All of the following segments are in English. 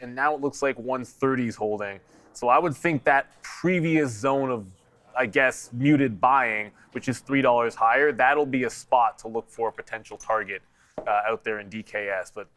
and now it looks like 130 is holding. So I would think that previous zone of, I guess, muted buying, which is $3 higher, that'll be a spot to look for a potential target out there in DKS. But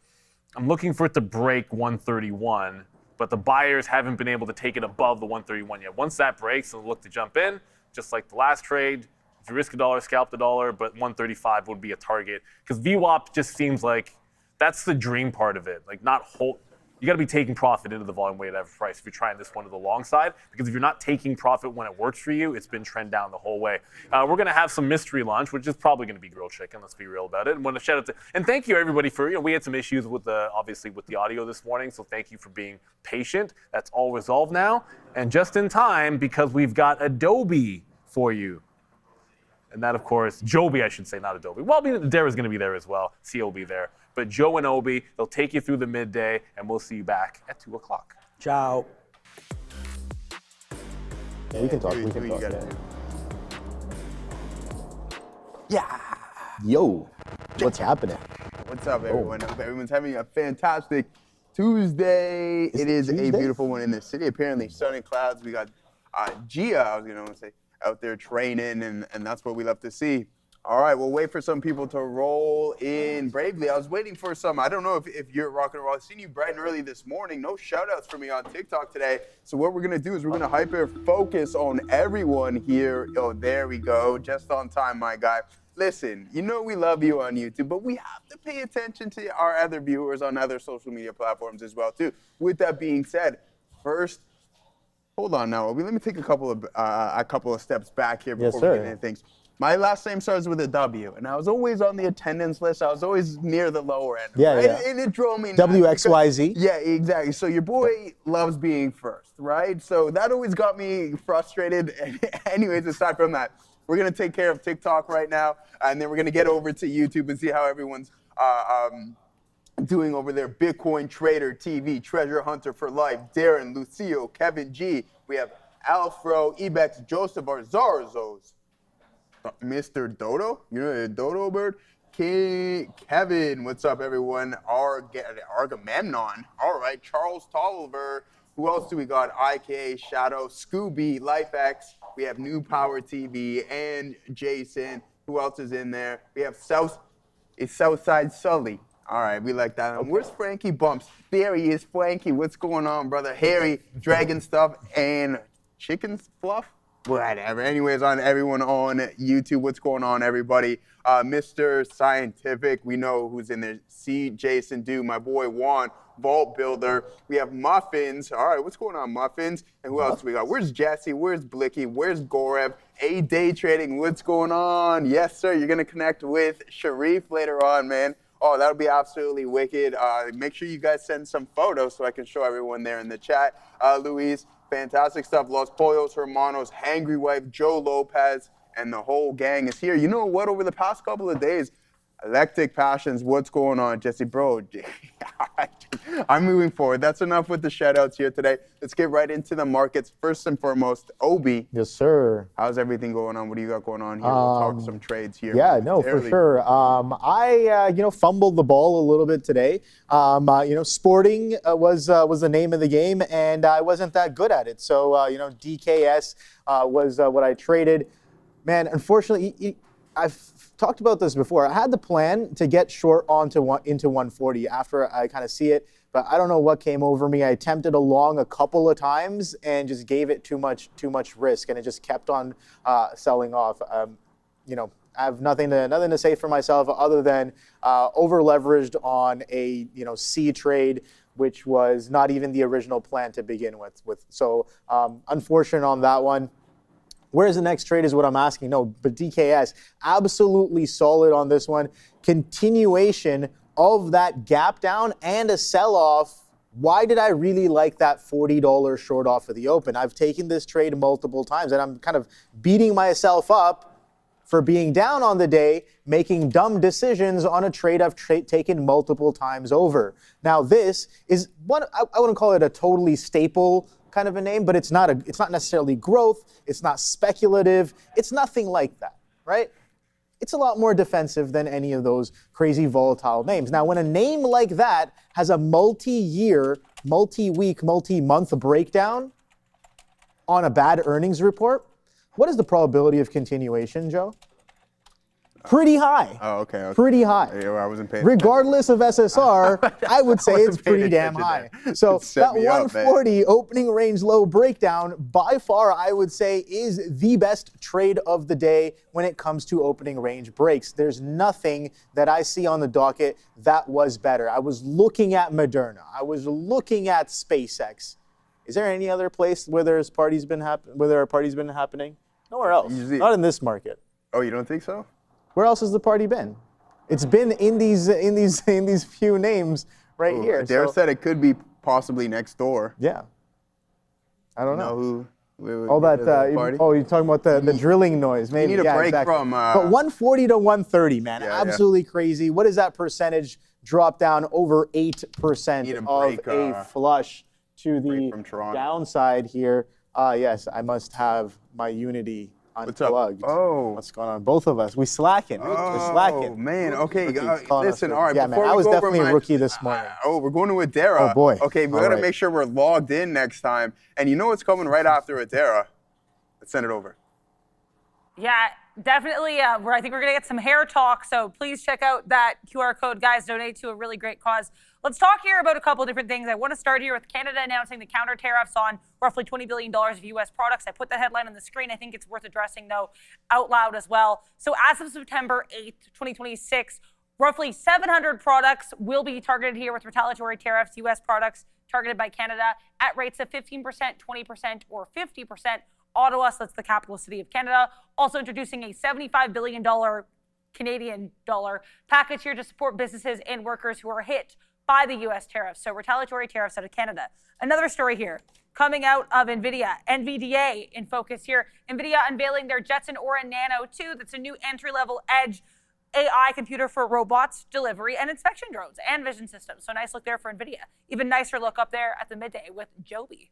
I'm looking for it to break 131, but the buyers haven't been able to take it above the 131 yet. Once that breaks, they'll look to jump in, just like the last trade. If you risk $1, scalp $1, but 135 would be a target. Because VWAP just seems like that's the dream part of it. Like not hold. You got to be taking profit into the volume weighted average price if you're trying this one to the long side, because if you're not taking profit when it works for you, it's been trend down the whole way. We're going to have some mystery lunch, which is probably going to be grilled chicken. Let's be real about it. And want to shout out to, and thank you everybody for, we had some issues with obviously with the audio this morning, so thank you for being patient. That's all resolved now, and just in time because we've got Adobe for you. And that, of course, Joby, I should say, not Adobe. Well, I mean, Dara's going to be there as well. C will be there. But Joe and Obi, they'll take you through the midday, and we'll see you back at 2 o'clock. Ciao. Yeah, we can talk. We can talk. Yeah. Yo, what's happening? What's up, everyone? I hope everyone's having a fantastic Tuesday. It is a beautiful one in the city. Apparently, sunny clouds. We got Gia, I was going to say, out there training, and that's what we love to see. All right, we'll wait for some people to roll in bravely. I was waiting for some, I don't know if you're rock and roll. I've seen you bright and early this morning. No shout-outs for me on TikTok today. So what we're going to do is we're going to hyper-focus on everyone here. Oh, there we go. Just on time, my guy. Listen, you know we love you on YouTube, but we have to pay attention to our other viewers on other social media platforms as well, too. With that being said, first, hold on now. Let me take a couple of steps back here before we get into things. My last name starts with a W, and I was always on the attendance list. I was always near the lower end. Yeah, right? yeah. And it drove me nuts. WXYZ. Yeah, exactly. So your boy loves being first, right? So that always got me frustrated. Anyways, aside from that, we're going to take care of TikTok right now, and then we're going to get over to YouTube and see how everyone's doing over there. Bitcoin Trader TV, Treasure Hunter for Life, Darren, Lucio, Kevin G. We have Alfro, Ebex, Joseph Arzarzos, Mr. Dodo, you know the Dodo bird? Kevin, what's up, everyone? Argamemnon, all right. Charles Tolliver, who else do we got? IKA, Shadow, Scooby, LifeX. We have New Power TV and Jason. Who else is in there? We have Southside Sully. All right, we like that. Okay. Where's Frankie Bumps? There he is, Frankie. What's going on, brother? Harry, Dragon Stuff, and Chicken Fluff? Whatever. Anyways, on everyone on YouTube, what's going on, everybody? Mr. Scientific, we know who's in there. C. Jason Do, my boy Juan, Vault Builder. We have Muffins. All right, what's going on, Muffins? And who else do we got? Where's Jesse? Where's Blicky? Where's Gorev? A Day Trading, what's going on? Yes, sir. You're going to connect with Sharif later on, man. Oh, that'll be absolutely wicked. Make sure you guys send some photos so I can show everyone there in the chat. Luis, fantastic stuff. Los Pollos Hermanos, Hangry Wife, Joe Lopez, and the whole gang is here. You know what? Over the past couple of days, Electric Passions, what's going on, Jesse? Bro, I'm moving forward. That's enough with the shout-outs here today. Let's get right into the markets. First and foremost, Obi. Yes, sir. How's everything going on? What do you got going on here? We'll talk some trades here. Yeah, no, for sure. I fumbled the ball a little bit today. Sporting was the name of the game, and I wasn't that good at it. So, DKS was what I traded. Man, unfortunately, I've talked about this before. I had the plan to get short into 140 after I kind of see it, but I don't know what came over me. I attempted a long a couple of times and just gave it too much risk, and it just kept on selling off. I have nothing to say for myself other than over leveraged on a C trade, which was not even the original plan to begin with. So unfortunate on that one. Where's the next trade is what I'm asking. No, but DKS, absolutely solid on this one. Continuation of that gap down and a sell-off. Why did I really like that $40 short off of the open? I've taken this trade multiple times, and I'm kind of beating myself up for being down on the day, making dumb decisions on a trade I've taken multiple times over. Now, this is one, I wouldn't call it a totally staple kind of a name, but it's not necessarily growth, it's not speculative, it's nothing like that, right? It's a lot more defensive than any of those crazy volatile names. Now, when a name like that has a multi-year multi-week, multi-month breakdown on a bad earnings report, what is the probability of continuation, Joe? Pretty high. Oh, okay. Pretty high. Yeah, well, I wasn't paying Regardless of SSR, I would say it's wasn't paying pretty damn attention high. there. So It set that me up, 140 opening range low breakdown, by far, I would say, is the best trade of the day when it comes to opening range breaks. There's nothing that I see on the docket that was better. I was looking at Moderna. I was looking at SpaceX. Is there any other place where there are parties been happening? Nowhere else. Not in this market. Oh, you don't think so? Where else has the party been? It's been in these few names right here. Dare So, said it could be possibly next door. yeah. I don't know. Who All that. party? You're talking about the drilling noise. Maybe. need a Yeah, break exactly. from, But 140 to 130, man, Yeah, absolutely crazy. What is that percentage drop down? Over 8% Need a of break, a flush to the from Toronto. downside here. Yes, I must have my Unity What's up? unplugged. Oh. What's going on? Both of us. We slacking. We're slacking. Oh, man. Okay. Rookie's calling us Listen, rookies. all right. Yeah, man, before I we was go over definitely a my- rookie this morning. We're going to Adara. Oh, boy. Okay, we All got to right. make sure we're logged in next time. And you know what's coming right after Adara? Let's send it over. Yeah, definitely. I think we're going to get some hair talk. So please check out that QR code, guys. Donate to a really great cause. Let's talk here about a couple different things. I want to start here with Canada announcing the counter tariffs on roughly $20 billion of U.S. products. I put the headline on the screen. I think it's worth addressing, though, out loud as well. So as of September 8th, 2026, roughly 700 products will be targeted here with retaliatory tariffs, U.S. products targeted by Canada at rates of 15%, 20%, or 50%. Ottawa, so that's the capital city of Canada, also introducing a $75 billion Canadian dollar package here to support businesses and workers who are hit by the U.S. tariffs. So retaliatory tariffs out of Canada. Another story here coming out of Nvidia, NVDA in focus here. Nvidia unveiling their Jetson Aura Nano 2. That's a new entry-level edge AI computer for robots, delivery, and inspection drones and vision systems. So nice look there for Nvidia. Even nicer look up there at the midday with Joby.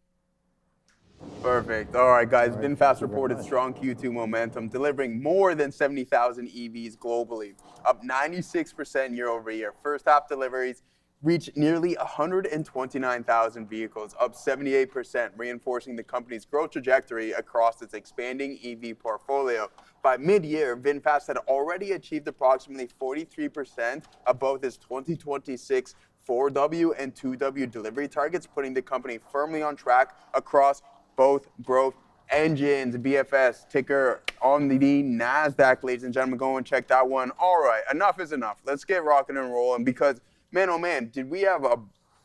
Perfect. All right, guys. VinFast reported strong Q2 momentum, delivering more than 70,000 EVs globally, up 96% year over year. First half deliveries reached nearly 129,000 vehicles, up 78%, reinforcing the company's growth trajectory across its expanding EV portfolio. By mid-year, VinFast had already achieved approximately 43% of both its 2026 4W and 2W delivery targets, putting the company firmly on track across both growth engines. BFS ticker on the Nasdaq, ladies and gentlemen. Go and check that one. All right, enough is enough. Let's get rocking and rolling because, man, oh man, did we have a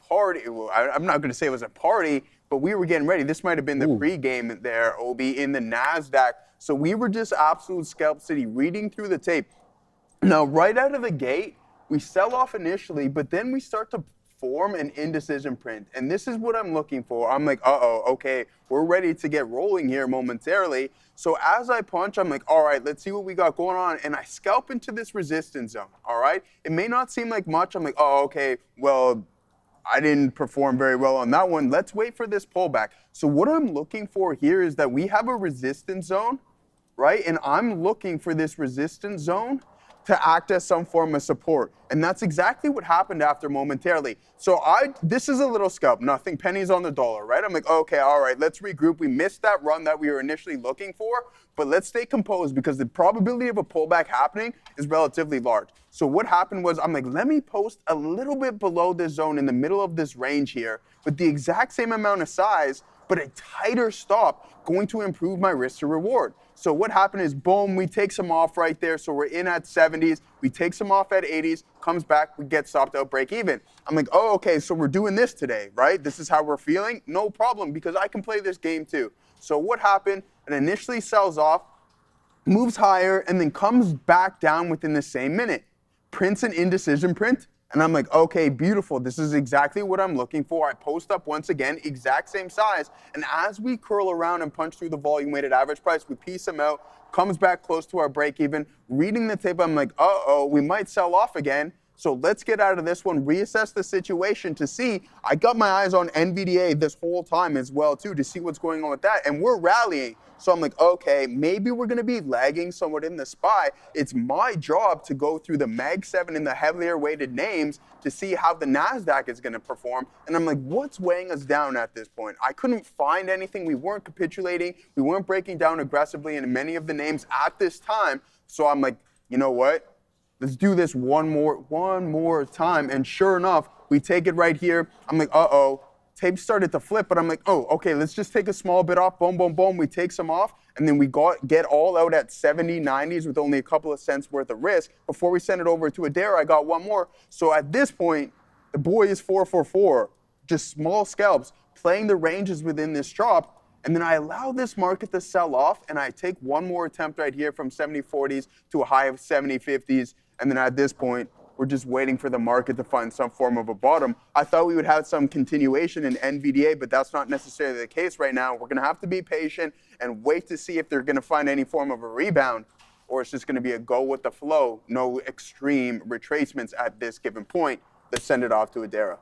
party? Well, I'm not going to say it was a party, but we were getting ready. This might have been the pregame there, Obi, in the Nasdaq. So we were just absolute scalp city, reading through the tape. Now, right out of the gate, we sell off initially, but then we start to form an indecision print. And this is what I'm looking for. I'm like, okay, we're ready to get rolling here momentarily. So as I punch, I'm like, all right, let's see what we got going on. And I scalp into this resistance zone, all right? It may not seem like much. I'm like, okay, well, I didn't perform very well on that one. Let's wait for this pullback. So what I'm looking for here is that we have a resistance zone, right? And I'm looking for this resistance zone to act as some form of support. And that's exactly what happened after momentarily. So this is a little scalp, nothing, pennies on the dollar, right? I'm like, okay, all right, let's regroup. We missed that run that we were initially looking for, but let's stay composed because the probability of a pullback happening is relatively large. So what happened was I'm like, let me post a little bit below this zone in the middle of this range here with the exact same amount of size, but a tighter stop going to improve my risk to reward. So what happened is, boom, we take some off right there. So we're in at 70s. We take some off at 80s, comes back, we get stopped out, break even. I'm like, oh, okay, so we're doing this today, right? This is how we're feeling? No problem, because I can play this game too. So what happened? It initially sells off, moves higher, and then comes back down within the same minute. Prints an indecision print. And I'm like, okay, beautiful. This is exactly what I'm looking for. I post up once again, exact same size. And as we curl around and punch through the volume weighted average price, we piece them out, comes back close to our break even. Reading the tape, I'm like, we might sell off again. So let's get out of this one, reassess the situation to see. I got my eyes on NVDA this whole time as well, too, to see what's going on with that. And we're rallying. So I'm like, okay, maybe we're going to be lagging somewhat in the SPY. It's my job to go through the Mag 7 and the heavier weighted names to see how the Nasdaq is going to perform. And I'm like, what's weighing us down at this point? I couldn't find anything. We weren't capitulating. We weren't breaking down aggressively in many of the names at this time. So I'm like, you know what? Let's do this one more time. And sure enough, we take it right here. I'm like, uh-oh. Tape started to flip, but I'm like, oh, okay, let's just take a small bit off. Boom, boom, boom. We take some off, and then we get all out at 70, 90s with only a couple of cents worth of risk. Before we send it over to Adair, I got one more. So at this point, the boy is 444, just small scalps, playing the ranges within this drop. And then I allow this market to sell off, and I take one more attempt right here from 70.40s to a high of 70.50s. And then at this point, we're just waiting for the market to find some form of a bottom. I thought we would have some continuation in NVDA, but that's not necessarily the case right now. We're going to have to be patient and wait to see if they're going to find any form of a rebound, or it's just going to be a go with the flow, no extreme retracements at this given point. Let's send it off to Adara.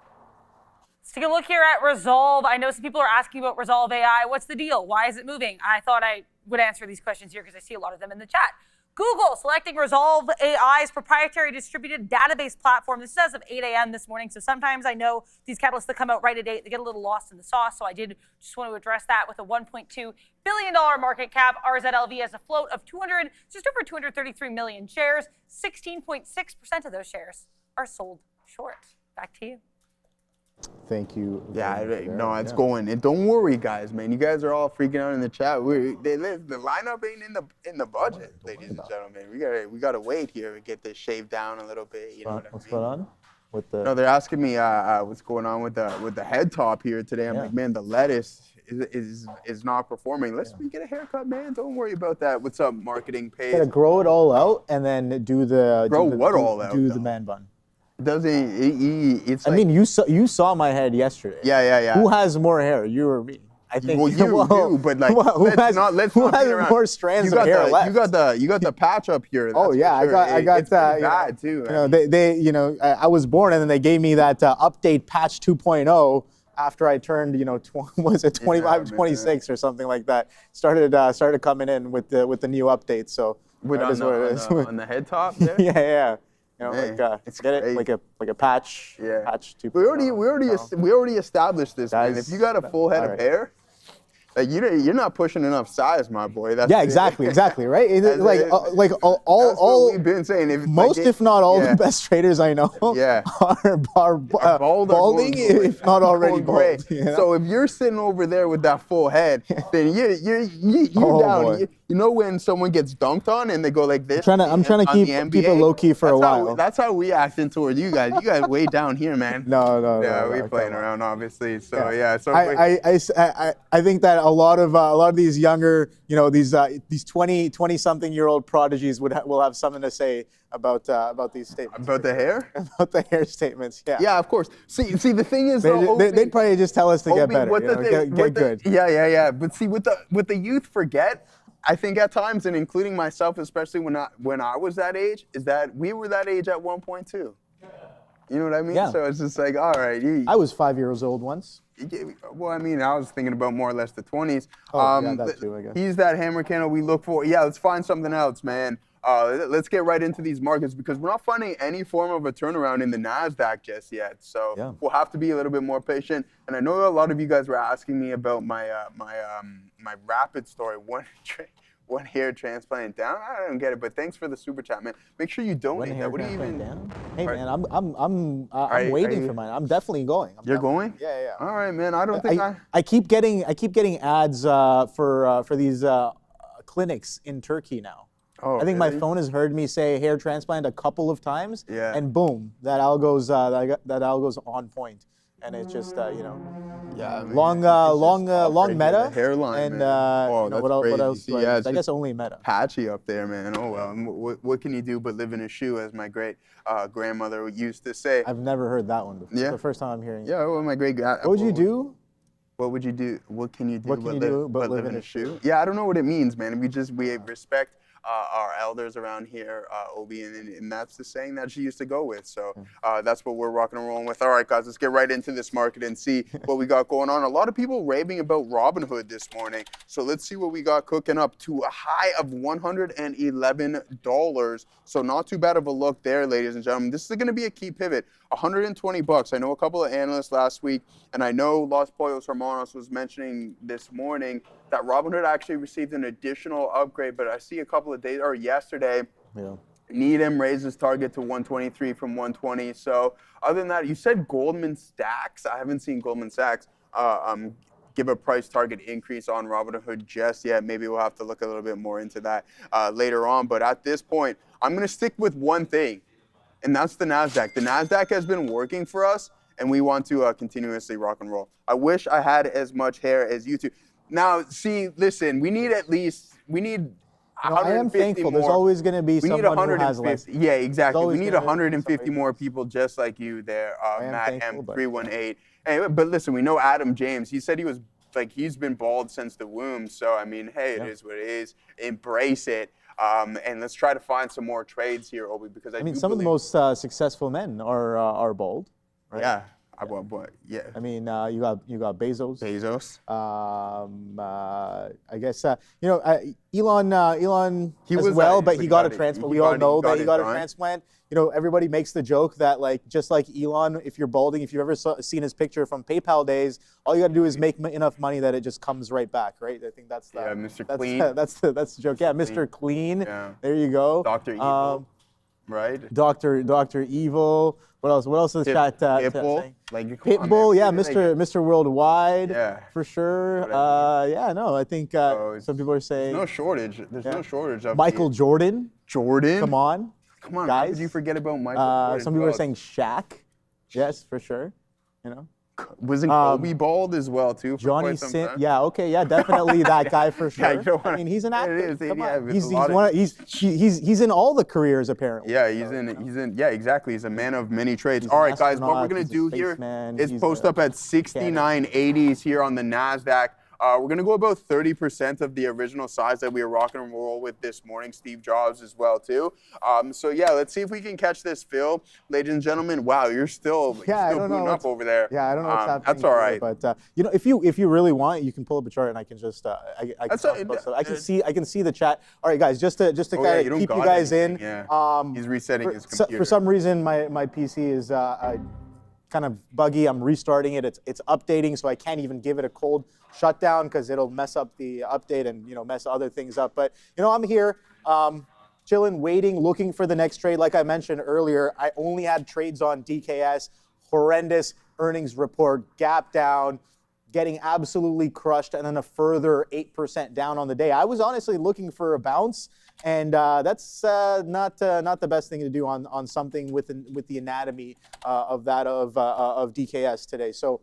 Let's take a look here at Resolve. I know some people are asking about Resolve AI. What's the deal? Why is it moving? I thought I would answer these questions here because I see a lot of them in the chat. Google selecting Resolve AI's proprietary distributed database platform. This is as of 8 a.m. this morning, so sometimes I know these catalysts that come out right at 8, they get a little lost in the sauce, so I did just want to address that with a $1.2 billion market cap. RZLV has a float of just over 233 million shares. 16.6% of those shares are sold short. Back to you. Thank you. Yeah, no, it's going. And don't worry, guys, man. You guys are all freaking out in the chat. The lineup ain't in the budget, ladies and gentlemen. We gotta wait here and get this shaved down a little bit. You know what I mean? What's going on with the? No, they're asking me what's going on with the head top here today. I'm like, man, the lettuce is not performing. Let's get a haircut, man. Don't worry about that. What's up, marketing page? Gotta grow it all out and then do the do the man bun. Doesn't it's like, I mean, you saw my head yesterday. Yeah. Who has more hair, you or me? I think. Well, you do, but like, let's not has more strands of hair left? You got the patch up here. Oh yeah, sure. I got it's bad too. I was born and then they gave me that update patch 2.0 after I turned, was it 25, 26 or something like that. Started coming in with the new update. So that is what it is. On the head top there? Yeah. It's get it like a patch. Yeah. Patch 2.0. We already established this, man. If you got a full head of hair, like you're not pushing enough size, my boy. That's exactly, right. All what we've been saying. If not all the best traders I know are balding, if not already bald. So if you're sitting over there with that full head, then you're down. Boy. You know when someone gets dunked on and they go like this? I'm trying to keep it low key for a while. That's how we acting towards you guys. You guys way down here, man. No. Yeah, we're playing around, obviously. So yeah. So I think that a lot of these younger, these 20 something year old prodigies will have something to say about these statements. About the hair? About the hair statements. Yeah. Yeah, of course. See, the thing is, they'd probably just tell us to get better. Get good. Yeah. But see, with the youth forget. I think at times, and including myself, especially when I was that age, is that we were that age at 1.2. You know what I mean? Yeah. So it's just like, all right. I was 5 years old once. Well, I mean, I was thinking about more or less the 20s. That too, I guess. He's that hammer candle we look for. Yeah, let's find something else, man. Let's get right into these markets because we're not finding any form of a turnaround in the Nasdaq just yet. So we'll have to be a little bit more patient. And I know a lot of you guys were asking me about my rapid story. One hair transplant down. I don't get it, but thanks for the super chat, man. Make sure you donate that. What do you even? Down? Hey, man, I'm waiting for mine. I'm definitely going. You're going? Yeah. All right, man. I don't think I keep getting ads for these clinics in Turkey now. Oh, I think my phone has heard me say hair transplant a couple of times, and boom, that algo's on point, and it's just long meta hairline, and what else? I guess only meta. Patchy up there, man. Oh well, what can you do but live in a shoe, as my great grandmother used to say. I've never heard that one before. Yeah. It's the first time I'm hearing it. Yeah, well, my great. What would you do? What would you do? What can you do? What can you do but live in a shoe? Yeah, I don't know what it means, man. We respect our elders around here, Obi, and that's the saying that she used to go with. So that's what we're rocking and rolling with. All right, guys, let's get right into this market and see what we got going on. A lot of people raving about Robinhood this morning. So let's see what we got cooking up to a high of $111. So not too bad of a look there, ladies and gentlemen. This is going to be a key pivot. $120. I know a couple of analysts last week, and I know Los Pollos Hermanos was mentioning this morning that Robinhood actually received an additional upgrade, but I see a couple of days, or yesterday, Needham raised his target to 123 from 120. So other than that, you said Goldman Sachs. I haven't seen Goldman Sachs give a price target increase on Robinhood just yet. Maybe we'll have to look a little bit more into that later on. But at this point, I'm going to stick with one thing, and that's the Nasdaq. The Nasdaq has been working for us, and we want to continuously rock and roll. I wish I had as much hair as you two. Now, see, listen, we need 150 I am thankful. more. There's always going to be someone who has less. Yeah, exactly. We need gonna be 150 more people just like you there, Matt thankful, M318. Anyway, but listen, we know Adam James. He said he was he's been bald since the womb. So I mean, hey, it is what it is. Embrace it. And let's try to find some more trades here, Obi, because I mean, some of the most successful men are bald, right? Yeah. Yeah. I mean, you got Bezos. I guess Elon he as was well, but he got a transplant. We all know that he got a done. transplant. You know, everybody makes the joke that just like Elon, if you're balding, if you've ever seen his picture from PayPal days, all you got to do is make enough money that it just comes right back, right? I think that's the Mr. Clean. That's the joke. Yeah, Mr. Clean. Yeah. There you go. Dr. Evil. Right. Dr. Evil. What else? What else is the chat Pitbull. saying? Pitbull, yeah, Mr. Worldwide, for sure. I think some people are saying there's no shortage. There's no shortage of Michael Jordan. Come on, guys. How did you forget about Michael Jordan? Some people are saying Shaq. Yes, for sure. You know. Wasn't Kobe bald as well too? Johnny Sins, definitely that guy for sure. I mean, he's an actor. He's in all the careers apparently. Yeah, he's in. Yeah, exactly. He's a man of many trades. All right, guys, what we're gonna do here is post up at 69.80s here on the Nasdaq. We're going to go about 30% of the original size that we were rocking and roll with this morning. Steve Jobs as well, too. So, yeah, let's see if we can catch this fill. Ladies and gentlemen, wow, you're still booting up over there. Yeah, I don't know what's happening. That's all right. But, if you really want, you can pull up a chart and I can just, I can see the chat. All right, guys, just to kind of keep you guys in. Yeah. He's resetting his computer. For some reason, my PC is kind of buggy. I'm restarting it. It's updating, so I can't even give it a cold shutdown because it'll mess up the update and mess other things up. But I'm here, chilling, waiting, looking for the next trade. Like I mentioned earlier, I only had trades on DKS. Horrendous earnings report, gap down, getting absolutely crushed, and then a further 8% down on the day. I was honestly looking for a bounce. And that's not the best thing to do on something with the anatomy of DKS today. So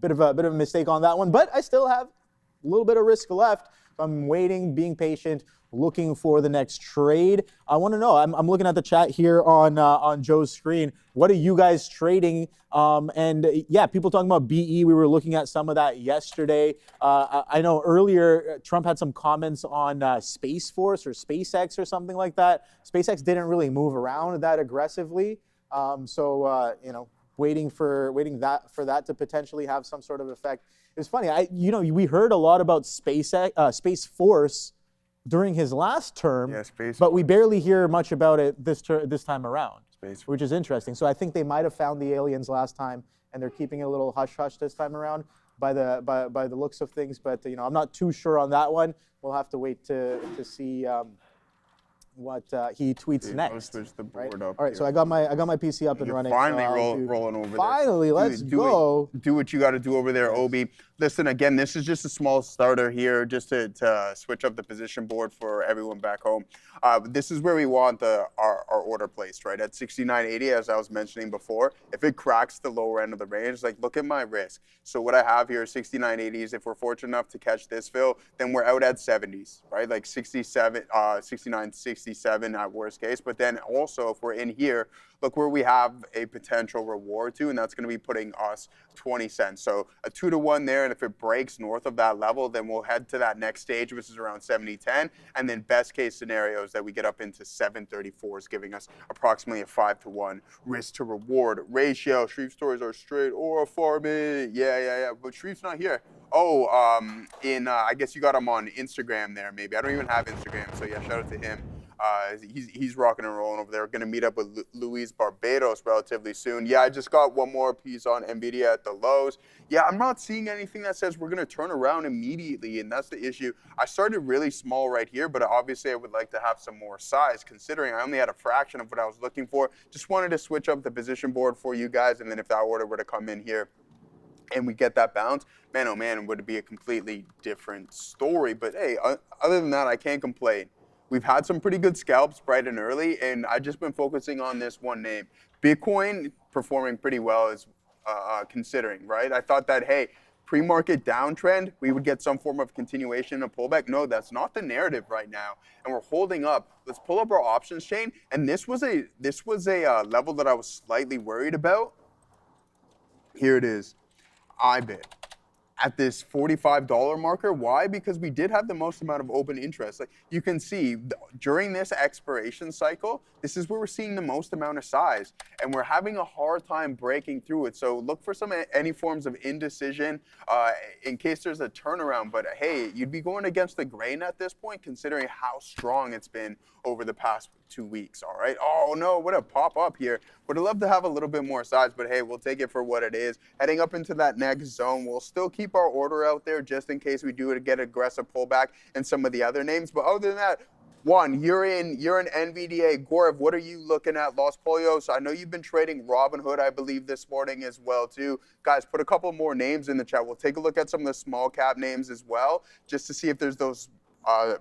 bit of a mistake on that one, but I still have a little bit of risk left. So I'm waiting, being patient, looking for the next trade. I want to know. I'm looking at the chat here on Joe's screen. What are you guys trading? And yeah, people talking about BE. We were looking at some of that yesterday. I know earlier Trump had some comments on Space Force or SpaceX or something like that. SpaceX didn't really move around that aggressively. Waiting for that to potentially have some sort of effect. It's funny. We heard a lot about Space Force during his last term, but we barely hear much about it this time around, which is interesting. So I think they might have found the aliens last time, and they're keeping it a little hush-hush this time around by the looks of things. But I'm not too sure on that one. We'll have to wait to see what he tweets next. I'll switch the board up. All right, so I got my PC up and running. Finally rolling over there. Finally, let's go. Do what you got to do over there, Obi. Listen, again, this is just a small starter here, just to switch up the position board for everyone back home. This is where we want our order placed, right? At 69.80, as I was mentioning before. If it cracks the lower end of the range, look at my risk. So what I have here is 69.80s. If we're fortunate enough to catch this fill, then we're out at 70s, right? Like 67, 69, 60. 67 at worst case. But then also, if we're in here, look where we have a potential reward to, and that's going to be putting us 20 cents. So a 2-to-1 there, and if it breaks north of that level, then we'll head to that next stage, which is around 70.10. And then best case scenario is that we get up into 734s, giving us approximately a 5-to-1 risk to reward ratio. Shreve stories are straight or farming. Yeah. But Shreve's not here. Oh, I guess you got him on Instagram there, maybe. I don't even have Instagram, so yeah, shout out to him. He's rocking and rolling over there. We're going to meet up with Luis Barbados relatively soon. Yeah, I just got one more piece on Nvidia at the lows. Yeah, I'm not seeing anything that says we're going to turn around immediately, and that's the issue. I started really small right here, but obviously I would like to have some more size, considering I only had a fraction of what I was looking for. Just wanted to switch up the position board for you guys, and then if that order were to come in here, and we get that bounce, man, oh man, would it be a completely different story. But hey, other than that, I can't complain. We've had some pretty good scalps bright and early, and I've just been focusing on this one name. Bitcoin performing pretty well is considering, right? I thought that, hey, pre-market downtrend, we would get some form of continuation and pullback. No, that's not the narrative right now, and we're holding up. Let's pull up our options chain, and this was a level that I was slightly worried about. Here it is, IBIT. At this $45 marker. Why? Because we did have the most amount of open interest. Like you can see during this expiration cycle, this is where we're seeing the most amount of size, and we're having a hard time breaking through it. So look for any forms of indecision in case there's a turnaround. But hey, you'd be going against the grain at this point, considering how strong it's been over the past 2 weeks. All right. Oh no, what a pop up here. Would have loved to have a little bit more size, but hey, we'll take it for what it is. Heading up into that next zone, we'll still keep our order out there just in case we do get aggressive pullback in some of the other names. But other than that, you're in NVDA. Gaurav, what are you looking at? Los Polios, I know you've been trading Robinhood, I believe, this morning as well too. Guys, put a couple more names in the chat. We'll take a look at some of the small cap names as well, just to see if there's those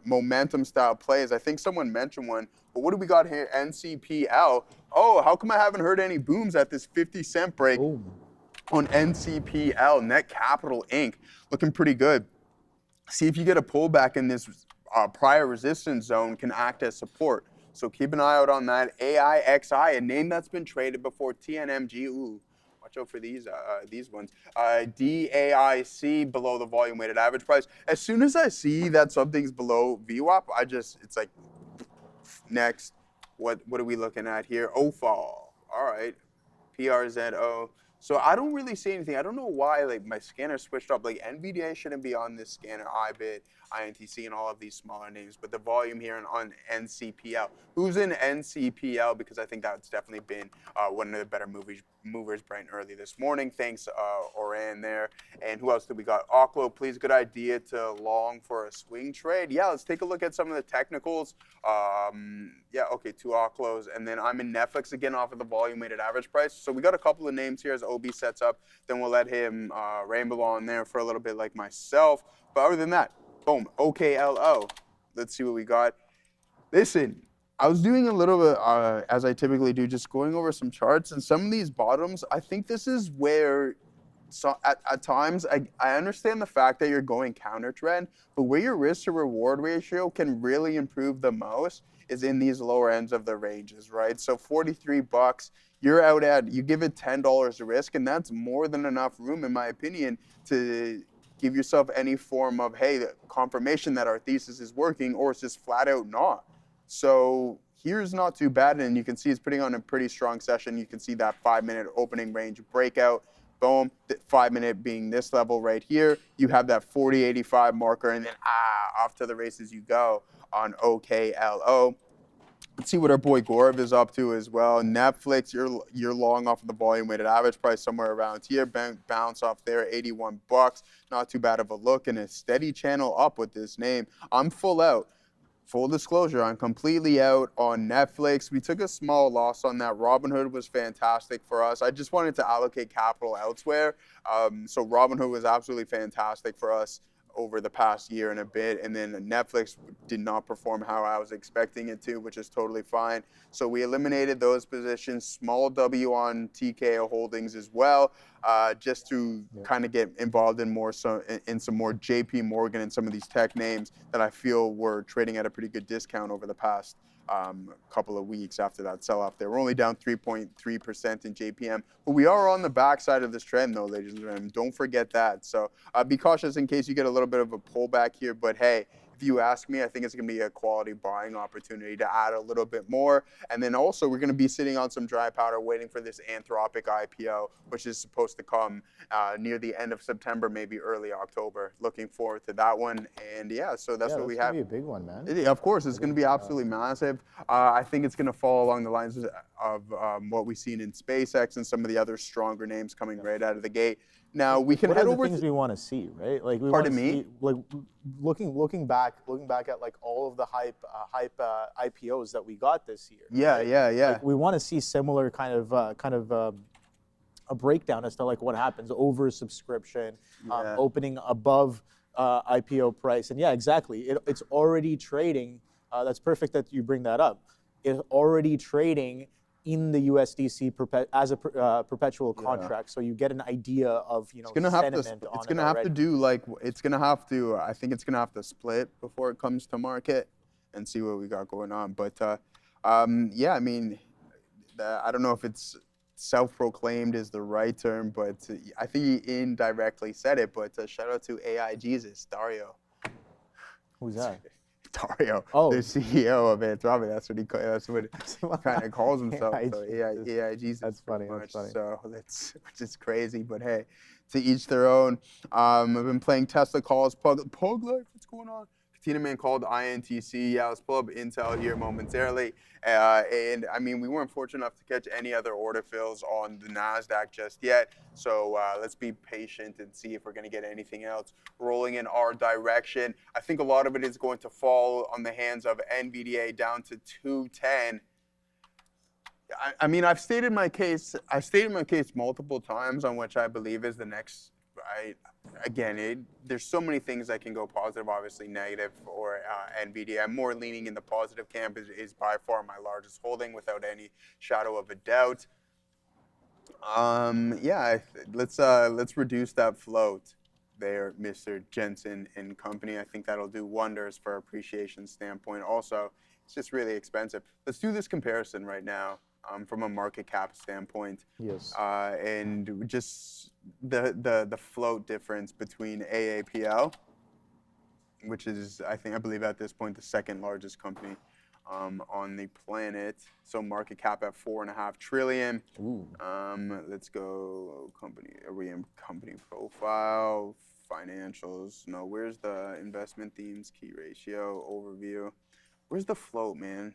momentum style plays. I think someone mentioned one, but what do we got here? NCPL. Oh, how come I haven't heard any booms at this 50-cent break on NCPL? Net Capital Inc. looking pretty good. See if you get a pullback in this prior resistance zone, can act as support. So keep an eye out on that. AIXI, a name that's been traded before. TNMG, ooh, watch out for these ones. DAIC, below the volume weighted average price. As soon as I see that something's below VWAP, it's like, next. What are we looking at here? OFAL. All right. PRZO. So I don't really see anything. I don't know why like my scanner switched up. Like NVDA shouldn't be on this scanner. IBIT, INTC, and all of these smaller names. But the volume here on NCPL. Who's in NCPL? Because I think that's definitely been one of the better movers bright and early this morning. Thanks, Oran there. And who else did we got? Oklo, please, good idea to long for a swing trade. Yeah, let's take a look at some of the technicals. Yeah, okay, 2 Oklos. And then I'm in Netflix again off of the volume weighted average price. So we got a couple of names here as OB sets up. Then we'll let him ramble on there for a little bit like myself. But other than that, boom, OKLO. Let's see what we got. Listen, I was doing a little bit, as I typically do, just going over some charts. And some of these bottoms, I think this is where, at times, I understand the fact that you're going counter trend, but where your risk to reward ratio can really improve the most is in these lower ends of the ranges, right? So 43 bucks, you're out at, you give it $10 of risk, and that's more than enough room, in my opinion, to give yourself any form of, hey, the confirmation that our thesis is working, or it's just flat out not. So here's not too bad, and you can see it's putting on a pretty strong session. You can see that 5-minute opening range breakout. Boom, 5-minute being this level right here. You have that 40.85 marker, and then off to the races you go on OKLO. Let's see what our boy Gaurav is up to as well. Netflix, you're long off of the volume weighted average price somewhere around here. Bounce off there, 81 bucks. Not too bad of a look, and a steady channel up with this name. I'm full out. Full disclosure, I'm completely out on Netflix. We took a small loss on that. Robinhood was fantastic for us. I just wanted to allocate capital elsewhere. So Robinhood was absolutely fantastic for us over the past year and a bit, and then Netflix did not perform how I was expecting it to, which is totally fine. So we eliminated those positions, small W on TKO holdings as well, just to kind of get involved in some more JP Morgan and some of these tech names that I feel were trading at a pretty good discount over the past couple of weeks after that sell-off. They were only down 3.3% in JPM, but we are on the backside of this trend, though, ladies and gentlemen. Don't forget that. So be cautious in case you get a little bit of a pullback here. But hey, if you ask me, I think it's going to be a quality buying opportunity to add a little bit more. And then also, we're going to be sitting on some dry powder waiting for this Anthropic IPO, which is supposed to come near the end of September, maybe early October. Looking forward to that one. And yeah, so that's what we have. It's going to be a big one, man. Of course, it's going to be absolutely massive. I think it's going to fall along the lines of what we've seen in SpaceX and some of the other stronger names coming right out of the gate. Now we can head over. What are the things we want to see, right? Like, we Pardon want to me? see, like, looking back at like all of the hype IPOs that we got this year. Yeah, right? yeah. Like, we want to see similar kind of a breakdown as to like what happens over subscription, opening above IPO price, and yeah, exactly. It's already trading. That's perfect that you bring that up. It's already trading in the USDC as a perpetual contract, so you get an idea of sentiment on it. It's gonna have to do like it's gonna have to. I think it's gonna have to split before it comes to market, and see what we got going on. But yeah, I mean, I don't know if it's self-proclaimed is the right term, but I think he indirectly said it. But shout out to AI Jesus, Dario. Who's that? Dario, the CEO of Anthropic. That's what he kind of calls himself. So AI Jesus. That's funny. That's funny. So which is crazy. But hey, to each their own. I've been playing Tesla calls. Pug Life. What's going on? Katina Man called INTC. Yeah, let's pull up Intel here momentarily. And I mean, we weren't fortunate enough to catch any other order fills on the Nasdaq just yet. So let's be patient and see if we're going to get anything else rolling in our direction. I think a lot of it is going to fall on the hands of NVDA down to 210. I mean, I've stated my case multiple times on which I believe is the next. Again, there's so many things that can go positive, obviously negative for NVIDIA. I'm more leaning in the positive camp. Is by far my largest holding without any shadow of a doubt. Yeah, let's reduce that float there, Mr. Jetson and company. I think that'll do wonders for appreciation standpoint. Also, it's just really expensive. Let's do this comparison right now. From a market cap standpoint, yes, and just the float difference between AAPL, which is I believe at this point the second largest company on the planet. So market cap at $4.5 trillion. Ooh. Let's go company profile, financials. No, where's the investment themes, key ratio, overview? Where's the float, man?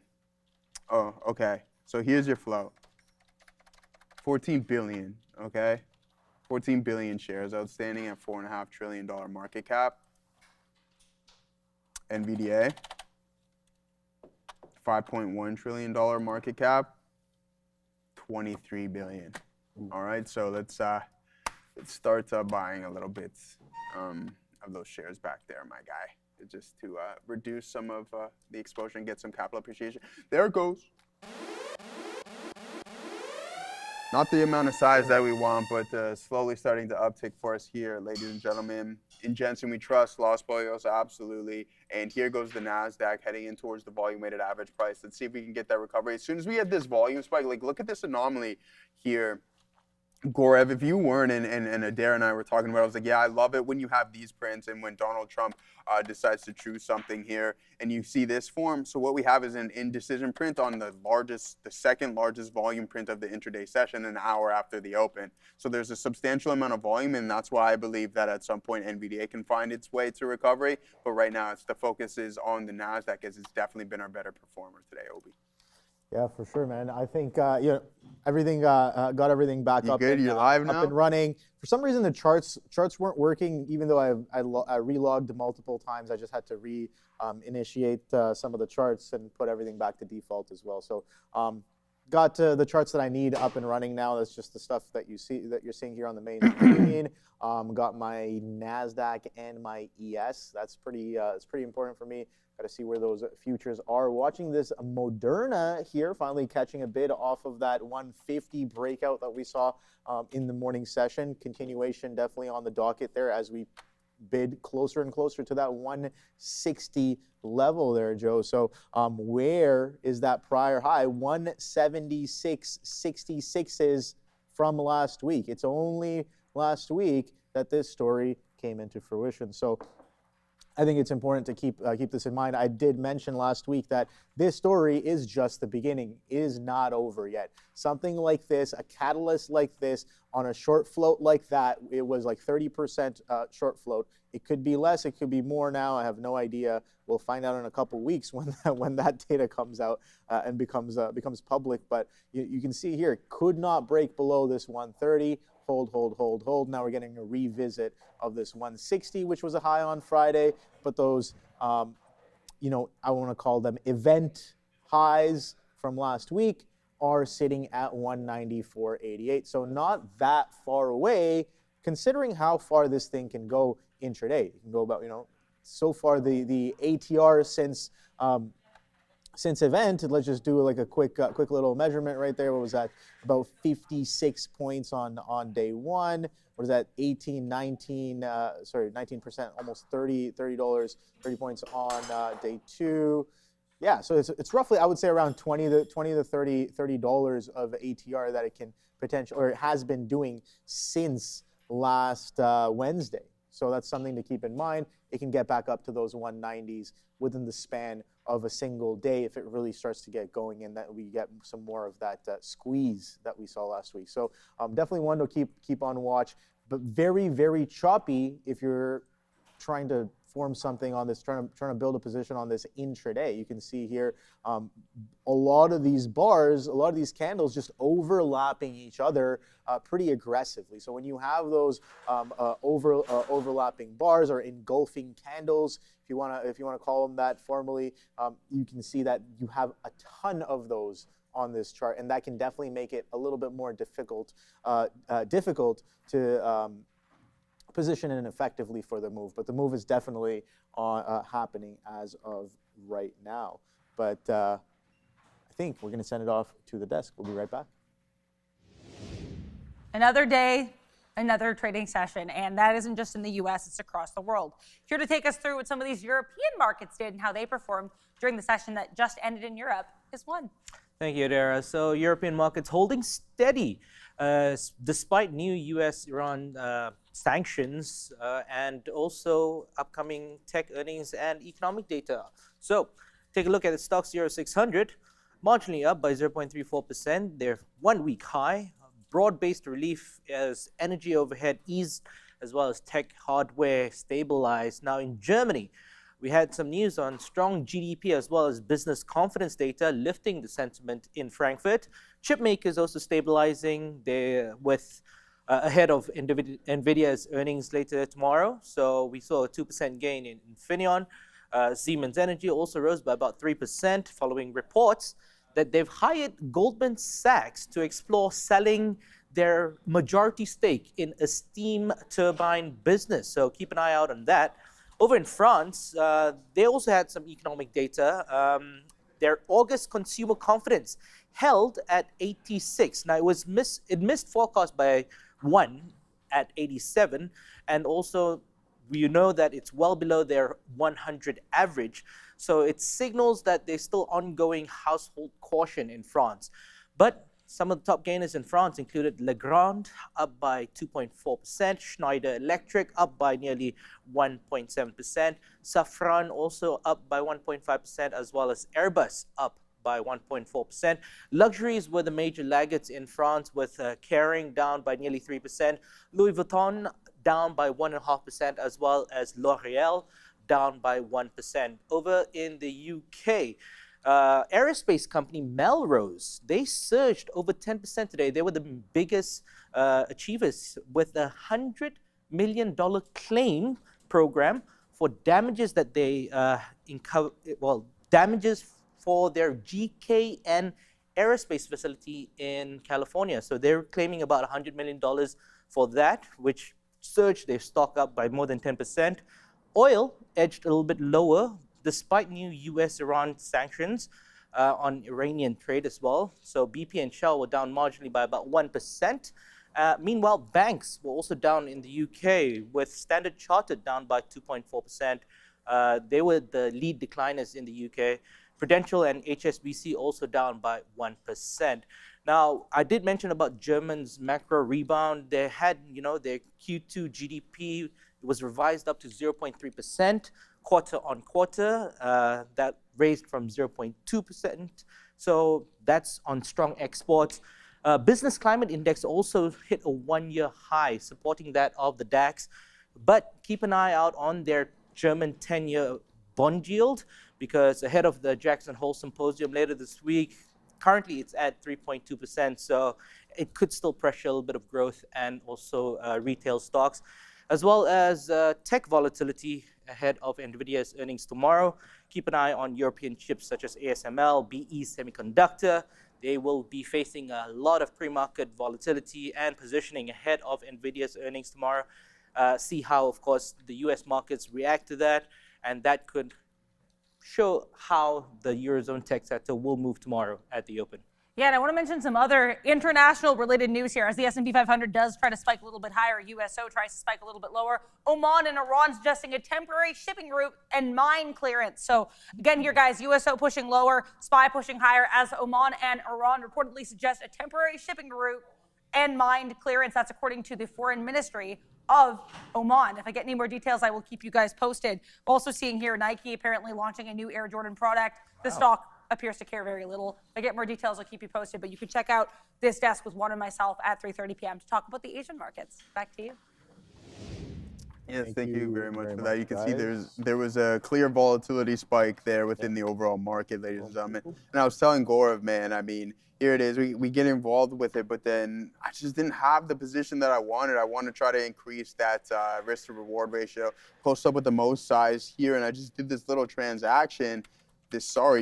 Oh, okay. So here's your float. 14 billion, okay? 14 billion shares outstanding at $4.5 trillion market cap. NVDA, $5.1 trillion market cap, 23 billion. All right, so let's start buying a little bit of those shares back there, my guy, just to reduce some of the exposure and get some capital appreciation. There it goes. Not the amount of size that we want, but slowly starting to uptick for us here, ladies and gentlemen. In Jetson, we trust. Los Pollos, absolutely. And here goes the Nasdaq heading in towards the volume-weighted average price. Let's see if we can get that recovery. As soon as we had this volume spike, like look at this anomaly here. Gorev, if you weren't, and Adair and I were talking about it, I was like, yeah, I love it when you have these prints and when Donald Trump decides to choose something here and you see this form. So what we have is an indecision print on the second largest volume print of the intraday session an hour after the open. So there's a substantial amount of volume, and that's why I believe that at some point NVDA can find its way to recovery. But right now, the focus is on the Nasdaq, as it's definitely been our better performer today, Obi. Yeah, for sure, man. I think everything got everything back up. Good? You're live now? Up and running. For some reason, the charts weren't working, even though I relogged multiple times. I just had to initiate some of the charts and put everything back to default as well. So got the charts that I need up and running now. That's just the stuff that you're seeing here on the main screen. Got my Nasdaq and my ES. That's pretty important for me. Got to see where those futures are. Watching this Moderna here, finally catching a bid off of that 150 breakout that we saw in the morning session. Continuation definitely on the docket there as we bid closer and closer to that 160 level there, Joe. So where is that prior high? 176.66 is from last week. It's only last week that this story came into fruition. So I think it's important to keep this in mind. I did mention last week that this story is just the beginning. It is not over yet. Something like this, a catalyst like this, on a short float like that, it was like 30% short float. It could be less, it could be more now. I have no idea. We'll find out in a couple weeks when that data comes out and becomes public. But you can see here, it could not break below this 130. Hold. Now we're getting a revisit of this 160, which was a high on Friday. But those, I want to call them event highs from last week are sitting at 194.88. So not that far away, considering how far this thing can go intraday. It can go about, so far the ATR since event, let's just do like a quick little measurement right there. What was that? About 56 points on day one. What is that? 19%, almost $30 points on day two. Yeah, so it's roughly, I would say, around $20 to $30 of ATR that it can potentially, or it has been doing since last Wednesday. So that's something to keep in mind. It can get back up to those 190s within the span of a single day if it really starts to get going, and that we get some more of that squeeze that we saw last week. So definitely one to keep on watch, but very, very choppy if you're trying to form something on this, trying to build a position on this intraday. You can see here a lot of these bars, a lot of these candles just overlapping each other pretty aggressively. So when you have those overlapping bars or engulfing candles, if you want to call them that formally, you can see that you have a ton of those on this chart, and that can definitely make it a little bit more difficult to position it effectively for the move. But the move is definitely happening as of right now. But I think we're going to send it off to the desk. We'll be right back. Another day, another trading session, and that isn't just in the US, it's across the world. Here to take us through what some of these European markets did and how they performed during the session that just ended in Europe is Juan. Thank you, Dara. So European markets holding steady despite new US-Iran sanctions and also upcoming tech earnings and economic data. So take a look at the Stoxx 0600, marginally up by 0.34%. They're 1 week high. Broad-based relief as energy overhead eased, as well as tech hardware stabilized. Now in Germany, we had some news on strong GDP as well as business confidence data lifting the sentiment in Frankfurt. Chip makers also stabilizing with ahead of Nvidia's earnings later tomorrow. So we saw a 2% gain in Infineon. Siemens Energy also rose by about 3% following reports that they've hired Goldman Sachs to explore selling their majority stake in a steam turbine business. So keep an eye out on that. Over in France, they also had some economic data. Their August consumer confidence held at 86. Now it missed forecast by 1 at 87, and also we know that it's well below their 100 average. So it signals that there's still ongoing household caution in France. But some of the top gainers in France included Legrand, up by 2.4%, Schneider Electric, up by nearly 1.7%, Safran also up by 1.5%, as well as Airbus up by 1.4%. Luxuries were the major laggards in France, with Kering down by nearly 3%, Louis Vuitton down by 1.5%, as well as L'Oreal down by 1%. Over in the UK, aerospace company Melrose, they surged over 10% today. They were the biggest achievers with a $100 million claim program for damages that they damages for their GKN aerospace facility in California. So they're claiming about $100 million for that, which surged their stock up by more than 10%. Oil edged a little bit lower despite new US-Iran sanctions on Iranian trade as well. So BP and Shell were down marginally by about 1%. Meanwhile, banks were also down in the UK, with Standard Chartered down by 2.4%. They were the lead decliners in the UK. Prudential and HSBC also down by 1%. Now, I did mention about Germany's macro rebound. They had, their Q2 GDP was revised up to 0.3% quarter on quarter. That raised from 0.2%. So that's on strong exports. Business Climate Index also hit a one-year high, supporting that of the DAX. But keep an eye out on their German 10-year bond yield, because ahead of the Jackson Hole Symposium later this week, currently it's at 3.2%, so it could still pressure a little bit of growth and also retail stocks, as well as tech volatility ahead of Nvidia's earnings tomorrow. Keep an eye on European chips such as ASML, BE Semiconductor. They will be facing a lot of pre-market volatility and positioning ahead of Nvidia's earnings tomorrow. See how, of course, the US markets react to that, and that could show how the Eurozone tech sector will move tomorrow at the open. Yeah, and I want to mention some other international related news here. As the S&P 500 does try to spike a little bit higher, USO tries to spike a little bit lower. Oman and Iran suggesting a temporary shipping route and mine clearance. So again here, guys, USO pushing lower, SPY pushing higher, as Oman and Iran reportedly suggest a temporary shipping route and mine clearance. That's according to the Foreign Ministry of Oman. If I get any more details, I will keep you guys posted. Also seeing here, Nike apparently launching a new Air Jordan product. The stock appears to care very little. If I get more details, I'll keep you posted. But you can check out this desk with Juan and myself at 3:30 p.m. to talk about the Asian markets. Back to you. Yes, thank you very much for that. You can see there was a clear volatility spike there within the overall market, ladies and gentlemen. And I was telling Gaurav, man, I mean, here it is. We get involved with it, but then I just didn't have the position that I wanted. I want to try to increase that risk to reward ratio, post up with the most size here, and I just did this little transaction,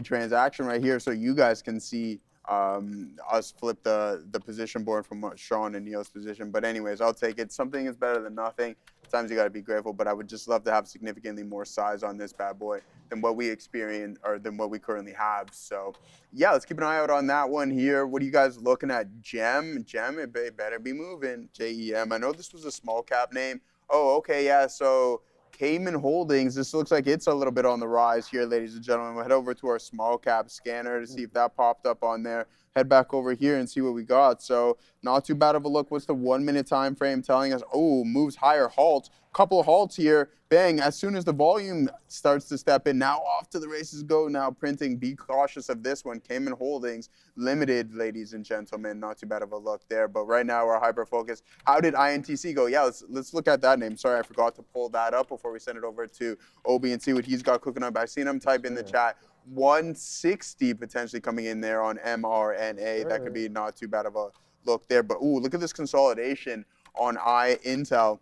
transaction right here, so you guys can see us flip the position board from Sean and Neil's position. But anyways, I'll take it. Something is better than nothing. Sometimes you got to be grateful, but I would just love to have significantly more size on this bad boy than what we experience or than what we currently have. So yeah, let's keep an eye out on that one here. What are you guys looking at? Gem, it better be moving. JEM. I know this was a small cap name. Oh, okay, yeah. So Cayman Holdings, this looks like it's a little bit on the rise here, ladies and gentlemen. We'll head over to our small cap scanner to see if that popped up on there. Head back over here and see what we got. So not too bad of a look. What's the 1 minute time frame telling us? Oh, moves higher, halt. Couple of halts here. Bang, as soon as the volume starts to step in, now off to the races go. Now printing, be cautious of this one. Cayman Holdings Limited, ladies and gentlemen. Not too bad of a look there. But right now we're hyper focused. How did INTC go? Yeah, let's look at that name. Sorry, I forgot to pull that up before we send it over to Obi and see what he's got cooking up. I've seen him type in the chat 160 potentially coming in there on MRNA. That could be not too bad of a look there. But ooh, look at this consolidation on Intel.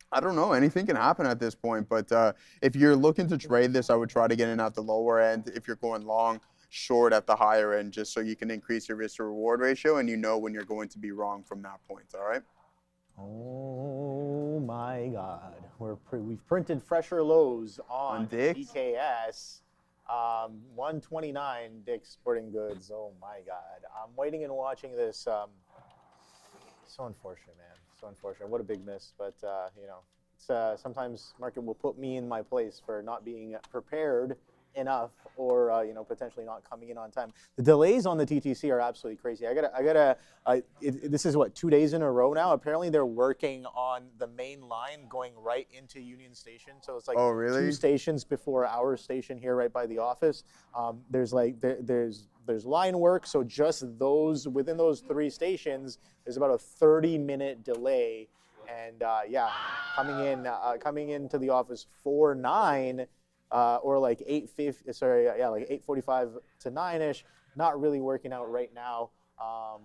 I don't know. Anything can happen at this point. But if you're looking to trade this, I would try to get in at the lower end. If you're going long, short at the higher end, just so you can increase your risk to reward ratio and you know when you're going to be wrong from that point. All right? Oh my God. We've printed fresher lows on DKS. 129 Dick's Sporting Goods. Oh my God. I'm waiting and watching this. So unfortunate, man. So unfortunate. What a big miss. But, it's, sometimes market will put me in my place for not being prepared enough or, potentially not coming in on time. The delays on the TTC are absolutely crazy. This is what, 2 days in a row now? Apparently they're working on the main line going right into Union Station. So it's like 2 stations before our station here right by the office. There's line work. So just within those 3 stations, there's about a 30-minute delay. And coming into the office 4:09, or like 8:50, like 8:45 to 9ish, not really working out right now.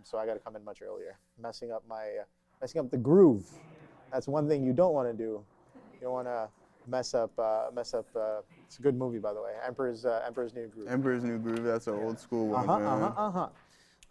So I got to come in much earlier, messing up the groove. That's one thing you don't want to do. You don't want to mess up. It's a good movie, by the way. Emperor's New Groove. Emperor's New Groove. That's an old school one.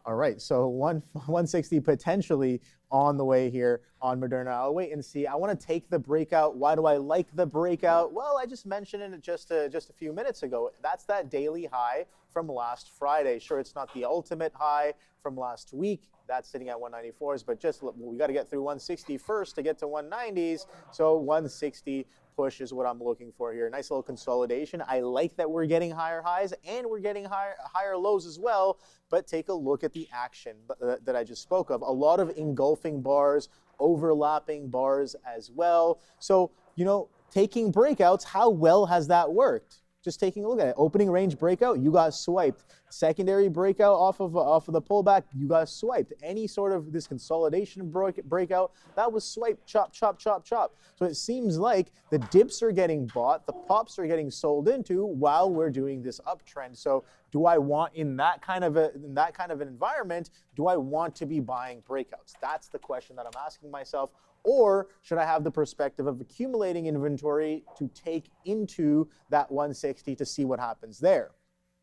All right, so 160 potentially on the way here on Moderna. I'll wait and see. I want to take the breakout. Why do I like the breakout? Well, I just mentioned it just a few minutes ago. That's that daily high from last Friday. Sure, it's not the ultimate high from last week. That's sitting at 194s, but just we got to get through 160 first to get to 190s. So 160 push is what I'm looking for here. Nice little consolidation. I like that we're getting higher highs and we're getting higher lows as well. But take a look at the action that I just spoke of. A lot of engulfing bars, overlapping bars as well. So, you know, taking breakouts, how well has that worked? Just taking a look at it. Opening range breakout, you got swiped. Secondary breakout off of the pullback, you got swiped. Any sort of this consolidation breakout, that was swiped, chop, chop, chop, chop. So it seems like the dips are getting bought, the pops are getting sold into while we're doing this uptrend. So do I want in that kind of an environment, do I want to be buying breakouts? That's the question that I'm asking myself. Or should I have the perspective of accumulating inventory to take into that 160 to see what happens there?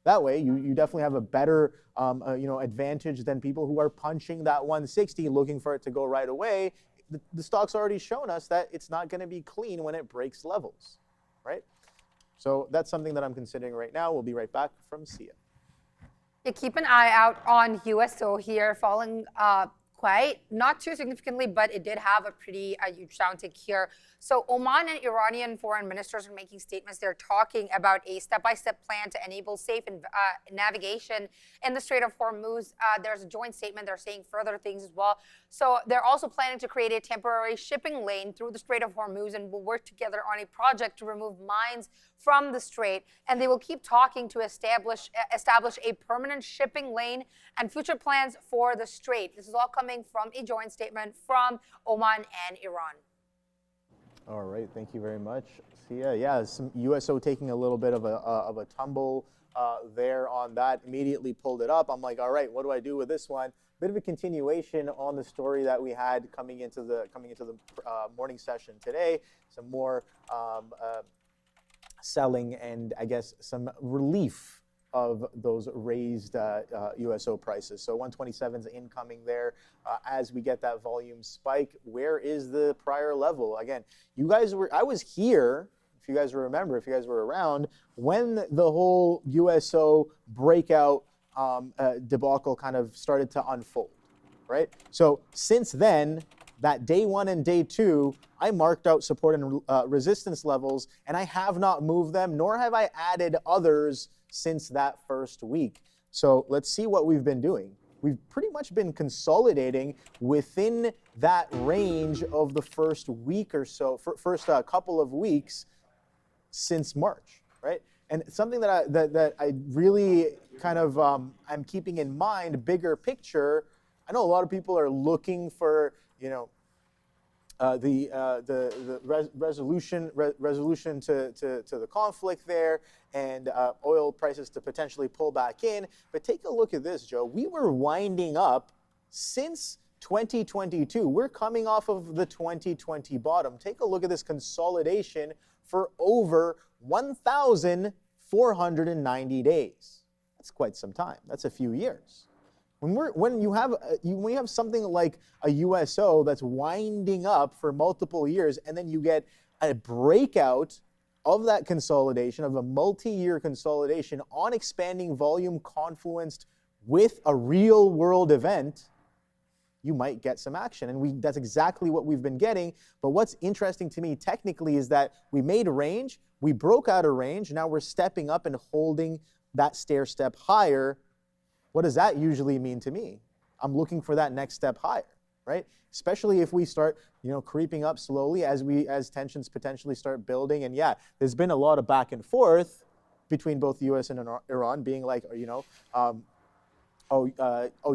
That way, you definitely have a better advantage than people who are punching that 160, looking for it to go right away. The stock's already shown us that it's not going to be clean when it breaks levels, right? So that's something that I'm considering right now. We'll be right back from Sia. Yeah, keep an eye out on USO here, falling quite, not too significantly, but it did have a pretty huge downtick here. So Oman and Iranian foreign ministers are making statements. They're talking about a step-by-step plan to enable safe navigation in the Strait of Hormuz. There's a joint statement. They're saying further things as well. So they're also planning to create a temporary shipping lane through the Strait of Hormuz and will work together on a project to remove mines from the strait. And they will keep talking to establish a permanent shipping lane and future plans for the strait. This is all coming from a joint statement from Oman and Iran. All right, thank you very much, Sia. Yeah, some USO taking a little bit of a tumble there on that. Immediately pulled it up. I'm like, all right, what do I do with this one? Bit of a continuation on the story that we had coming into the morning session today. Some more selling and I guess some relief of those raised USO prices. So 127's incoming there as we get that volume spike. Where is the prior level? Again, I was here, if you guys remember, if you guys were around, when the whole USO breakout debacle kind of started to unfold, right? So since then, that day one and day two, I marked out support and resistance levels, and I have not moved them, nor have I added others since that first week. So let's see what we've been doing. We've pretty much been consolidating within that range of the first week or so, first couple of weeks since March, right? And something that I really kind of I'm keeping in mind, bigger picture. I know a lot of people are looking for, you know, the resolution to the conflict there, and oil prices to potentially pull back in. But take a look at this, Joe. We were winding up since 2022. We're coming off of the 2020 bottom. Take a look at this consolidation for over 1,490 days. That's quite some time. That's a few years. When you have something like a USO that's winding up for multiple years, and then you get a breakout of that consolidation, of a multi-year consolidation on expanding volume confluenced with a real world event, you might get some action. And that's exactly what we've been getting. But what's interesting to me technically is that we made a range, we broke out a range, now we're stepping up and holding that stair step higher. What does that usually mean to me? I'm looking for that next step higher, right? Especially if we start, creeping up slowly as tensions potentially start building. And yeah, there's been a lot of back and forth between both the U.S. and Iran, being like, do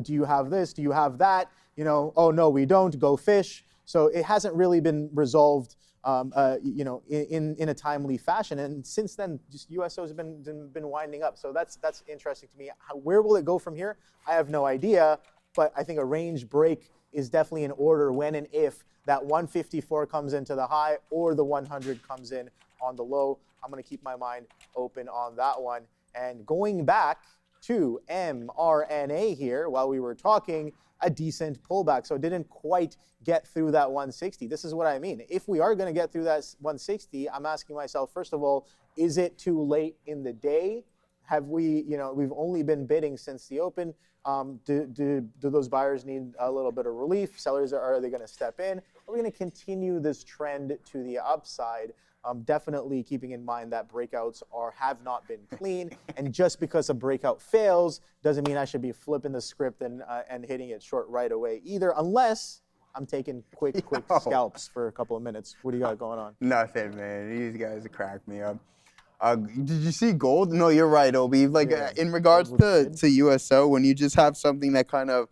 you have this? Do you have that? Oh no, we don't. Go fish. So it hasn't really been resolved, in a timely fashion. And since then, just USO has been winding up. So that's interesting to me. Where will it go from here? I have no idea. But I think a range break is definitely in order when and if that 154 comes into the high or the 100 comes in on the low. I'm going to keep my mind open on that one. And going back to MRNA here, while we were talking, a decent pullback. So it didn't quite get through that 160. This is what I mean. If we are going to get through that 160, I'm asking myself, first of all, is it too late in the day have we, we've only been bidding since the open. Do those buyers need a little bit of relief? Sellers, are they going to step in? Are we going to continue this trend to the upside? Definitely keeping in mind that breakouts have not been clean, and just because a breakout fails doesn't mean I should be flipping the script and hitting it short right away either, unless I'm taking quick scalps for a couple of minutes. What do you got going on? Nothing, man. These guys crack me up. Did you see gold? No, you're right, Obi. Like in regards to USO, when you just have something that kind of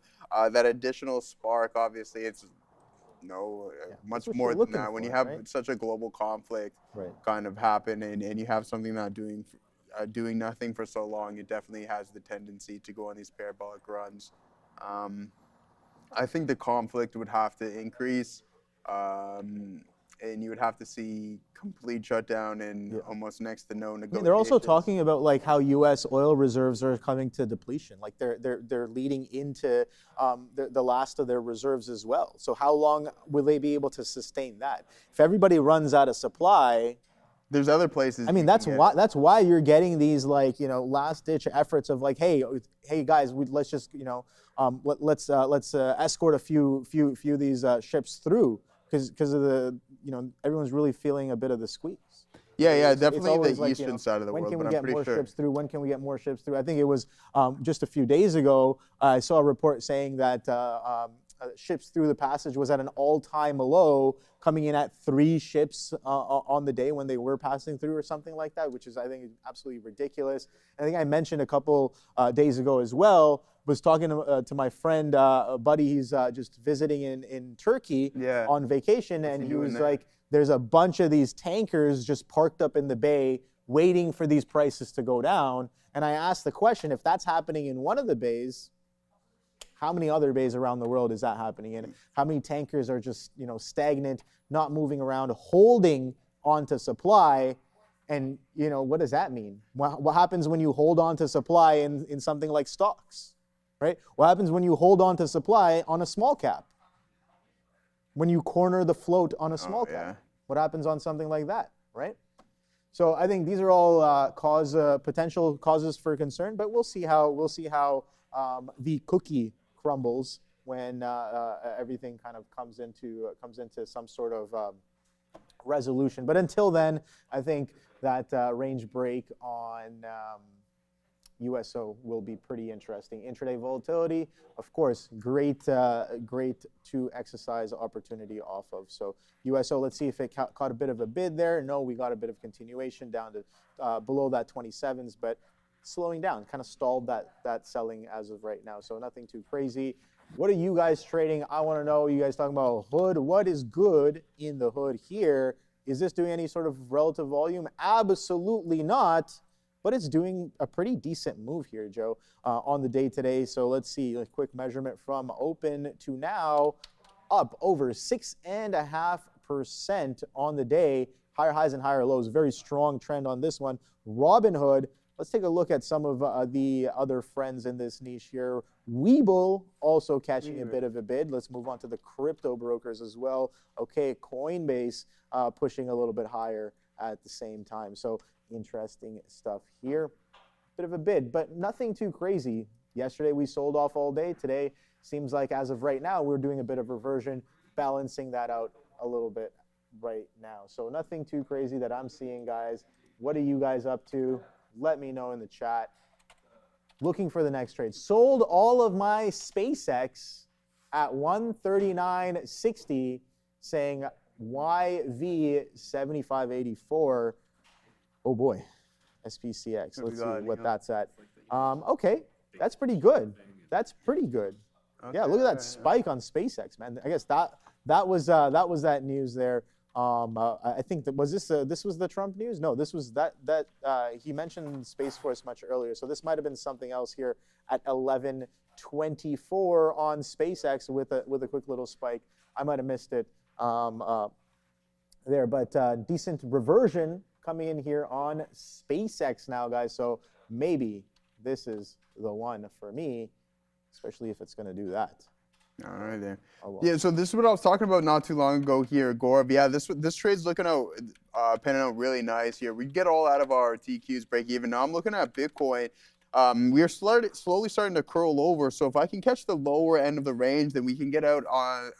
that additional spark, obviously it's much more than that. When you have such a global conflict kind of happen, and you have something not doing nothing for so long, it definitely has the tendency to go on these parabolic runs. I think the conflict would have to increase, and you would have to see complete shutdown and almost next to no negotiations. They're also talking about like how U.S. oil reserves are coming to depletion. Like they're leading into the last of their reserves as well. So how long will they be able to sustain that? If everybody runs out of supply, there's other places. I mean, that's why you're getting these like last ditch efforts of like, hey guys, let's just let's escort a few of these ships through because of the everyone's really feeling a bit of the squeeze. Yeah, definitely the eastern side of the world. When can we get more ships through? When can we get more ships through? I think it was just a few days ago, I saw a report saying that ships through the passage was at an all-time low, coming in at 3 ships on the day when they were passing through or something like that, which is, I think, absolutely ridiculous. I think I mentioned a couple days ago as well, was talking to my friend, buddy, he's just visiting in Turkey on vacation, and he was like, there's a bunch of these tankers just parked up in the bay waiting for these prices to go down. And I asked the question, if that's happening in one of the bays, how many other bays around the world is that happening in? How many tankers are just stagnant, not moving around, holding onto supply? And what does that mean? What happens when you hold on to supply in something like stocks, right? What happens when you hold on to supply on a small cap? When you corner the float on a small cap, what happens on something like that, right? So I think these are all potential causes for concern, but we'll see how the cookie crumbles when everything kind of comes into some sort of resolution. But until then, I think that range break on USO will be pretty interesting. Intraday volatility, of course, great to exercise opportunity off of. So USO, let's see if it caught a bit of a bid there. No, we got a bit of continuation down to below that 27s, but slowing down, kind of stalled that selling as of right now. So nothing too crazy. What are you guys trading? I want to know. You guys talking about hood. What is good in the hood here? Is this doing any sort of relative volume? Absolutely not. But it's doing a pretty decent move here, Joe, on the day today. So let's see a quick measurement from open to now, up over 6.5% on the day. Higher highs and higher lows. Very strong trend on this one. Robinhood. Let's take a look at some of the other friends in this niche here. Webull also catching a bit of a bid. Let's move on to the crypto brokers as well. Okay, Coinbase pushing a little bit higher at the same time. So interesting stuff here. Bit of a bid, but nothing too crazy. Yesterday we sold off all day. Today seems like as of right now we're doing a bit of reversion, balancing that out a little bit right now. So nothing too crazy that I'm seeing, guys. What are you guys up to? Let me know in the chat. Looking for the next trade. Sold all of my SpaceX at 139.60, saying YV7584. Oh boy, SPCX. Let's see what that's at. Okay, that's pretty good. That's pretty good. Okay. Yeah, look at that spike on SpaceX, man. I guess that was that news there. I think that was this was the Trump news. No, this was that he mentioned Space Force much earlier. So this might have been something else here at 11:24 on SpaceX with a quick little spike. I might have missed it there, but decent reversion coming in here on SpaceX now, guys. So maybe this is the one for me, especially if it's going to do that. All right, there. Oh, well. Yeah, so this is what I was talking about not too long ago here, Gorb. Yeah, this trade's looking out, panning out really nice here. We get all out of our TQs break even. Now I'm looking at Bitcoin. We are slowly starting to curl over. So if I can catch the lower end of the range, then we can get out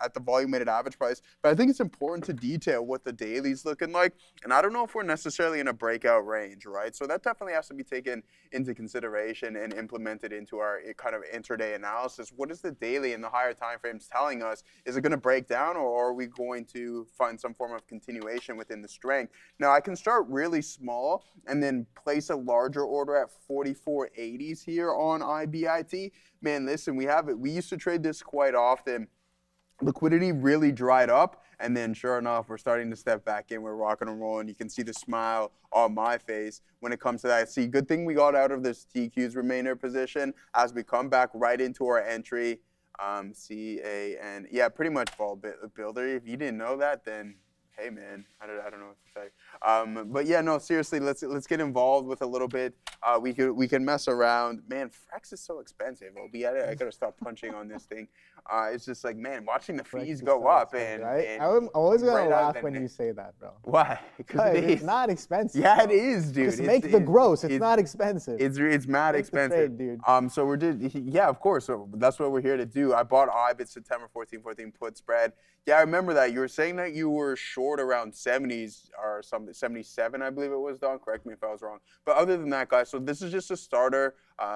at the volume-weighted average price. But I think it's important to detail what the daily's looking like. And I don't know if we're necessarily in a breakout range, right? So that definitely has to be taken into consideration and implemented into our kind of intraday analysis. What is the daily in the higher time frames telling us? Is it going to break down, or are we going to find some form of continuation within the strength? Now, I can start really small and then place a larger order at 44.80s here on IBIT. Man, listen, we used to trade this quite often. Liquidity really dried up, and then sure enough, we're starting to step back in. We're rocking and rolling. You can see the smile on my face when it comes to that. See, good thing we got out of this TQ's remainder position as we come back right into our entry. CAN, yeah, pretty much vol builder. If you didn't know that, then hey man, I don't know what to say. But yeah, no, seriously, let's get involved with a little bit. We can mess around. Man, Frex is so expensive. I gotta stop punching on this thing. It's just like, man, watching the fees go up and right? I'm always gonna right laugh when you say that, bro. Why? Because it's not expensive. Yeah, it is, dude. Just make the gross. It's not expensive. It's mad expensive, dude. So yeah, of course. So that's what we're here to do. I bought IBIT September 14 put spread. Yeah, I remember that. You were saying that you were short around 70s or something, 77, I believe it was, Don. Correct me if I was wrong. But other than that, guys, so this is just a starter,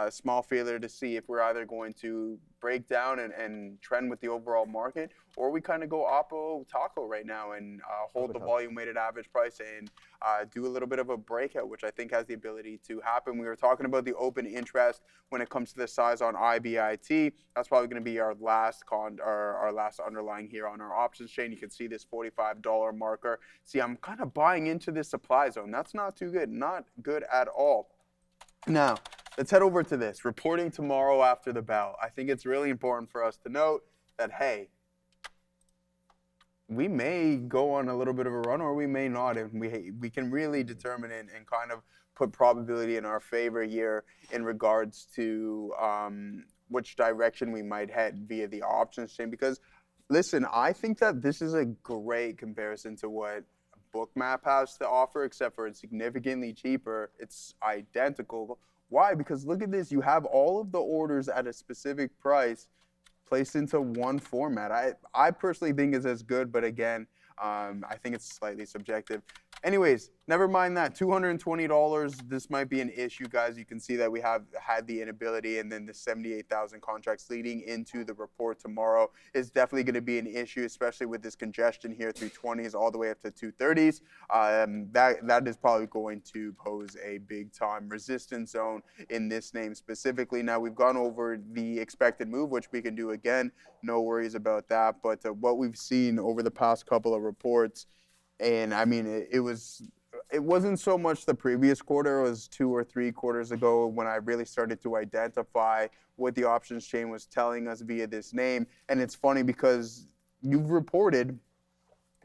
small feeler to see if we're either going to break down and trend with the overall market, or we kind of go oppo taco right now and hold the volume-weighted average price and do a little bit of a breakout, which I think has the ability to happen. We were talking about the open interest when it comes to the size on IBIT. That's probably going to be our last underlying here on our options chain. You can see this $45 marker. See, I'm kind of buying into this supply zone. That's not too good, not good at all. Now, let's head over to this. Reporting tomorrow after the bell. I think it's really important for us to note that, hey, we may go on a little bit of a run or we may not, and we can really determine it and kind of put probability in our favor here in regards to which direction we might head via the options chain. Because, listen, I think that this is a great comparison to what Bookmap has to offer, except for it's significantly cheaper. It's identical. Why? Because look at this. You have all of the orders at a specific price placed into one format. I personally think it's as good, but again, I think it's slightly subjective. Anyways, never mind that. $220, this might be an issue, guys. You can see that we have had the inability, and then the 78,000 contracts leading into the report tomorrow is definitely going to be an issue, especially with this congestion here through 20s all the way up to 230s. That is probably going to pose a big-time resistance zone in this name specifically. Now, we've gone over the expected move, which we can do again. No worries about that. But what we've seen over the past couple of reports, and I mean, it wasn't so much the previous quarter. It was 2 or 3 quarters ago when I really started to identify what the options chain was telling us via this name. And it's funny because you've reported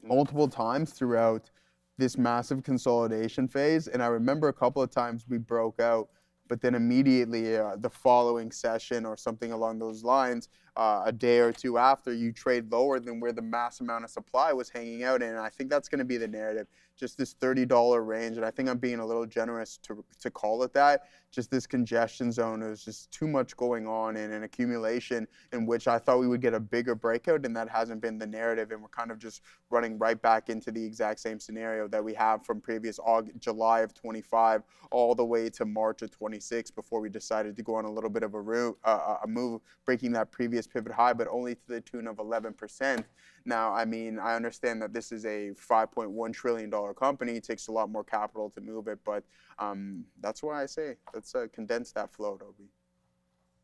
multiple times throughout this massive consolidation phase. And I remember a couple of times we broke out, but then immediately the following session or something along those lines, a day or two after, you trade lower than where the mass amount of supply was hanging out in. And I think that's going to be the narrative, just this $30 range. And I think I'm being a little generous to call it that. Just this congestion zone. It was just too much going on and an accumulation in which I thought we would get a bigger breakout, and that hasn't been the narrative. And we're kind of just running right back into the exact same scenario that we have from previous July of 25 all the way to March of 26 before we decided to go on a little bit of a move, breaking that previous pivot high, but only to the tune of 11%. Now, I mean, I understand that this is a $5.1 trillion company. It takes a lot more capital to move it, but that's why I say let's condense that flow, Obi.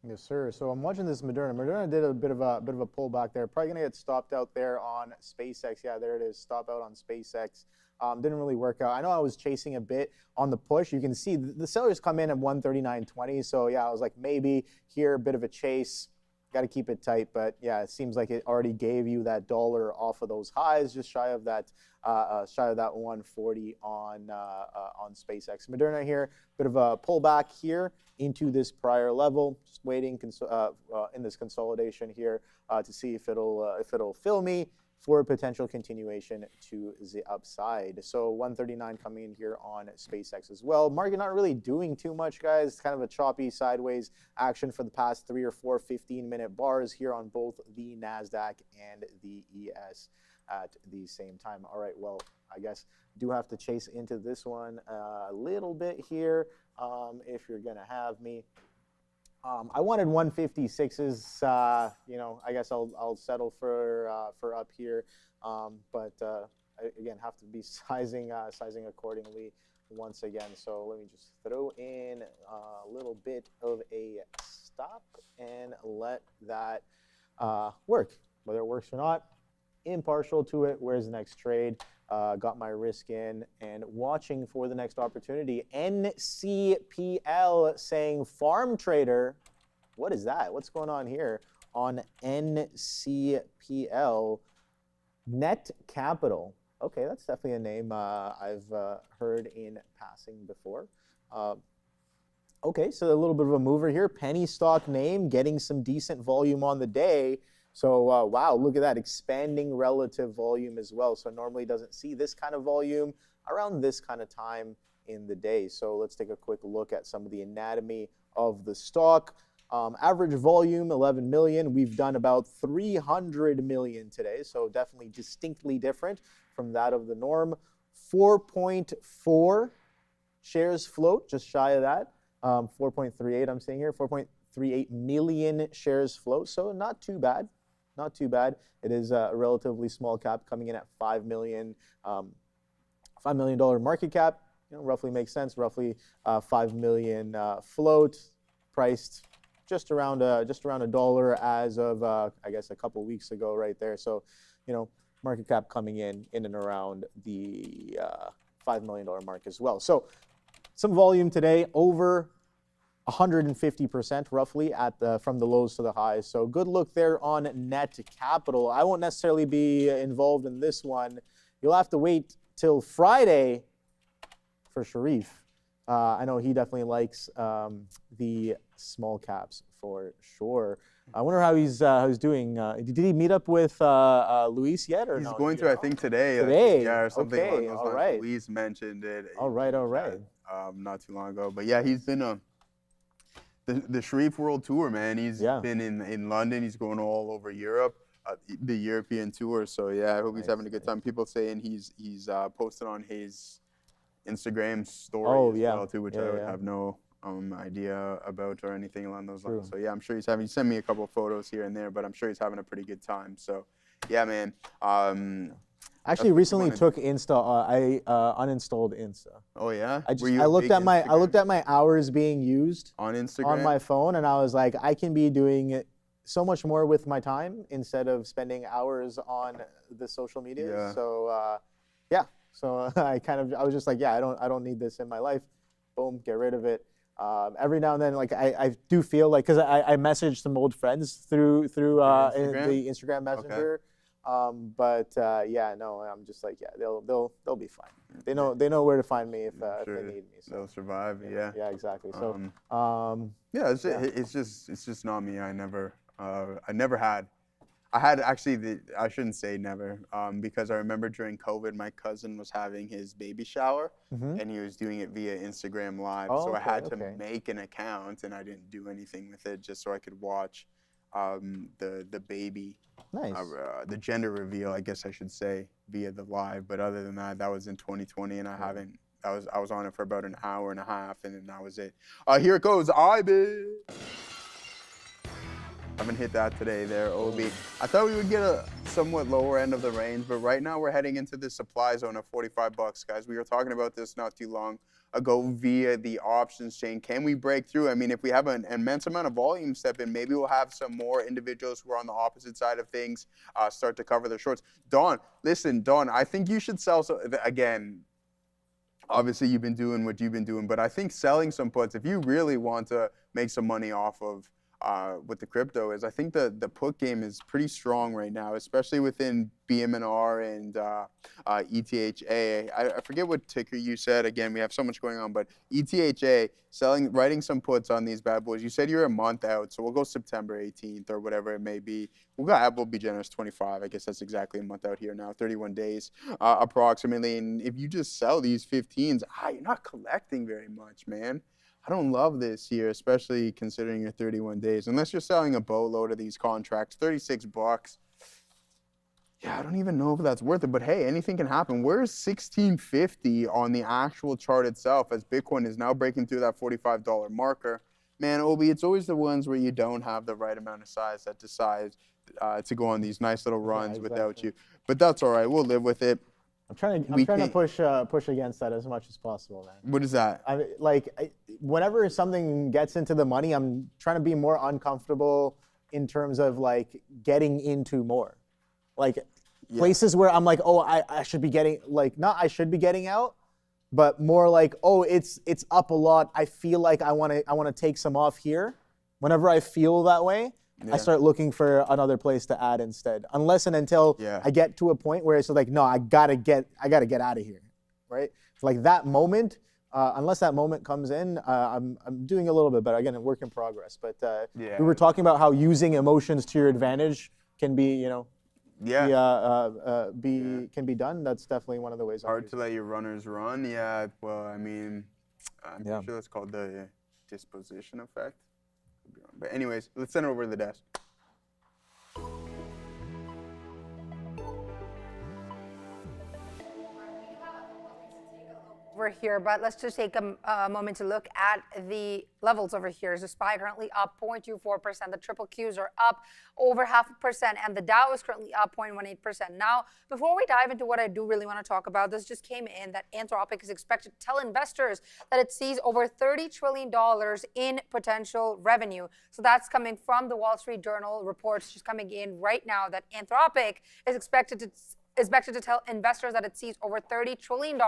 Yes, sir. So I'm watching this Moderna. Moderna did a bit of a pullback there. Probably gonna get stopped out there on SpaceX. Yeah, there it is. Stop out on SpaceX. Didn't really work out. I know I was chasing a bit on the push. You can see the sellers come in at 139.20. So yeah, I was like, maybe here a bit of a chase. Got to keep it tight, but yeah, it seems like it already gave you that dollar off of those highs, just shy of that shy of that 140 on SpaceX. Moderna here, bit of a pullback here into this prior level. Just waiting in this consolidation here to see if it'll fill me for a potential continuation to the upside. So 139 coming in here on SpaceX as well. Market not really doing too much, guys. Kind of a choppy sideways action for the past 3 or 4 15-minute bars here on both the Nasdaq and the ES at the same time. All right, well, I guess do have to chase into this one a little bit here if you're gonna have me. I wanted 156s. You know, I guess I'll settle for up here, but again, have to be sizing accordingly once again. So let me just throw in a little bit of a stop and let that work. Whether it works or not, impartial to it. Where's the next trade? Got my risk in and watching for the next opportunity. NCPL saying farm trader. What is that? What's going on here on NCPL? Net Capital. Okay, that's definitely a name I've heard in passing before. Okay, so a little bit of a mover here. Penny stock name, getting some decent volume on the day. So wow, look at that, expanding relative volume as well. So normally doesn't see this kind of volume around this kind of time in the day. So let's take a quick look at some of the anatomy of the stock. Average volume, 11 million. We've done about 300 million today. So definitely distinctly different from that of the norm. 4.4 shares float, just shy of that. 4.38 I'm seeing here, 4.38 million shares float. So not too bad. Not too bad. It is a relatively small cap coming in at $5 million market cap. You know, roughly makes sense. Roughly 5 million float, priced just around $1 as of I guess a couple weeks ago, right there. So, you know, market cap coming in and around the $5 million mark as well. So, some volume today, over 150% roughly from the lows to the highs. So good look there on Net Capital. I won't necessarily be involved in this one. You'll have to wait till Friday for Sharif. I know he definitely likes the small caps for sure. I wonder how he's doing. Did he meet up with Luis yet, or he's no? going to, I think, today. Today, yeah, or something okay, along those all lines. right. Luis mentioned it. All right. Not too long ago, but yeah, he's been the Sharif World Tour, man. He's been in London. He's going all over Europe, the European tour. So yeah, I hope he's having a good time. People saying he's posted on his Instagram story as well too, which I would have no idea about or anything along those lines. So yeah, I'm sure he sent me a couple of photos here and there, but I'm sure he's having a pretty good time. So yeah, man. Actually, recently took Insta. I uninstalled Insta. Oh yeah. I looked at my hours being used on Instagram on my phone, and I was like, I can be doing so much more with my time instead of spending hours on the social media. Yeah. So yeah. So I was just like, yeah, I don't need this in my life. Boom, get rid of it. Every now and then, like I do feel like, because I messaged some old friends through the Instagram Messenger. Okay. But yeah, no, I'm just like, yeah, they'll be fine. They know where to find me if they need me. So. They'll survive. Yeah. Yeah, exactly. So yeah, it's just not me. I never had. I had actually, I shouldn't say never, because I remember during COVID, my cousin was having his baby shower, and he was doing it via Instagram Live. So I had to make an account, and I didn't do anything with it just so I could watch the baby, the gender reveal, I guess I should say, via the live. But other than that, that was in 2020, and I haven't. I was on it for about an hour and a half, and then that was it. Here it goes, IBIT. I haven't hit that today there, OB. I thought we would get a somewhat lower end of the range, but right now we're heading into the supply zone of 45 bucks, guys. We were talking about this not too long ago via the options chain. Can we break through? I mean, if we have an immense amount of volume step in, maybe we'll have some more individuals who are on the opposite side of things start to cover their shorts. Dawn, listen, Dawn, I think you should sell, again, obviously you've been doing what you've been doing, but I think selling some puts, if you really want to make some money off of with the crypto is I think the put game is pretty strong right now, especially within BMNR and ETHA. I forget what ticker you said. Again, we have so much going on, but ETHA writing some puts on these bad boys. You said you're a month out, so we'll go September 18th or whatever it may be. We'll be generous 25. I guess that's exactly a month out here now, 31 days approximately. And if you just sell these 15s, you're not collecting very much, man. I don't love this here, especially considering your 31 days. Unless you're selling a boatload of these contracts, $36. Yeah, I don't even know if that's worth it. But hey, anything can happen. Where's 1650 on the actual chart itself as Bitcoin is now breaking through that $45 marker? Man, Obi, it's always the ones where you don't have the right amount of size that decide to go on these nice little runs without you. But that's all right. We'll live with it. I'm trying to push against that as much as possible, man. What is that? Whenever something gets into the money, I'm trying to be more uncomfortable in terms of like getting into more, places where I'm like, oh, I should be getting not I should be getting out, but more like, oh, it's up a lot. I feel like I want to take some off here. Whenever I feel that way, I start looking for another place to add instead. Unless and until I get to a point where it's like, no, I gotta get out of here, right? It's like that moment. Unless that moment comes in, I'm doing a little bit better. Again, a work in progress. But we were talking about how using emotions to your advantage can be, can be done. That's definitely one of the ways. Hard to let your runners run. Yeah. Well, I mean, I'm pretty sure that's called the disposition effect. But anyways, let's send it over to the desk. Over here, but let's just take a moment to look at the levels over here. So SPY currently up 0.24%. The triple Qs are up over 0.5%, and the Dow is currently up 0.18%. Now, before we dive into what I do really want to talk about, this just came in that Anthropic is expected to tell investors that it sees over $30 trillion in potential revenue. So that's coming from the Wall Street Journal reports just coming in right now that Anthropic is expected to tell investors that it sees over $30 trillion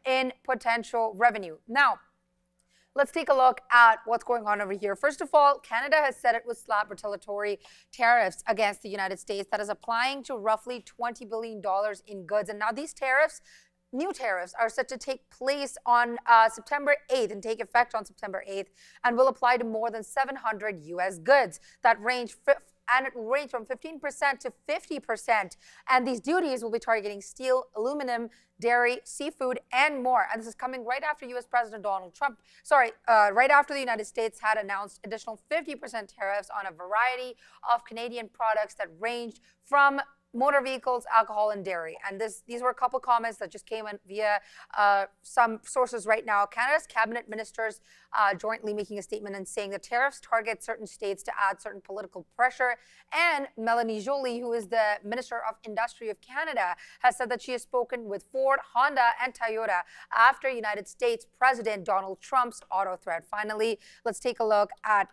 in potential revenue. Now, let's take a look at what's going on over here. First of all, Canada has said it will slap retaliatory tariffs against the United States that is applying to roughly $20 billion in goods. And now these tariffs, new tariffs, are set to take place on September 8th and take effect on September 8th and will apply to more than 700 U.S. goods that range from 15% to 50%. And these duties will be targeting steel, aluminum, dairy, seafood, and more. And this is coming right after U.S. President Donald Trump, right after the United States had announced additional 50% tariffs on a variety of Canadian products that ranged from motor vehicles, alcohol, and dairy. And these were a couple comments that just came in via some sources right now. Canada's cabinet ministers jointly making a statement and saying the tariffs target certain states to add certain political pressure. And Melanie Joly, who is the Minister of Industry of Canada, has said that she has spoken with Ford, Honda, and Toyota after United States President Donald Trump's auto threat. Finally, let's take a look at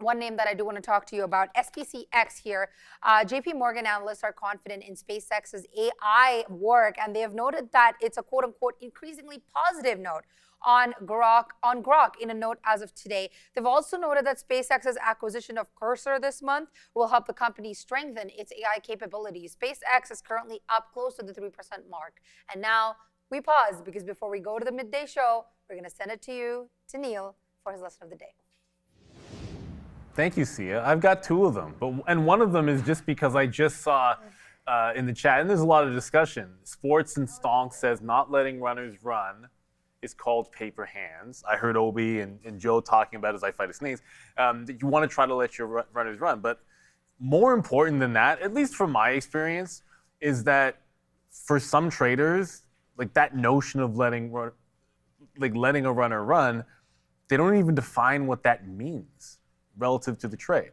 one name that I do want to talk to you about, SpaceX here. JP Morgan analysts are confident in SpaceX's AI work, and they have noted that it's a quote-unquote increasingly positive note on Grok in a note as of today. They've also noted that SpaceX's acquisition of Cursor this month will help the company strengthen its AI capabilities. SpaceX is currently up close to the 3% mark. And now we pause because before we go to the midday show, we're going to send it to Neil for his lesson of the day. Thank you, Sia. I've got two of them, and one of them is just because I just saw in the chat, and there's a lot of discussion. Sports and Stonk says not letting runners run is called paper hands. I heard Obi and Joe talking about as I fight a snake. That you want to try to let your runners run, but more important than that, at least from my experience, is that for some traders, like that notion of letting a runner run, they don't even define what that means relative to the trade.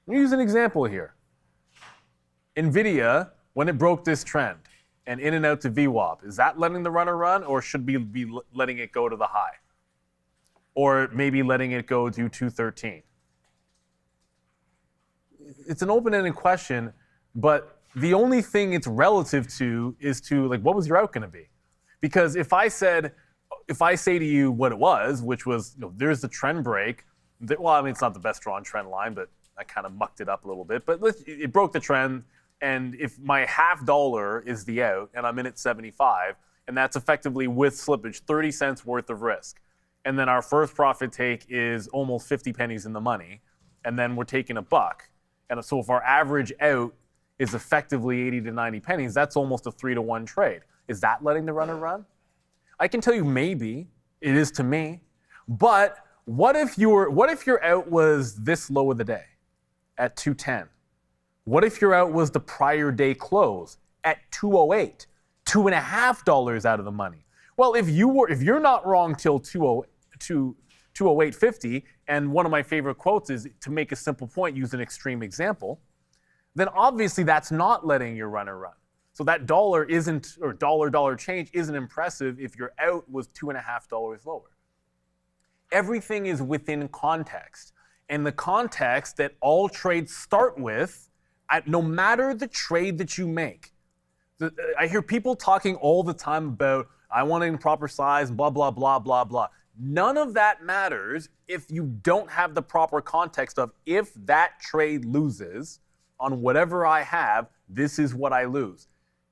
Let me use an example here. Nvidia, when it broke this trend and in and out to VWAP, is that letting the runner run, or should we be letting it go to the high? Or maybe letting it go to 213? It's an open-ended question, but the only thing it's relative to is to, like, what was your out going to be? Because if I say to you what it was, which was, there's the trend break, well, I mean, it's not the best drawn trend line, but I kind of mucked it up a little bit. But it broke the trend, and if my $0.50 is the out, and I'm in at 75, and that's effectively with slippage, 30 cents worth of risk. And then our first profit take is almost 50 pennies in the money, and then we're taking $1. And so if our average out is effectively 80 to 90 pennies, that's almost a 3-to-1 trade. Is that letting the runner run? I can tell you maybe it is to me, but what if your out was this low of the day at 210? What if your out was the prior day close at 208, $2.50 out of the money? Well, if you're not wrong till 208.50, and one of my favorite quotes is to make a simple point, use an extreme example, then obviously that's not letting your runner run. So that dollar isn't, or dollar change isn't impressive if your out was $2.50 lower. Everything is within context. And the context that all trades start with, no matter the trade that you make. I hear people talking all the time about, I want it in proper size, blah, blah, blah, blah, blah. None of that matters if you don't have the proper context of, if that trade loses on whatever I have, this is what I lose.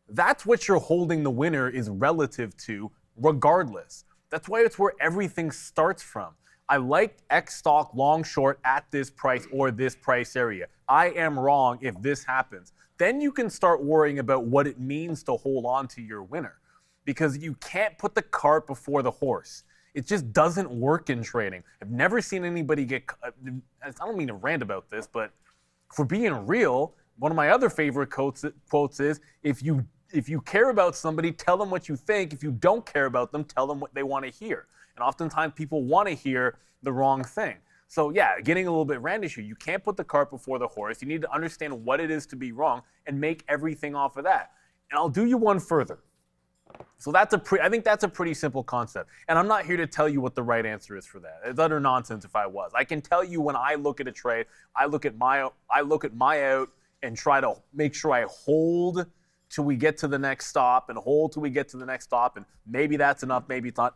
That's what you're holding the winner is relative to, regardless. That's why it's where everything starts from. I like X stock long short at this price or this price area. I am wrong if this happens. Then you can start worrying about what it means to hold on to your winner, because you can't put the cart before the horse. It just doesn't work in trading. I've never seen anybody get, I don't mean to rant about this, but for being real, one of my other favorite quotes is, if you care about somebody, tell them what you think. If you don't care about them, tell them what they want to hear. And oftentimes people want to hear the wrong thing. So yeah, getting a little bit randish here. You can't put the cart before the horse. You need to understand what it is to be wrong and make everything off of that. And I'll do you one further. So I think that's a pretty simple concept. And I'm not here to tell you what the right answer is for that. It's utter nonsense if I was. I can tell you when I look at a trade, I look at my out and try to make sure I hold till we get to the next stop, and hold till we get to the next stop, and maybe that's enough, maybe it's not.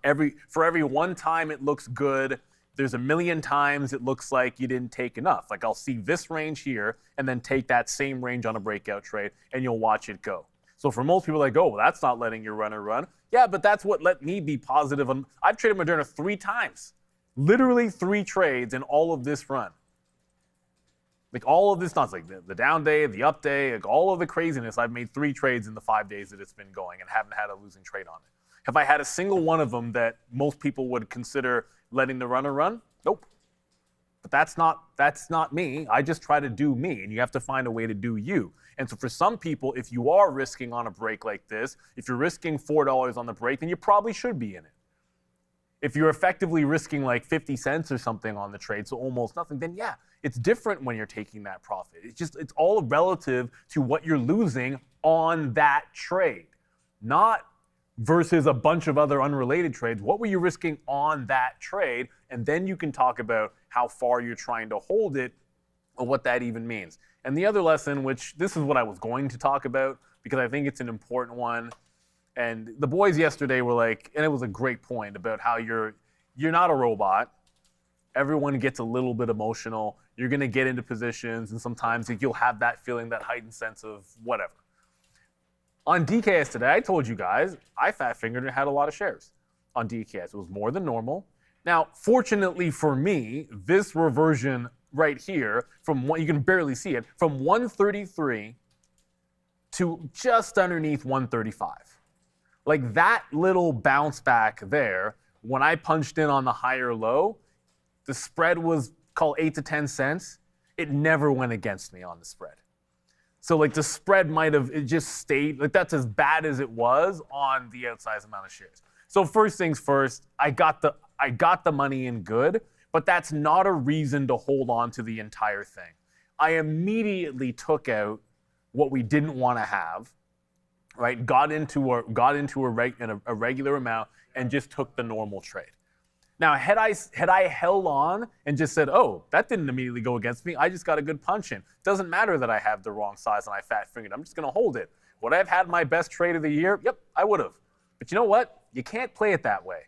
For every one time it looks good, there's a million times it looks like you didn't take enough. Like, I'll see this range here and then take that same range on a breakout trade, and you'll watch it go. So for most people, like, oh, well, that's not letting your runner run. Yeah, but that's what let me be positive. I've traded Moderna 3 times, literally 3 trades in all of this run. Like, all of this nonsense, like the down day, the up day, like all of the craziness, I've made 3 trades in the 5 days that it's been going and haven't had a losing trade on it. Have I had a single one of them that most people would consider letting the runner run? Nope. But that's not me. I just try to do me, and you have to find a way to do you. And so for some people, if you are risking on a break like this, if you're risking $4 on the break, then you probably should be in it. If you're effectively risking like 50 cents or something on the trade, so almost nothing, then yeah, it's different when you're taking that profit. It's all relative to what you're losing on that trade, not versus a bunch of other unrelated trades. What were you risking on that trade? And then you can talk about how far you're trying to hold it or what that even means. And the other lesson, which this is what I was going to talk about because I think it's an important one. And the boys yesterday were like, and it was a great point about how you're not a robot. Everyone gets a little bit emotional. You're going to get into positions, and sometimes you'll have that feeling, that heightened sense of whatever. On DKS today, I told you guys, I fat fingered and had a lot of shares on DKS. It was more than normal. Now, fortunately for me, this reversion right here, from what you can barely see it, from 133 to just underneath 135. Like that little bounce back there, when I punched in on the higher low, the spread was called 8 to 10 cents. It never went against me on the spread. So like the spread it just stayed, like that's as bad as it was on the outsized amount of shares. So first things first, I got the money in good, but that's not a reason to hold on to the entire thing. I immediately took out what we didn't want to have, right? Got into a regular amount and just took the normal trade. Now, had I held on and just said, oh, that didn't immediately go against me, I just got a good punch in. Doesn't matter that I have the wrong size and I fat fingered. I'm just going to hold it. Would I have had my best trade of the year? Yep, I would have. But you know what? You can't play it that way.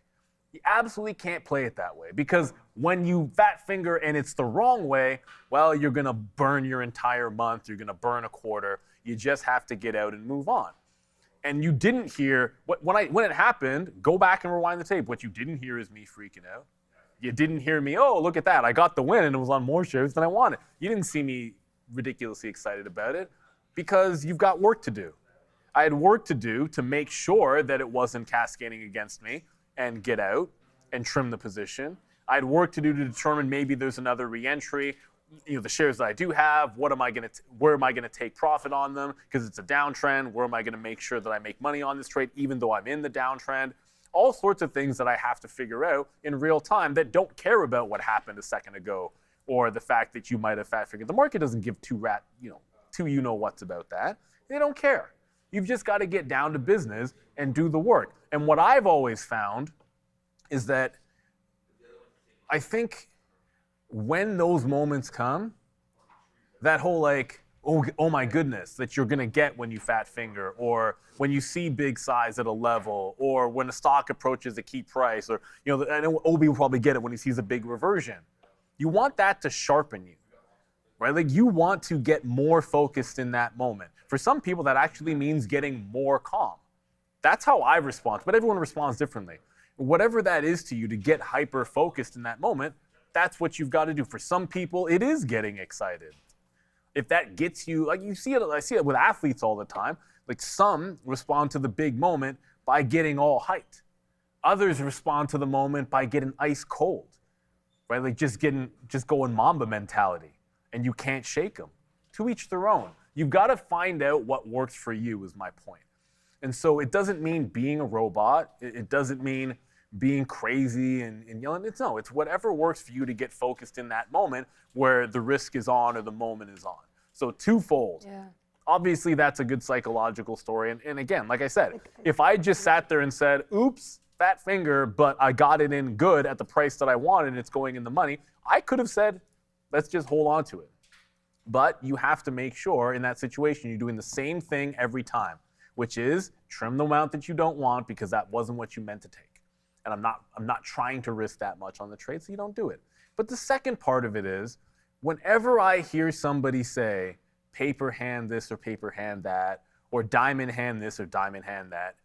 You absolutely can't play it that way, because when you fat finger and it's the wrong way, well, you're going to burn your entire month. You're going to burn a quarter. You just have to get out and move on. And you didn't hear, when it happened, go back and rewind the tape. What you didn't hear is me freaking out. You didn't hear me, oh, look at that. I got the win and it was on more shares than I wanted. You didn't see me ridiculously excited about it, because you've got work to do. I had work to do to make sure that it wasn't cascading against me and get out and trim the position. I had work to do to determine maybe there's another re-entry. The shares that I do have, where am I going to take profit on them? Because it's a downtrend. Where am I going to make sure that I make money on this trade, even though I'm in the downtrend? All sorts of things that I have to figure out in real time that don't care about what happened a second ago, or the fact that you might have fat fingered. The market doesn't give two you-know-whats about that. They don't care. You've just got to get down to business and do the work. And what I've always found is that I think when those moments come, that whole like, oh my goodness, that you're gonna get when you fat finger, or when you see big size at a level, or when a stock approaches a key price, or I know Obi will probably get it when he sees a big reversion. You want that to sharpen you, right? Like, you want to get more focused in that moment. For some people, that actually means getting more calm. That's how I respond, but everyone responds differently. Whatever that is to you, to get hyper focused in that moment, that's what you've got to do. For some people, it is getting excited. If that gets you, like I see it with athletes all the time. Like, some respond to the big moment by getting all hyped. Others respond to the moment by getting ice cold, right? Like just going Mamba mentality, and you can't shake them. To each their own. You've got to find out what works for you, is my point. And so it doesn't mean being a robot. It doesn't mean being crazy and yelling. It's whatever works for you to get focused in that moment where the risk is on or the moment is on. So twofold. Yeah. Obviously, that's a good psychological story. And again, like I said, if I just sat there and said, oops, fat finger, but I got it in good at the price that I wanted and it's going in the money, I could have said, let's just hold on to it. But you have to make sure in that situation you're doing the same thing every time, which is trim the amount that you don't want, because that wasn't what you meant to take. And I'm not trying to risk that much on the trade, so you don't do it. But the second part of it is, whenever I hear somebody say, paper hand this or paper hand that, or diamond hand this or diamond hand that,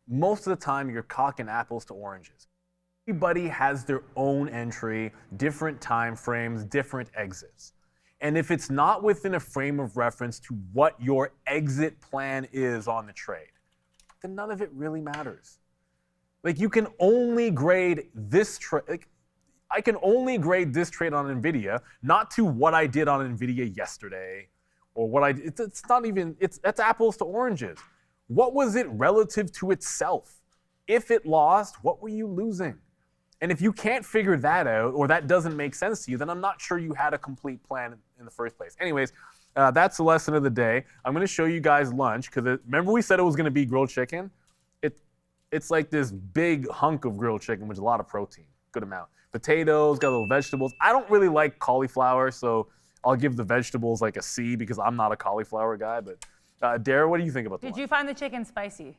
most of the time you're cocking apples to oranges. Everybody has their own entry, different time frames, different exits. And if it's not within a frame of reference to what your exit plan is on the trade, then none of it really matters. Like, you can only grade this trade. Like, I can only grade this trade on Nvidia, not to what I did on Nvidia yesterday, or what I did. It's not even. That's apples to oranges. What was it relative to itself? If it lost, what were you losing? And if you can't figure that out, or that doesn't make sense to you, then I'm not sure you had a complete plan in the first place. Anyways, that's the lesson of the day. I'm going to show you guys lunch, because remember we said it was going to be grilled chicken? It's like this big hunk of grilled chicken, which is a lot of protein, good amount. Potatoes, got little vegetables. I don't really like cauliflower, so I'll give the vegetables like a C, because I'm not a cauliflower guy. But Dara, what do you think about the lunch? Did you find the chicken spicy?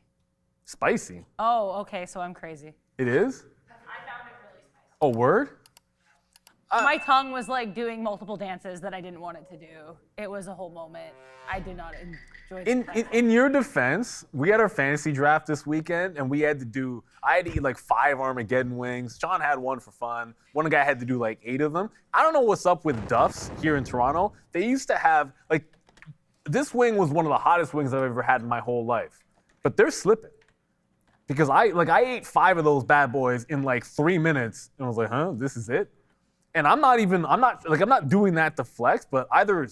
Spicy? Oh, okay, so I'm crazy. It is? I found it really spicy. Oh, word? My tongue was like doing multiple dances that I didn't want it to do. It was a whole moment. I did not enjoy it. In your defense, we had our fantasy draft this weekend, and I had to eat like 5 Armageddon wings. Sean had one for fun. One guy had to do like 8 of them. I don't know what's up with Duff's here in Toronto. They used to have, like, this wing was one of the hottest wings I've ever had in my whole life. But they're slipping. Because I ate 5 of those bad boys in like 3 minutes, and I was like, huh, this is it? And I'm not doing that to flex, but either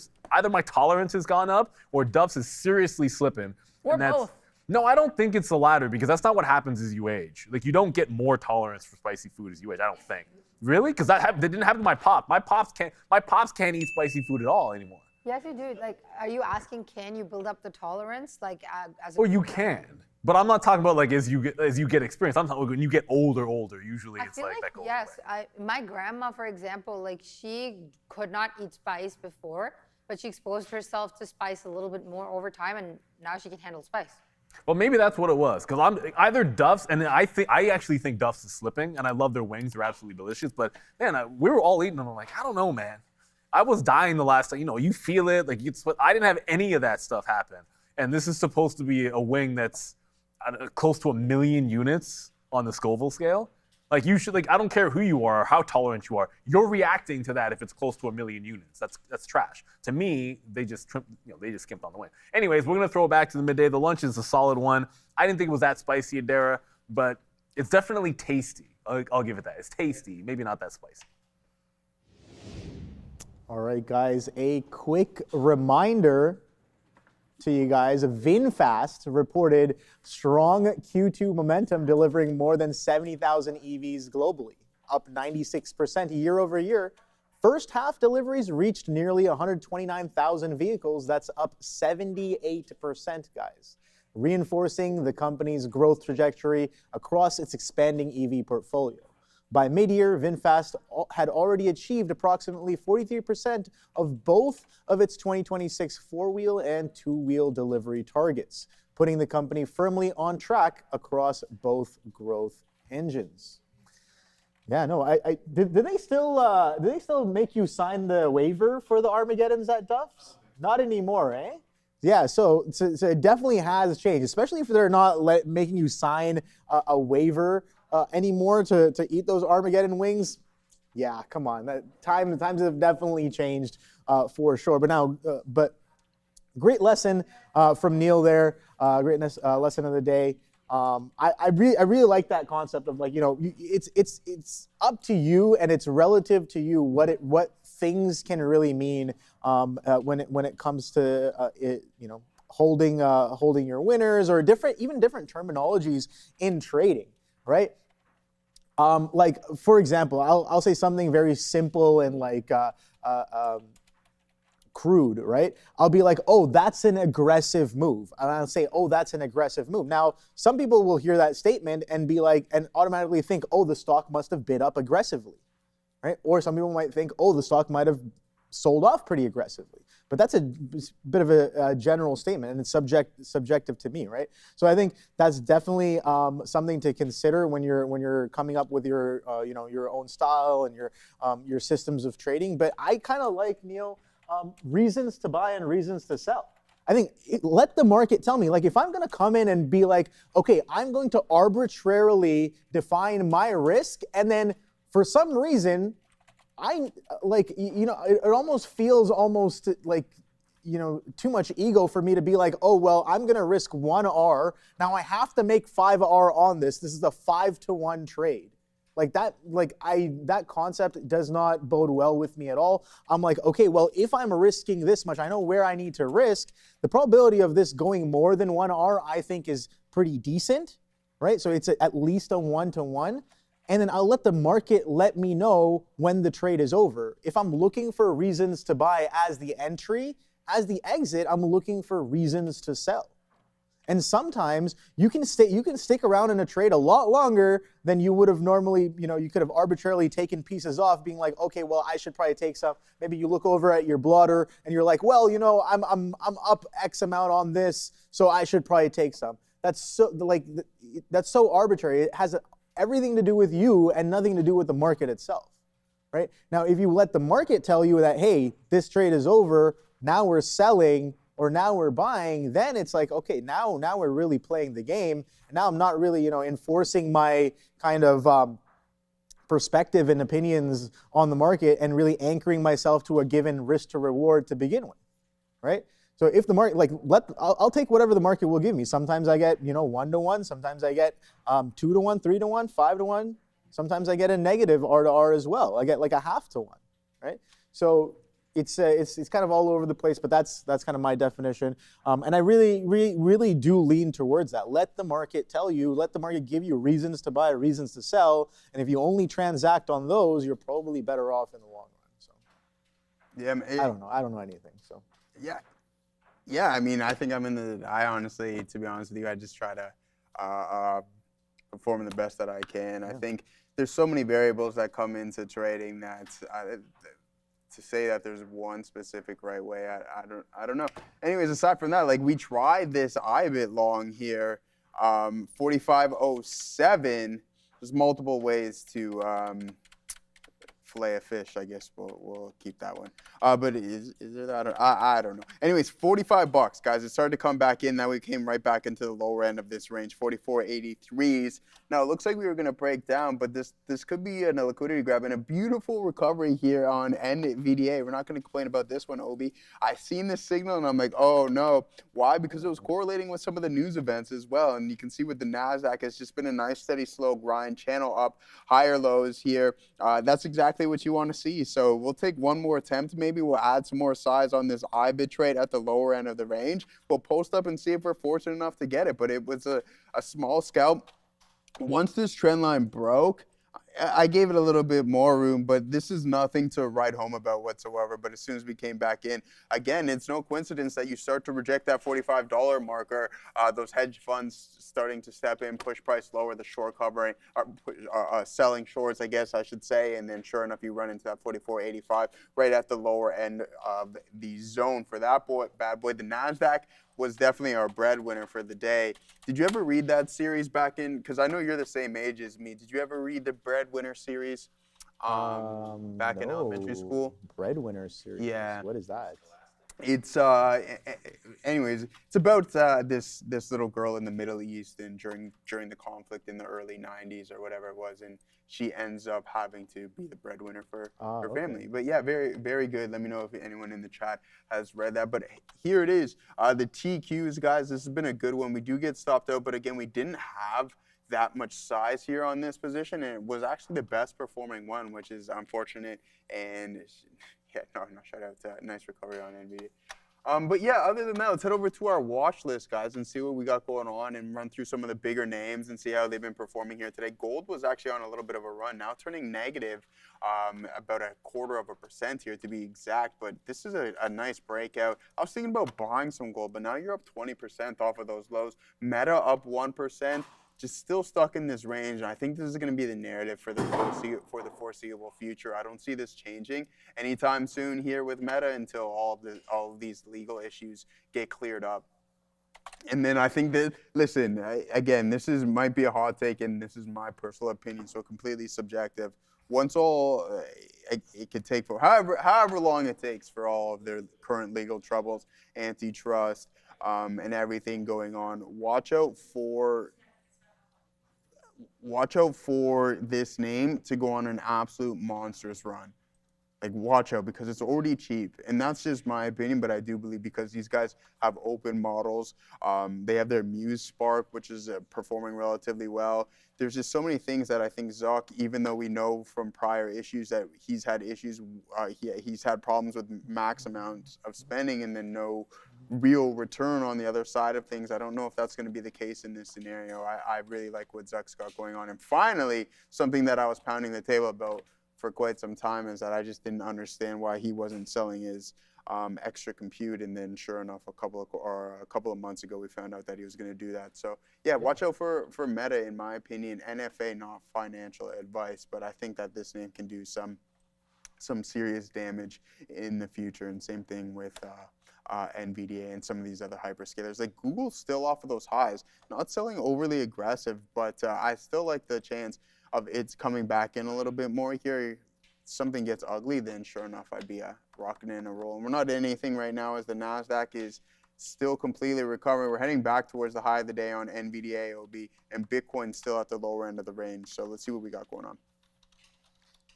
my tolerance has gone up, or Duff's is seriously slipping. Or both. No, I don't think it's the latter, because that's not what happens as you age. Like, you don't get more tolerance for spicy food as you age, I don't think. Really? Because that didn't happen to my pop. My pops can't eat spicy food at all anymore. Yes, you do. Like, are you asking, can you build up the tolerance, like, as a? Well, you can. But I'm not talking about like as you get experience. I'm talking when you get older. Usually it's like that goes yes. away. My grandma, for example, like, she could not eat spice before, but she exposed herself to spice a little bit more over time, and now she can handle spice. Well, maybe that's what it was, because I'm either Duff's, and I actually think Duff's is slipping, and I love their wings; they're absolutely delicious. But man, we were all eating them. I'm like, I don't know, man. I was dying the last time. You know, you feel it, like I didn't have any of that stuff happen, and this is supposed to be a wing that's close to 1 million units on the Scoville scale. Like you should, like I don't care who you are or how tolerant you are, you're reacting to that if it's close to 1 million units. That's trash. To me, they just skimped on the wing. Anyways, we're gonna throw it back to the midday. The lunch is a solid one. I didn't think it was that spicy, Adara, but it's definitely tasty. I'll give it that. It's tasty, maybe not that spicy. All right, guys, a quick reminder to you guys. VinFast reported strong Q2 momentum, delivering more than 70,000 EVs globally, up 96% year over year. First half deliveries reached nearly 129,000 vehicles. That's up 78%, guys, reinforcing the company's growth trajectory across its expanding EV portfolio. By mid-year, VinFast had already achieved approximately 43% of both of its 2026 four-wheel and two-wheel delivery targets, putting the company firmly on track across both growth engines. Yeah, no, did they still make you sign the waiver for the Armageddons at Duff's? Not anymore, eh? Yeah, so it definitely has changed, especially if they're not making you sign a waiver anymore to eat those Armageddon wings. Yeah, come on. Times have definitely changed for sure. But great lesson from Neil there. Great lesson of the day. I really like that concept of, like, you know, it's up to you and it's relative to you what things can really mean when it comes to holding your winners, or different terminologies in trading, right? Like, for example, I'll say something very simple and crude, right? I'll be like, oh, that's an aggressive move. And I'll say, oh, that's an aggressive move. Now, some people will hear that statement and be like, and automatically think, oh, the stock must have bid up aggressively, right? Or some people might think, oh, the stock might have sold off pretty aggressively. But that's a bit of a general statement, and it's subjective to me, right? So I think that's definitely something to consider when you're coming up with your your own style and your systems of trading. But I kind of like, Neil, reasons to buy and reasons to sell. I think let the market tell me. Like, if I'm going to come in and be like, okay, I'm going to arbitrarily define my risk, and then for some reason, it almost feels like, too much ego for me to be like, oh, well, I'm going to risk 1R. Now I have to make 5R on this. This is a 5-to-1 trade. That concept does not bode well with me at all. I'm like, okay, well, if I'm risking this much, I know where I need to risk. The probability of this going more than 1R, I think, is pretty decent, right? So it's at least a 1-to-1. And then I'll let the market let me know when the trade is over. If I'm looking for reasons to buy as the entry, as the exit, I'm looking for reasons to sell. And sometimes you can stick around in a trade a lot longer than you would have normally. You could have arbitrarily taken pieces off, being like, okay, well, I should probably take some. Maybe you look over at your blotter and you're like, well, I'm up X amount on this, so I should probably take some. That's so arbitrary. It has everything to do with you and nothing to do with the market itself, right? Now, if you let the market tell you that, hey, this trade is over, now we're selling or now we're buying, then it's like, okay, now we're really playing the game. And now I'm not really, enforcing my kind of perspective and opinions on the market and really anchoring myself to a given risk to reward to begin with, right? So if the market, I'll take whatever the market will give me. Sometimes I get, 1-to-1. Sometimes I get 2-to-1, 3-to-1, 5-to-1. Sometimes I get a negative R to R as well. I get like a 1/2-to-1, right? So it's kind of all over the place, but that's kind of my definition. And I really do lean towards that. Let the market tell you. Let the market give you reasons to buy, reasons to sell. And if you only transact on those, you're probably better off in the long run. So yeah, I don't know anything. So yeah. Yeah, I mean, I think I honestly, to be honest with you, I just try to perform the best that I can. Yeah. I think there's so many variables that come into trading that to say that there's one specific right way, I don't know. Anyways, aside from that, like we tried this IBIT long here, 4507. There's multiple ways to fillet a fish. I guess we'll keep that one. But is there that? I don't know. Anyways, $45, guys. It started to come back in. Now we came right back into the lower end of this range, 44.83s. Now it looks like we were gonna break down, but this could be a liquidity grab and a beautiful recovery here on NVDA. We're not gonna complain about this one, Obi. I seen this signal and I'm like, oh no. Why? Because it was correlating with some of the news events as well. And you can see with the Nasdaq, it's just been a nice, steady, slow grind, channel up, higher lows here. That's exactly what you want to see. So we'll take one more attempt. Maybe we'll add some more size on this IBIT trade at the lower end of the range. We'll post up and see if we're fortunate enough to get it. But it was a small scalp. Once this trend line broke, I gave it a little bit more room, but this is nothing to write home about whatsoever. But as soon as we came back in, again, it's no coincidence that you start to reject that $45 marker. Those hedge funds starting to step in, push price lower, the short covering, selling shorts, I guess I should say. And then sure enough, you run into that 44.85 right at the lower end of the zone for that bad boy. The Nasdaq was definitely our breadwinner for the day. Did you ever read that series back in, because I know you're the same age as me, did you ever read the Breadwinner series back in elementary school? Breadwinner series? Yeah. What is that? It's, anyways, it's about this little girl in the Middle East and during the conflict in the early 90s or whatever it was, and she ends up having to be the breadwinner for her family. But yeah, very, very good. Let me know if anyone in the chat has read that. But here it is, the TQs, guys. This has been a good one. We do get stopped out, but again, we didn't have that much size here on this position, and it was actually the best performing one, which is unfortunate. And yeah, no, shout out to nice recovery on NVIDIA. But yeah, other than that, let's head over to our watch list, guys, and see what we got going on and run through some of the bigger names and see how they've been performing here today. Gold was actually on a little bit of a run, now turning negative, about 0.25% here to be exact, but this is a nice breakout. I was thinking about buying some gold, but now you're up 20% off of those lows. Meta up 1%. Just still stuck in this range, and I think this is going to be the narrative for the foreseeable future. I don't see this changing anytime soon here with Meta until all of these legal issues get cleared up. And then I think that, listen, again, this might be a hot take, and this is my personal opinion, so completely subjective. Once all it could take for however long it takes for all of their current legal troubles, antitrust, and everything going on, watch out for this name to go on an absolute monstrous run. Like, watch out, because it's already cheap. And that's just my opinion, but I do believe because these guys have open models. They have their Muse Spark, which is performing relatively well. There's just so many things that I think Zuck, even though we know from prior issues that he's had issues, he's had problems with max amounts of spending and then no real return on the other side of things. I don't know if that's going to be the case in this scenario. I really like what Zuck's got going on. And finally, something that I was pounding the table about for quite some time is that I just didn't understand why he wasn't selling his extra compute, and then sure enough, a couple of months ago, we found out that he was going to do that. So yeah, watch out for Meta, in my opinion. NFA, not financial advice, but I think that this name can do some serious damage in the future. And same thing with NVDA and some of these other hyperscalers. Like Google's still off of those highs, not selling overly aggressive, but I still like the chance of it's coming back in a little bit more here. Something gets ugly, then sure enough, I'd be rocking in a roll. And we're not in anything right now as the Nasdaq is still completely recovering. We're heading back towards the high of the day on NVDA, OB, and Bitcoin still at the lower end of the range. So let's see what we got going on.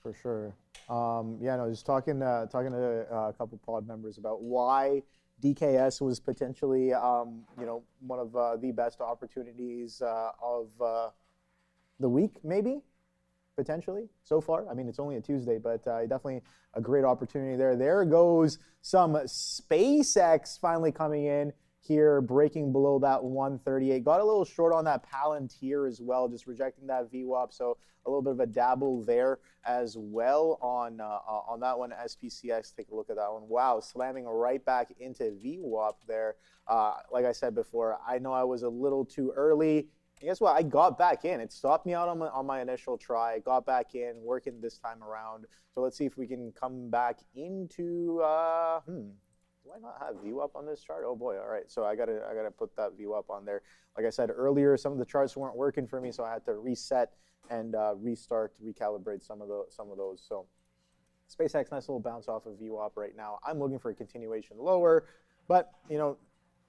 For sure. Yeah, no, just talking to a couple pod members about why DKS was potentially, one of the best opportunities of the week, maybe, potentially, so far. I mean, it's only a Tuesday, but definitely a great opportunity there. There goes some SpaceX finally coming in here, breaking below that 138. Got a little short on that Palantir as well, just rejecting that VWAP. So a little bit of a dabble there as well on that one. SPCX, take a look at that one. Wow, slamming right back into VWAP there. Like I said before, I know I was a little too early guess what? I got back in. It stopped me out on my initial try. Got back in, working this time around. So let's see if we can come back into. Do I not have view up on this chart? Oh boy! All right, so I gotta put that view up on there. Like I said earlier, some of the charts weren't working for me, so I had to reset and restart, recalibrate some of those. So SpaceX, nice little bounce off of view up right now. I'm looking for a continuation lower, but you know,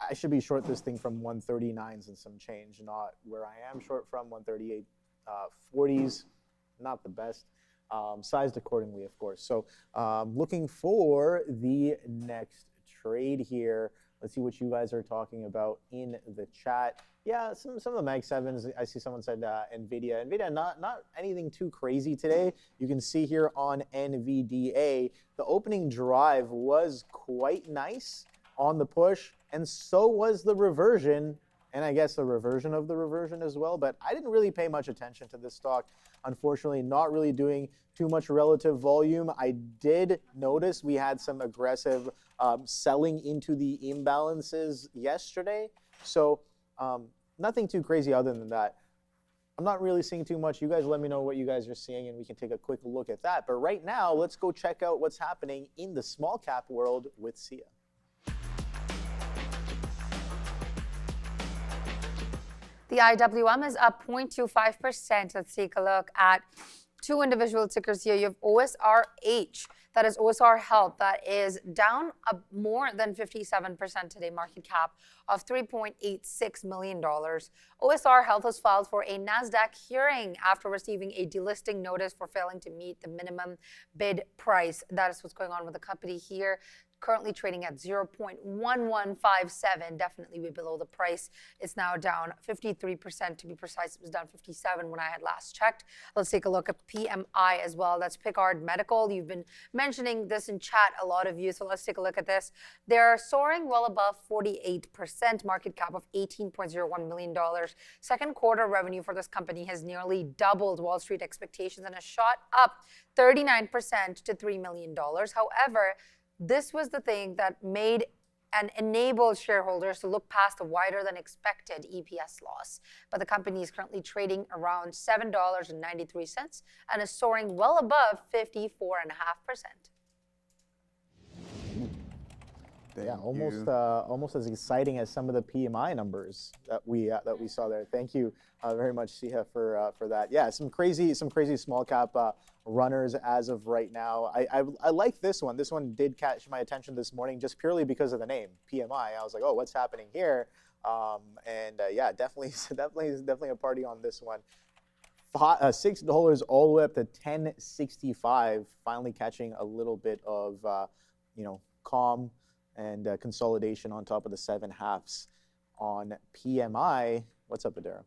I should be short this thing from 139s and some change, not where I am short from 138.40s. Not the best. Sized accordingly, of course. So looking for the next trade here. Let's see what you guys are talking about in the chat. Yeah, some of the Mag 7s. I see someone said Nvidia. Nvidia, not anything too crazy today. You can see here on NVDA, the opening drive was quite nice on the push, and so was the reversion, and I guess the reversion of the reversion as well. But I didn't really pay much attention to this stock. Unfortunately, not really doing too much relative volume. I did notice we had some aggressive selling into the imbalances yesterday. So nothing too crazy other than that. I'm not really seeing too much. You guys let me know what you guys are seeing, and we can take a quick look at that. But right now, let's go check out what's happening in the small cap world with Sia. The IWM is up 0.25%. Let's take a look at two individual tickers here. You have OSRH, that is OSR Health, that is down more than 57% today, market cap of $3.86 million. OSR Health was filed for a Nasdaq hearing after receiving a delisting notice for failing to meet the minimum bid price. That is what's going on with the company here. Currently trading at 0.1157, definitely way below the price. It's now down 53% to be precise. It was down 57 when I had last checked. Let's take a look at PMI as well. That's Picard Medical. You've been mentioning this in chat, a lot of you, so let's take a look at this. They're soaring well above 48%, market cap of $18.01 million. Second quarter revenue for this company has nearly doubled Wall Street expectations and has shot up 39% to $3 million. However, this was the thing that made and enabled shareholders to look past the wider than expected EPS loss. But the company is currently trading around $7.93 and is soaring well above 54.5%. Yeah, almost as exciting as some of the PMI numbers that we saw there. Thank you very much, Sia, for that. Yeah, some crazy small cap runners as of right now. I like this one. This one did catch my attention this morning just purely because of the name, PMI. I was like, oh, what's happening here? Yeah, definitely a party on this one. $6 all the way up to $10.65. Finally catching a little bit of calm and consolidation on top of the 7/2 on PMI. What's up, Adara?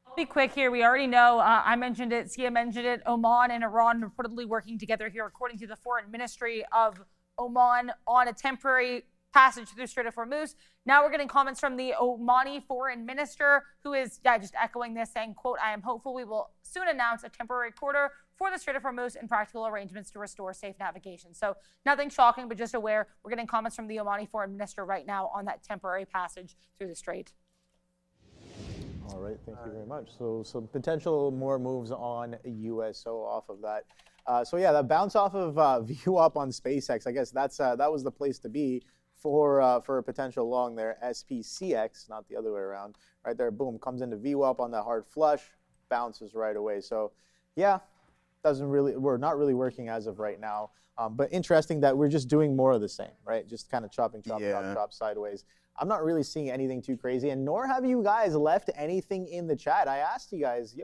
I'll be quick here. We already know, I mentioned it, Sia mentioned it, Oman and Iran reportedly working together here, according to the Foreign Ministry of Oman, on a temporary passage through the Strait of Hormuz. Now we're getting comments from the Omani foreign minister, who is just echoing this, saying, quote, I am hopeful we will soon announce a temporary corridor for the Strait of Hormuz and practical arrangements to restore safe navigation. So nothing shocking, but just aware, we're getting comments from the Omani foreign minister right now on that temporary passage through the strait. All right, thank you very much. So some potential more moves on USO off of that. So yeah, that bounce off of view up on SpaceX, I guess that was the place to be for a potential long there. SPCX, not the other way around. Right there, boom, comes into view up on that hard flush, bounces right away. So yeah, we're not really working as of right now. But interesting that we're just doing more of the same, right? Just kind of chop sideways. I'm not really seeing anything too crazy, and nor have you guys left anything in the chat. I asked you guys,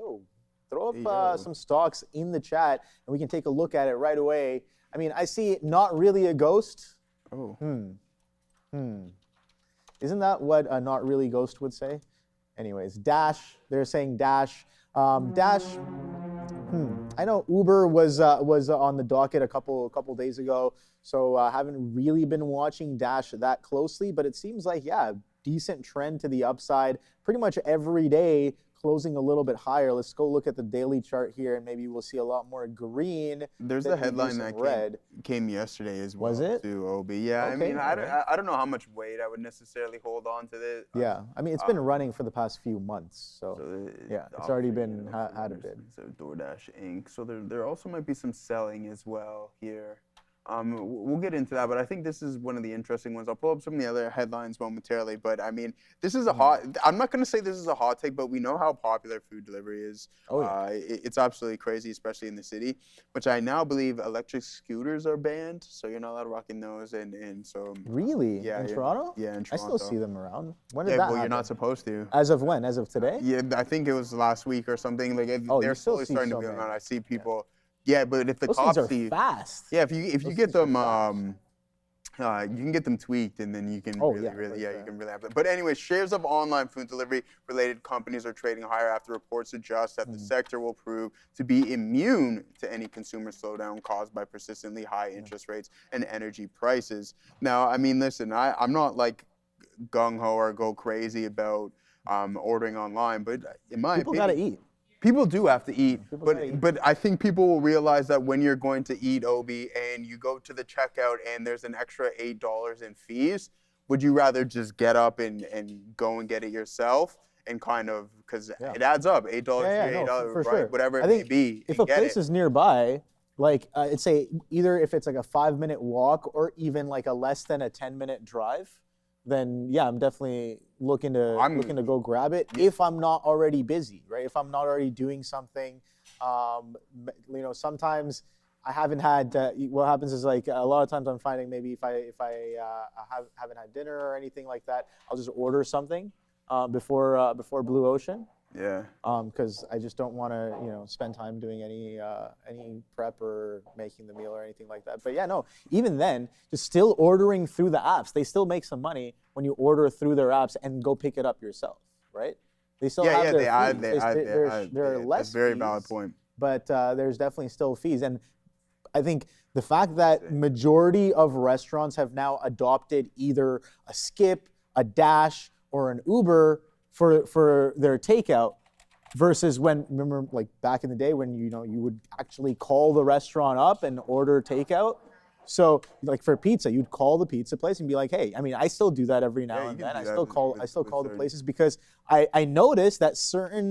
throw up some stocks in the chat, and we can take a look at it right away. I mean, I see not really a ghost. Oh. Isn't that what a not really ghost would say? Anyways, Dash, they're saying Dash. Dash, I know Uber was on the docket a couple days ago, so haven't really been watching Dash that closely, but it seems like, yeah, decent trend to the upside. Pretty much every day closing a little bit higher. Let's go look at the daily chart here, and maybe we'll see a lot more green. There's a headline that came yesterday as well. Was it? To OB. Yeah, Okay, I mean, okay. I don't know how much weight I would necessarily hold on to this. Yeah, I mean, it's been running for the past few months, so yeah, it's already been had a bit. So DoorDash Inc. So there also might be some selling as well here. We'll get into that, but I think this is one of the interesting ones. I'll pull up some of the other headlines momentarily, but I mean, this is a hot, I'm not going to say this is a hot take, but we know how popular food delivery is. Oh, yeah. It's absolutely crazy, especially in the city, which I now believe electric scooters are banned, so you're not allowed to rock in those, and so. Really? Yeah. In Toronto? Yeah, in I Toronto. still see them around. When did Yeah, that well, happen? you're not supposed to. As of when? As of today? Yeah, I think it was last week or something. Like Oh, they're you still slowly see starting to some, be man. around. I see people. Yeah, but if the Those cops things are see, fast. yeah, if you Those get things are them, fast. you can get them tweaked, and then you can Oh, really, yeah, for you sure. can really have them. But anyway, shares of online food delivery related companies are trading higher after reports suggest that the sector will prove to be immune to any consumer slowdown caused by persistently high interest rates and energy prices. Now, I mean, listen, I'm not like gung-ho or go crazy about ordering online, but in my People opinion, gotta eat. people do have to eat, People gotta eat. but I think people will realize that when you're going to eat, Obi, and you go to the checkout and there's an extra $8 in fees, would you rather just get up and go and get it yourself and kind of, because it adds up, $8 Yeah, here, no, $8, for right? sure. Whatever I it may think be, if and a get place it. is nearby, like it's say either if it's like a 5-minute walk or even like a less than a 10-minute drive, then yeah, I'm definitely looking to go grab it if I'm not already busy, right? If I'm not already doing something, you know, sometimes I haven't had. What happens is like a lot of times I'm finding maybe if I haven't had dinner or anything like that, I'll just order something before Blue Ocean. Yeah. Because I just don't want to, you know, spend time doing any prep or making the meal or anything like that. But yeah, no, even then, just still ordering through the apps, they still make some money when you order through their apps and go pick it up yourself, right? They still have their fees. There are less That's a very fees, valid point. but there's definitely still fees. And I think the fact that majority of restaurants have now adopted either a Skip, a Dash, or an Uber for their takeout versus when, remember like back in the day when you would actually call the restaurant up and order takeout. So like for pizza, you'd call the pizza place and be like, hey, I mean, I still do that every now and then. I still call the places because I noticed that certain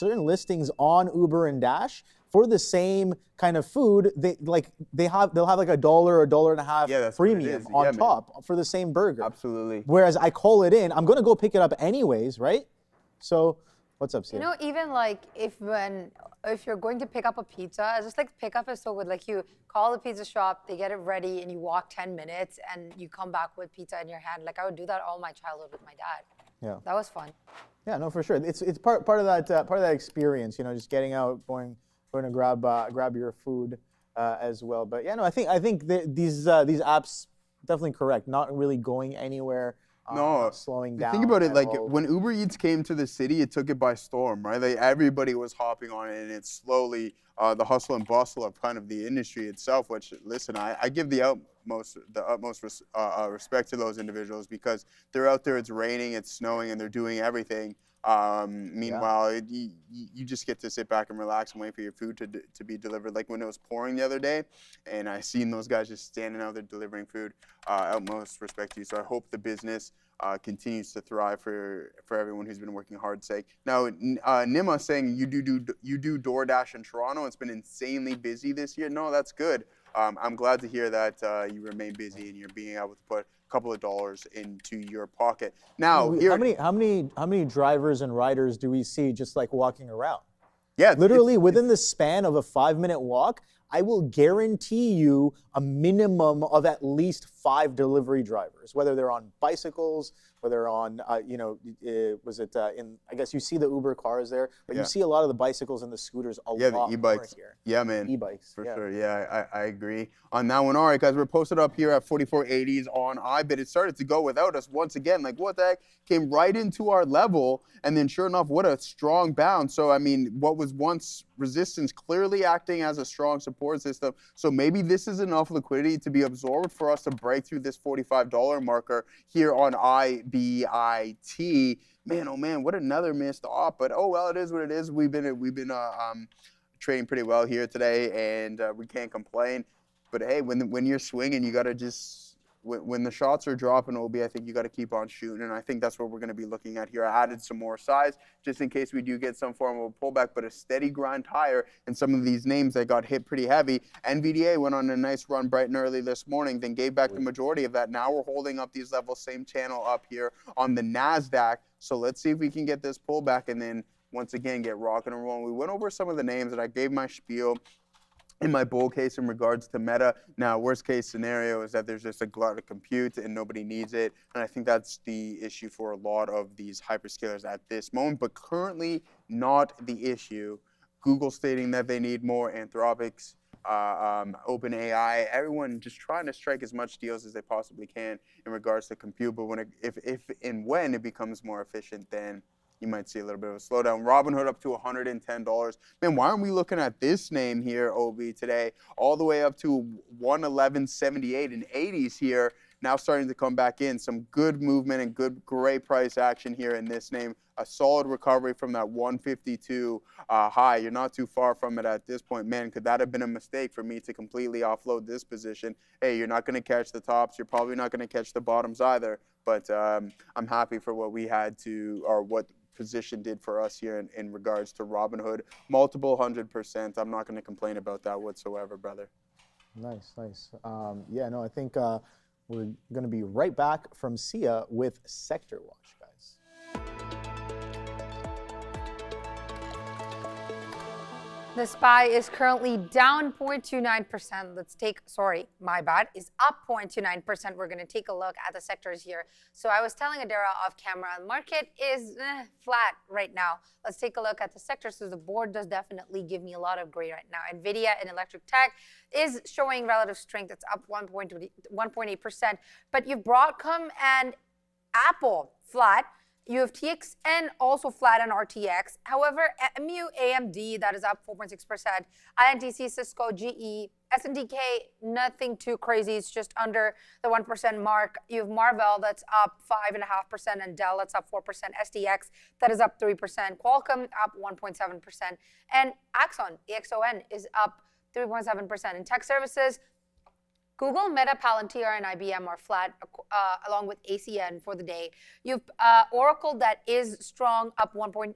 listings on Uber and Dash for the same kind of food, they'll have like $1 or $1.50 premium on top for the same burger. Absolutely. Whereas I call it in, I'm gonna go pick it up anyways, right? So, what's up, Sierra? You know, even like if you're going to pick up a pizza, it's just like pickup is so good. Like you call the pizza shop, they get it ready, and you walk 10 minutes, and you come back with pizza in your hand. Like I would do that all my childhood with my dad. Yeah. That was fun. Yeah, no, for sure. It's part of that experience. You know, just getting out, going to grab your food as well. But yeah, no, I think these apps definitely correct. Not really going anywhere. Slowing down. Think about it, like all. when Uber Eats came to the city, it took it by storm, right? Like everybody was hopping on it, and it's slowly the hustle and bustle of kind of the industry itself. Which, listen, I give the utmost respect to those individuals because they're out there. It's raining, it's snowing, and they're doing everything. Meanwhile, you just get to sit back and relax and wait for your food to be delivered. Like when it was pouring the other day, and I seen those guys just standing out there delivering food. Utmost respect to you. So I hope the business continues to thrive for everyone who's been working hard. Sake. Now, Nima saying you do DoorDash in Toronto. It's been insanely busy this year. No, that's good. I'm glad to hear that you remain busy and you're being able to put couple of dollars into your pocket. Now, how many drivers and riders do we see just like walking around? Yeah, literally within the span of a 5-minute walk, I will guarantee you a minimum of at least 5 delivery drivers, whether they're on bicycles, whether on, I guess you see the Uber cars there, but you see a lot of the bicycles and the scooters a lot the e-bikes. more here. Yeah, man. E-bikes. For sure. Yeah, I agree on that one. All right, guys, we're posted up here at 4480s on IBIT. It started to go without us once again. Like, what the heck? Came right into our level, and then sure enough, what a strong bounce. So, I mean, what was once resistance clearly acting as a strong support system. So maybe this is enough liquidity to be absorbed for us to break through this $45 marker here on IBIT. Man, oh man, what another missed op. But oh well, it is what it is. We've been trading pretty well here today, and we can't complain. But hey, when you're swinging, you gotta just. When the shots are dropping, Obi, I think you got to keep on shooting, and I think that's what we're going to be looking at here. I added some more size just in case we do get some form of a pullback, but a steady grind higher. And some of these names that got hit pretty heavy. NVDA went on a nice run bright and early this morning, then gave back the majority of that. Now we're holding up these levels, same channel up here on the Nasdaq. So let's see if we can get this pullback and then once again get rocking and rolling. We went over some of the names and I gave my spiel in my bull case in regards to Meta. Now, worst case scenario is that there's just a glut of compute and nobody needs it. And I think that's the issue for a lot of these hyperscalers at this moment, but currently not the issue. Google stating that they need more, Anthropic's, OpenAI, everyone just trying to strike as much deals as they possibly can in regards to compute. But if and when it becomes more efficient, then you might see a little bit of a slowdown. Robinhood up to $110. Man, why aren't we looking at this name here, OB, today? All the way up to 111.78 and 80s here. Now starting to come back in. Some good movement and great price action here in this name. A solid recovery from that 152 high. You're not too far from it at this point. Man, could that have been a mistake for me to completely offload this position? Hey, you're not going to catch the tops. You're probably not going to catch the bottoms either. But I'm happy for what we had to, or what position did for us here in regards to Robinhood. Multiple 100%. I'm not going to complain about that whatsoever, brother. Nice, nice. Yeah, no, I think we're going to be right back from SIA with Sector Watch, guys. The SPY is currently down 0.29%. Let's take, sorry, my bad, is up 0.29%. We're going to take a look at the sectors here. So I was telling Adara off camera, the market is flat right now. Let's take a look at the sectors. So the board does definitely give me a lot of gray right now. Nvidia and electric tech is showing relative strength. It's up 1.8%. But you've Broadcom and Apple flat. You have TXN also flat on RTX. However, MU, AMD, that is up 4.6%. INTC, Cisco, GE, SNDK, nothing too crazy. It's just under the 1% mark. You have Marvell, that's up 5.5%, and Dell, that's up 4%. SDX, that is up 3%. Qualcomm, up 1.7%. And Axon, AXON, is up 3.7%. In tech services, Google, Meta, Palantir, and IBM are flat, along with ACN for the day. You've Oracle, that is strong, up 1.8%.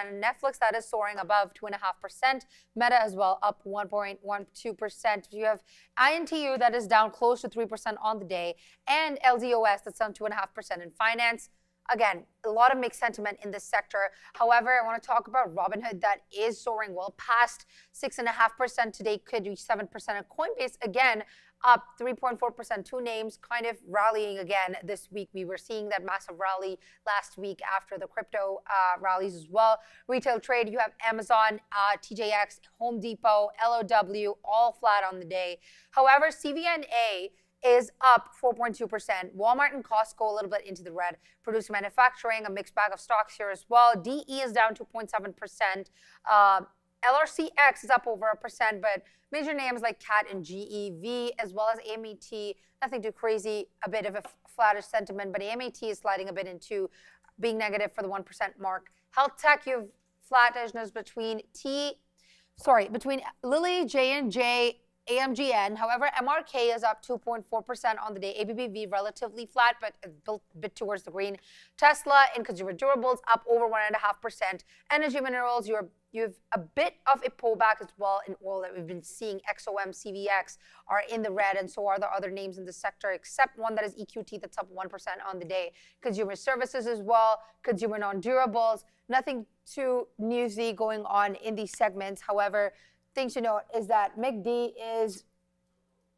And Netflix, that is soaring above 2.5%. Meta as well, up 1.12%. You have INTU, that is down close to 3% on the day. And LZOS, that's down 2.5%. In finance, again, a lot of mixed sentiment in this sector. However, I want to talk about Robinhood, that is soaring well past 6.5% today, could reach 7%. And Coinbase, again, up 3.4%. Two names kind of rallying again this week. We were seeing that massive rally last week after the crypto rallies as well. Retail trade, you have Amazon, TJX, Home Depot, LOW, all flat on the day. However, CVNA is up 4.2%. Walmart and Costco a little bit into the red. Producer manufacturing, a mixed bag of stocks here as well. DE is down 2.7%. LRCX is up over 1%, but major names like CAT and GEV, as well as AMET, nothing too crazy, a bit of a flattish sentiment, but AMET is sliding a bit into being negative for the 1% mark. Health tech, you have flattishness between Lilly, J&J, AMGN. However, MRK is up 2.4% on the day. ABBV relatively flat, but a bit towards the green. Tesla and consumer durables up over 1.5%. Energy minerals, you have a bit of a pullback as well in oil that we've been seeing. XOM, CVX are in the red, and so are the other names in the sector, except one that is EQT that's up 1% on the day. Consumer services as well, consumer non-durables, nothing too newsy going on in these segments. However, things to note is that Midday is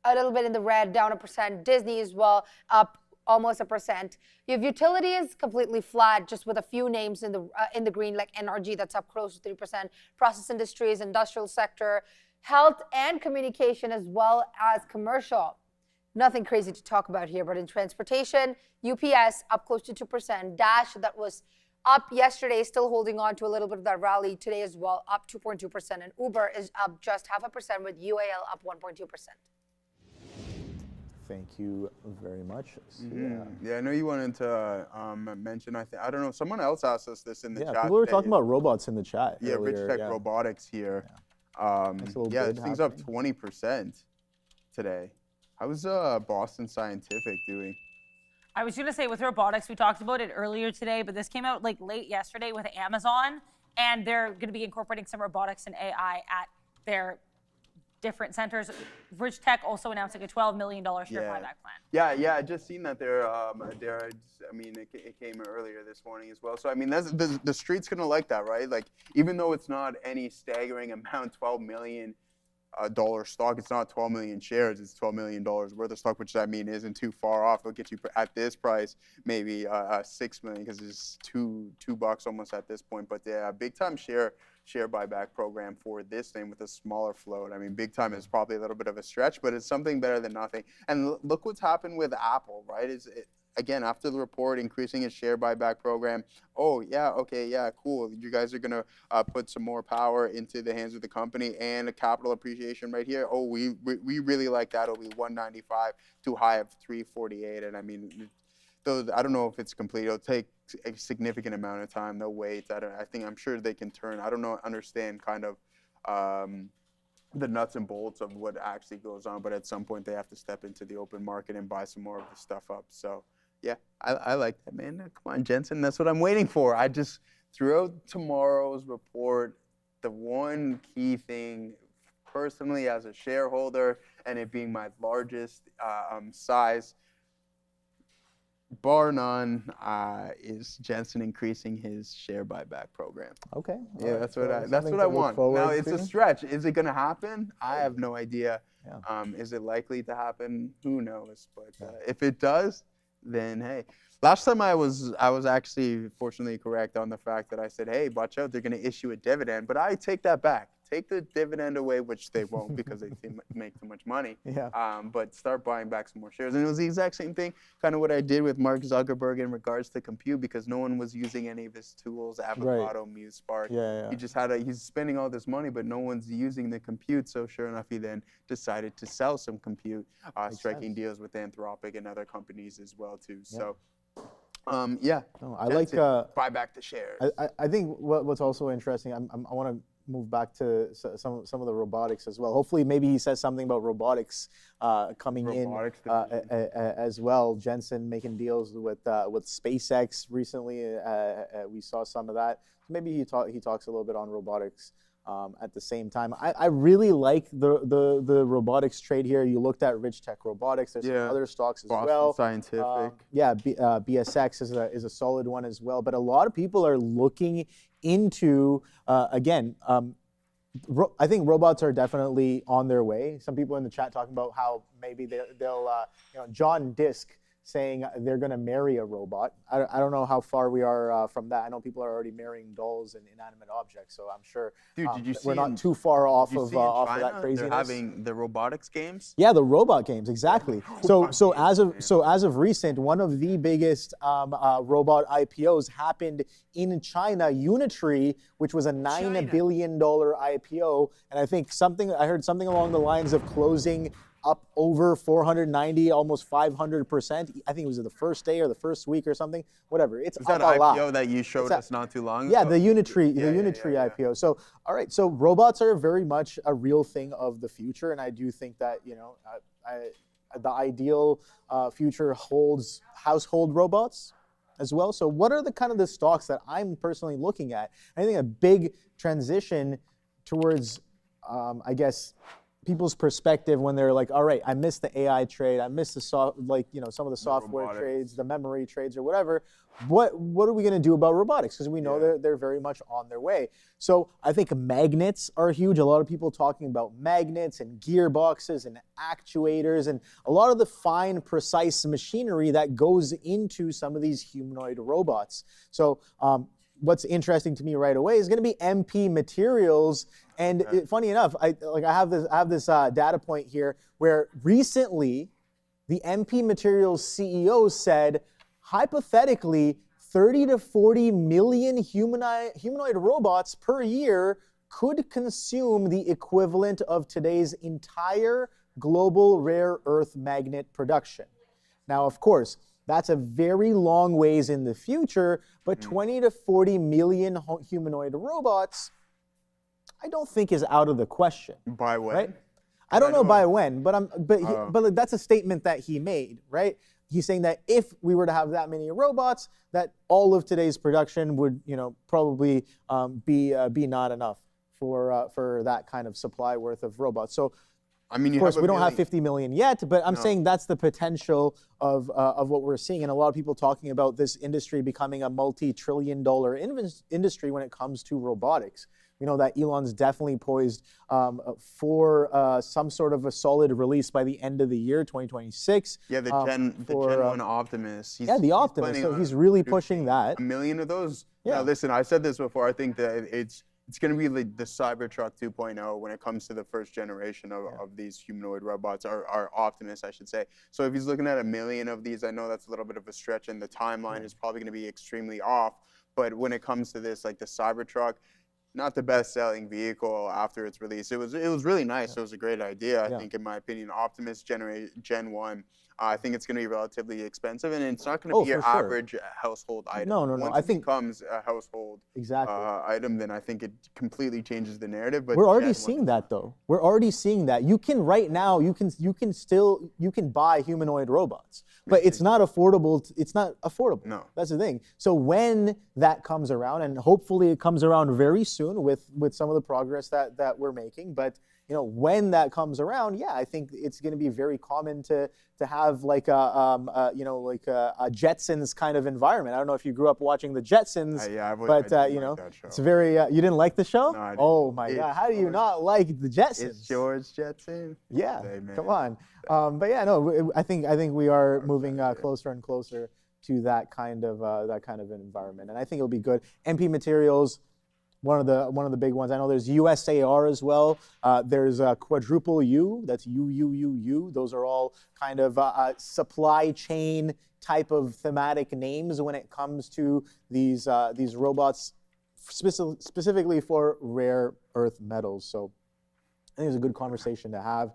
a little bit in the red, down 1%. Disney as well, up almost 1%. You have utilities completely flat, just with a few names in the green, like NRG, that's up close to 3%. Process industries, industrial sector, health and communication, as well as commercial. Nothing crazy to talk about here, but in transportation, UPS up close to 2%. Dash, that was up yesterday, still holding on to a little bit of that rally today as well, up 2.2%. And Uber is up just 0.5% with UAL up 1.2%. Thank you very much. So, Yeah, I know you wanted to mention, I don't know, someone else asked us this in the chat. People were talking about robots in the chat. Yeah, earlier, Rich Tech Robotics here. This thing's up 20% today. How's Boston Scientific doing? I was going to say with robotics, we talked about it earlier today, but this came out like late yesterday with Amazon, and they're going to be incorporating some robotics and AI at their different centers. Rich Tech also announcing a $12 million share buyback plan. Yeah, I just seen that it came earlier this morning as well. So I mean, that's the street's gonna like that, right? Like, even though it's not any staggering amount, $12 million stock, it's not 12 million shares, it's $12 million worth of stock, which I mean isn't too far off. It'll get you at this price maybe 6 million, because it's $2 almost at this point. But yeah, big time share buyback program for this thing with a smaller float. I mean, big time is probably a little bit of a stretch, but it's something better than nothing. And look what's happened with Apple, right? Again, after the report, increasing its share buyback program. Oh, yeah, okay, yeah, cool. You guys are going to put some more power into the hands of the company and a capital appreciation right here. Oh, we really like that. It'll be 195 to high of 348. And I mean, though I don't know if it's complete. It'll take a significant amount of time. They'll wait. I'm sure they can turn. I don't understand kind of the nuts and bolts of what actually goes on, but at some point they have to step into the open market and buy some more of the stuff up. So yeah, I like that, man. Come on, Jetson, that's what I'm waiting for. I just, throughout tomorrow's report, the one key thing, personally as a shareholder, and it being my largest size, bar none, is Jetson increasing his share buyback program. Okay. Yeah, that's what I want. Now, it's a stretch. Is it going to happen? I have no idea. Yeah. Is it likely to happen? Who knows? But if it does, then hey. Last time I was actually fortunately correct on the fact that I said, hey, watch out, they're going to issue a dividend. But I take that back. Take the dividend away, which they won't because they make too much money. Yeah. But start buying back some more shares. And it was the exact same thing, kind of what I did with Mark Zuckerberg in regards to compute, because no one was using any of his tools, Avocado, Muse, Spark. Yeah. He just he's spending all this money, but no one's using the compute. So sure enough, he then decided to sell some compute, striking deals with Anthropic and other companies as well too. Yeah. So. I like buy back the shares. I think what's also interesting. I want to move back to some of the robotics as well. Hopefully, maybe he says something about robotics coming in as well. Jensen making deals with SpaceX recently. We saw some of that. Maybe he talks a little bit on robotics. At the same time, I really like the robotics trade here. You looked at Rich Tech Robotics. There's some other stocks as well. Scientific. BSX is a solid one as well. But a lot of people are looking into again. I think robots are definitely on their way. Some people in the chat talking about how maybe they'll John Disk saying they're going to marry a robot. I don't know how far we are from that. I know people are already marrying dolls and inanimate objects, so I'm sure we're not too far off of that craziness. They're having the robotics games? Yeah, the robot games, exactly. So as of recent, one of the biggest robot IPOs happened in China, Unitree, which was a $9 billion IPO, and I heard something along the lines of closing up over 490, almost 500%. I think it was the first day or the first week or something. Whatever. It's up a lot. IPO that you showed us not too long ago? Yeah, the Unitree IPO. So, all right. So robots are very much a real thing of the future, and I do think that the ideal future holds household robots as well. So, what are the stocks that I'm personally looking at? I think a big transition towards, people's perspective when they're like, all right, I missed the AI trade, I missed some of the software trades, the memory trades or whatever. What are we going to do about robotics? Because we know they're very much on their way. So I think magnets are huge. A lot of people talking about magnets and gearboxes and actuators and a lot of the fine, precise machinery that goes into some of these humanoid robots. So what's interesting to me right away is going to be MP Materials. And funny enough, I have this data point here where recently the MP Materials CEO said, hypothetically, 30 to 40 million humanoid robots per year could consume the equivalent of today's entire global rare earth magnet production. Now, of course, that's a very long ways in the future, but 20 to 40 million humanoid robots, I don't think is out of the question. By when? Right? I don't know by when, but that's a statement that he made, right? He's saying that if we were to have that many robots, that all of today's production would, probably be not enough for that kind of supply worth of robots. So, I mean, of course, we don't have 50 million yet, but I'm saying that's the potential of what we're seeing, and a lot of people talking about this industry becoming a multi-trillion-dollar industry when it comes to robotics. We know that Elon's definitely poised for some sort of a solid release by the end of the year, 2026. Yeah, the Gen 1 Optimus. The Optimus. So he's really pushing that. 1 million of those. Yeah. Now, listen, I said this before. I think that it's going to be like the Cybertruck 2.0 when it comes to the first generation of these humanoid robots, or Optimus, I should say. So if he's looking at 1 million of these, I know that's a little bit of a stretch, and the timeline is probably going to be extremely off. But when it comes to this, like the Cybertruck, not the best-selling vehicle after its release. It was really nice. It was a great idea, I think, in my opinion. Optimus Gen 1, I think it's going to be relatively expensive, and it's not going to be your average household item. No. Once I think it becomes a household item, then I think it completely changes the narrative. But we're already seeing that, though. We're already seeing that. You can right now. You can buy humanoid robots, but it's not affordable. It's not affordable. No, that's the thing. So when that comes around, and hopefully it comes around very soon with some of the progress that we're making, but when that comes around, I think it's going to be very common to have like a Jetsons kind of environment. I don't know if you grew up watching the Jetsons, but it's very. You didn't like the show? No, I didn't. Oh my God! How do you not like the Jetsons? It's George Jetson. Yeah, come on. I think we are moving closer and closer to that kind of an environment, and I think it'll be good. MP Materials. One of the big ones. I know there's USAR as well. There's Quadruple U. That's U. Those are all kind of supply chain type of thematic names when it comes to these robots, specifically for rare earth metals. So I think it's a good conversation to have.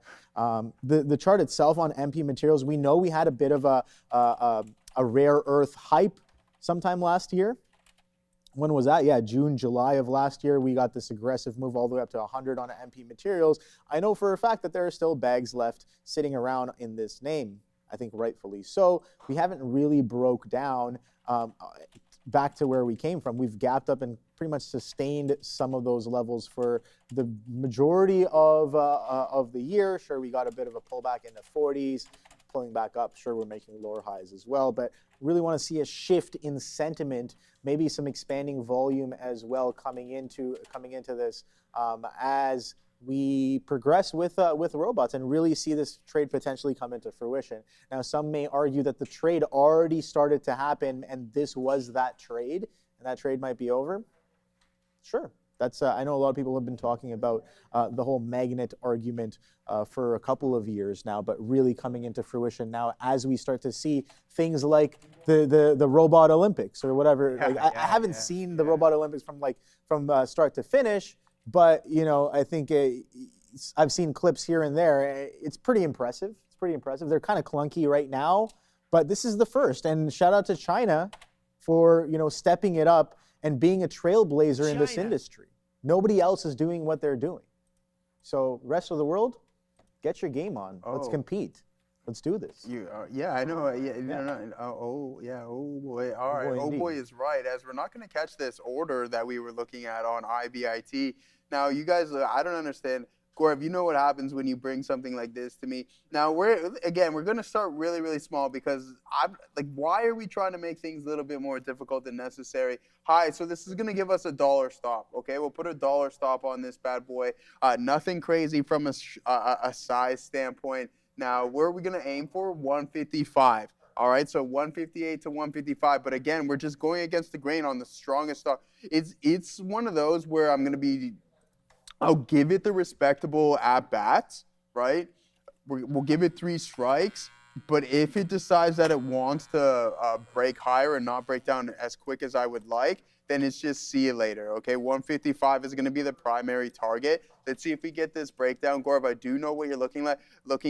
The chart itself on MP Materials, we know we had a bit of a rare earth hype sometime last year. When was that? Yeah, June, July of last year, we got this aggressive move all the way up to 100 on MP Materials. I know for a fact that there are still bags left sitting around in this name, I think rightfully so. We haven't really broke down back to where we came from. We've gapped up and pretty much sustained some of those levels for the majority of the year. Sure, we got a bit of a pullback in the 40s. Pulling back up, sure, we're making lower highs as well, but really want to see a shift in sentiment, maybe some expanding volume as well coming into this as we progress with robots and really see this trade potentially come into fruition. Now, some may argue that the trade already started to happen and this was that trade, and that trade might be over. Sure. That's I know a lot of people have been talking about the whole magnet argument for a couple of years now, but really coming into fruition now as we start to see things like the Robot Olympics or whatever. I haven't seen the Robot Olympics from start to finish, but I think I've seen clips here and there. It's pretty impressive. They're kind of clunky right now, but this is the first. And shout out to China for stepping it up and being a trailblazer in this industry. Nobody else is doing what they're doing. So rest of the world, get your game on. Let's compete. Let's do this. I know. Oh boy. All right. Oh boy is right. As we're not going to catch this order that we were looking at on IBIT. Now, you guys, I don't understand. Gaurav, you know what happens when you bring something like this to me. Now, we're going to start really, really small because why are we trying to make things a little bit more difficult than necessary? Hi, so this is going to give us a $1 stop, okay? We'll put a $1 stop on this bad boy. Nothing crazy from a size standpoint. Now, where are we going to aim for? 155. All right, so 158 to 155. But again, we're just going against the grain on the strongest stock. It's one of those where I'll give it the respectable at-bats, right? We'll give it 3 strikes, But if it decides that it wants to break higher and not break down as quick as I would like, then it's just see you later, okay? 155 is going to be the primary target. Let's see if we get this breakdown. Gaurav, I do know what you're looking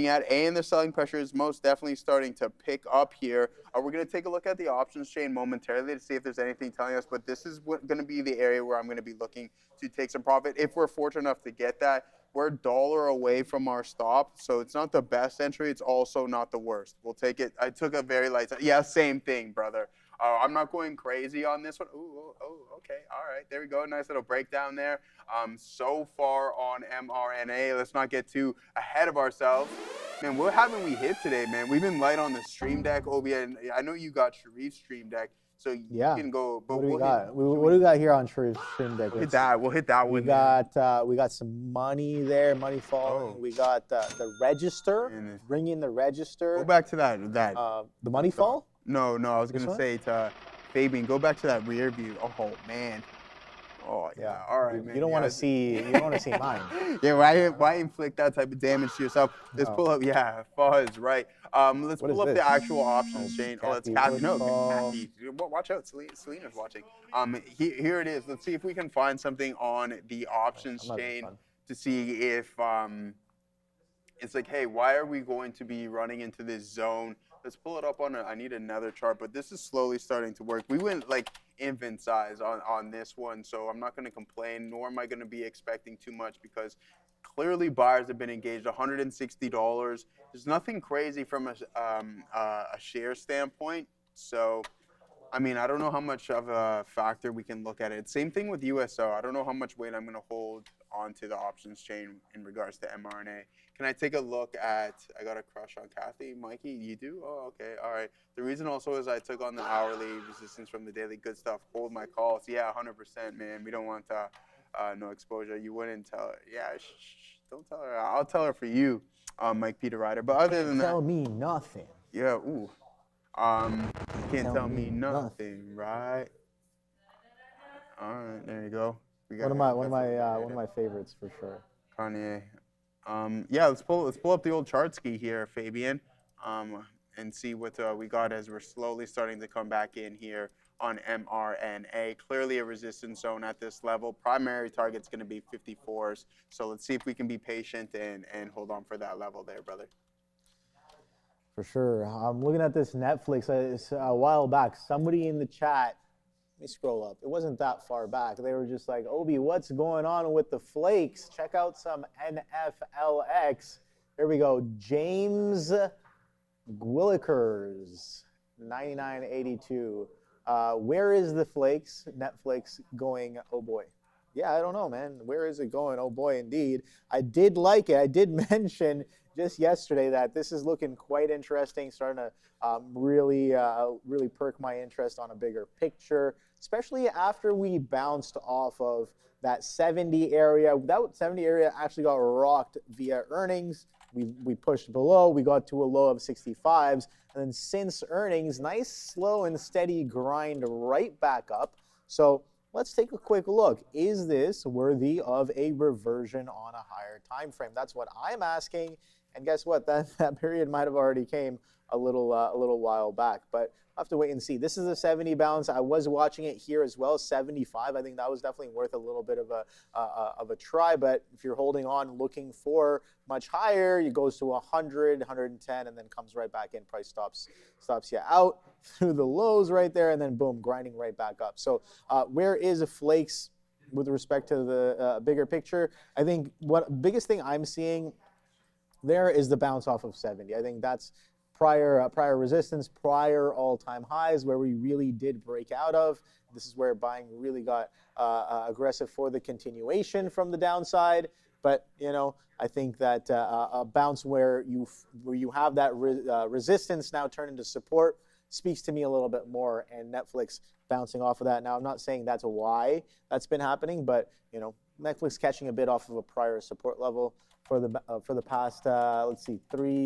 at, and the selling pressure is most definitely starting to pick up here. We're going to take a look at the options chain momentarily to see if there's anything telling us, but this is going to be the area where I'm going to be looking to take some profit. If we're fortunate enough to get that, we're $1 away from our stop, so it's not the best entry. It's also not the worst. We'll take it. I took a very light. Yeah, same thing, brother. I'm not going crazy on this one. Ooh, okay. All right, there we go. Nice little breakdown there. So far on MRNA, let's not get too ahead of ourselves. Man, what haven't we hit today, man? We've been light on the stream deck. Obi, I know you got Sharif's stream deck, so you can go. But what do we got? What do we got here on Sharif's stream deck? We'll hit that one. We got some money there, money falling. We got the register, ringing the register. Go back to that. The money fall? No, I was gonna say to Fabian, go back to that rear view. Oh man. Oh yeah. All right, man. You don't want to see. You don't want to see mine. Yeah. Why inflict that type of damage to yourself? Let's pull up. Yeah, Fuzz. Right. Let's pull up the actual options chain. Oh, it's Kathy. No, Kathy. Watch out. Selena's watching. Here it is. Let's see if we can find something on the options chain to see if it's like, hey, why are we going to be running into this zone? Let's pull it up on I need another chart, but this is slowly starting to work. We went like infant size on this one, so I'm not going to complain, nor am I going to be expecting too much because clearly buyers have been engaged. $160. There's nothing crazy from a share standpoint. So, I mean, I don't know how much of a factor we can look at it. Same thing with USO. I don't know how much weight I'm going to hold onto the options chain in regards to MRNA. Can I take a look at, I got a crush on Kathy. Mikey, you do? Oh, okay, all right. The reason also is I took on the hourly resistance from the daily good stuff, hold my calls. Yeah, 100%, man. We don't want no exposure. You wouldn't tell her. Yeah, don't tell her. I'll tell her for you, Mike Peter Ryder. But other than that. Tell me nothing. Yeah, ooh. Can't tell me nothing, right? All right, there you go. One of my favorites for sure. Kanye. Yeah, let's pull up the old chart ski here, Fabian, and see what we got as we're slowly starting to come back in here on MRNA. Clearly a resistance zone at this level. Primary target's going to be 54s. So let's see if we can be patient and hold on for that level there, brother. For sure. I'm looking at this Netflix. A while back, somebody in the chat, let me scroll up. It wasn't that far back. They were just like, Obi, what's going on with the flakes? Check out some NFLX. Here we go. James Gwillikers, 9982. Where is the flakes? Netflix going, oh boy. Yeah, I don't know, man. Where is it going? Oh boy, indeed. I did like it. I did mention just yesterday that this is looking quite interesting, starting to really perk my interest on a bigger picture, especially after we bounced off of that 70 area. That 70 area actually got rocked via earnings. We pushed below. We got to a low of 65s. And then since earnings, nice, slow, and steady grind right back up. So let's take a quick look. Is this worthy of a reversion on a higher time frame? That's what I'm asking. And guess what? That period might have already came a little while back. But I'll have to wait and see. This is a 70 bounce. I was watching it here as well, 75. I think that was definitely worth a little bit of a try. But if you're holding on, looking for much higher, it goes to 100, 110, and then comes right back in. Price stops you out through the lows right there, and then boom, grinding right back up. So where is a flakes with respect to the bigger picture? I think what biggest thing I'm seeing there is the bounce off of 70. I think that's prior resistance, prior all-time highs where we really did break out of. This is where buying really got aggressive for the continuation from the downside. But I think that a bounce where you have that resistance now turn into support speaks to me a little bit more. And Netflix bouncing off of that. Now I'm not saying that's why that's been happening, but Netflix catching a bit off of a prior support level for the past, let's see,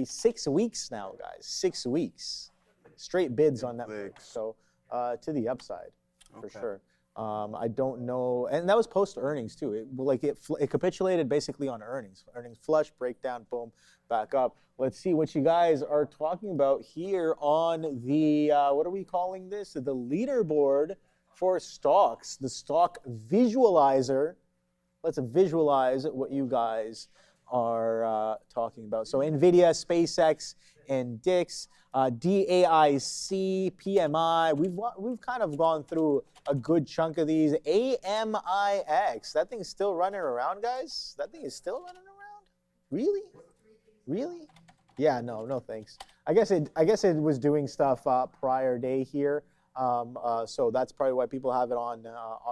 6 weeks now, guys. 6 weeks. Straight bids on Netflix. So to the upside, for sure. I don't know, and that was post earnings too. It capitulated basically on earnings. Earnings flush, breakdown, boom, back up. Let's see what you guys are talking about here on the what are we calling this? The leaderboard for stocks, the stock visualizer. Let's visualize what you guys are talking about. So Nvidia, SpaceX, and DIX, DAIC, PMI. We've kind of gone through a good chunk of these. AMIX. That thing's still running around, guys. That thing is still running around. Really? Really? Yeah. No thanks. I guess it was doing stuff prior day here. So that's probably why people have it on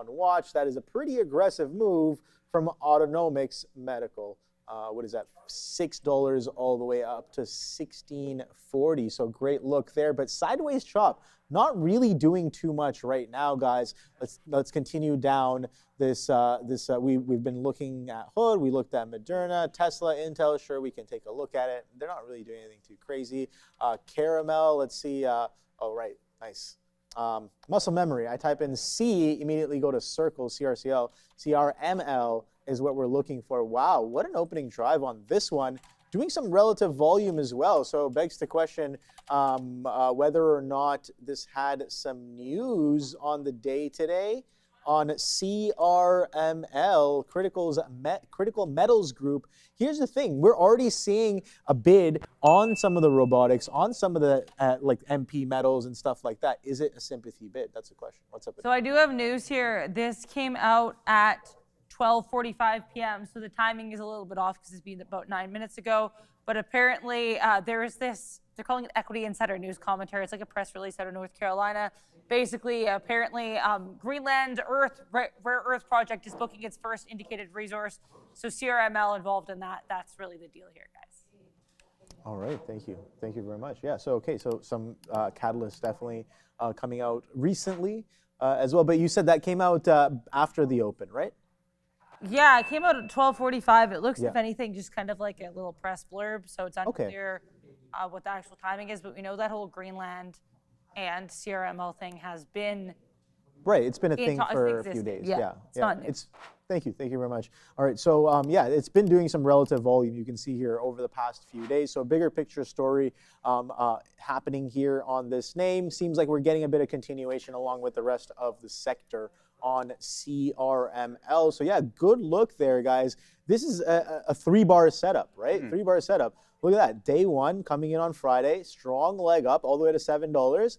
watch. That is a pretty aggressive move from Autonomics Medical. What is that? $6 all the way up to $16.40. So great look there, but sideways chop. Not really doing too much right now, guys. Let's continue down this. We've been looking at Hood. We looked at Moderna, Tesla, Intel. Sure, we can take a look at it. They're not really doing anything too crazy. Caramel. Let's see. Oh, right. Nice. Muscle memory. I type in C, immediately go to circle, CRCL, CRML is what we're looking for. Wow, what an opening drive on this one. Doing some relative volume as well. So it begs the question whether or not this had some news on the day today. On CRML, Critical Metals Group. Here's the thing. We're already seeing a bid on some of the robotics, on some of the like MP metals and stuff like that. Is it a sympathy bid? That's the question. What's up with So I do have news here. This came out at 12:45 p.m. So the timing is a little bit off because it's been about 9 minutes ago. But apparently there is this, they're calling it Equity Insider News Commentary. It's like a press release out of North Carolina. Basically, apparently, Greenland Rare Earth Project is booking its first indicated resource. So CRML involved in that. That's really the deal here, guys. All right, thank you. Thank you very much. Yeah, so some catalysts definitely coming out recently as well. But you said that came out after the open, right? Yeah, it came out at 12:45. It looks, Yeah. if anything, just kind of like a little press blurb. So it's unclear what the actual timing is. But we know that whole Greenland and CRML thing has been Right, it's been a thing for a few days. Yeah, it's not new. Thank you very much. All right, so yeah, it's been doing some relative volume. You can see here over the past few days. So a bigger picture story happening here on this name. Seems like we're getting a bit of continuation along with the rest of the sector on CRML. So yeah, good look there, guys. This is a 3-bar setup, right? 3-bar setup. Look at that. Day one coming in on Friday. Strong leg up all the way to $7.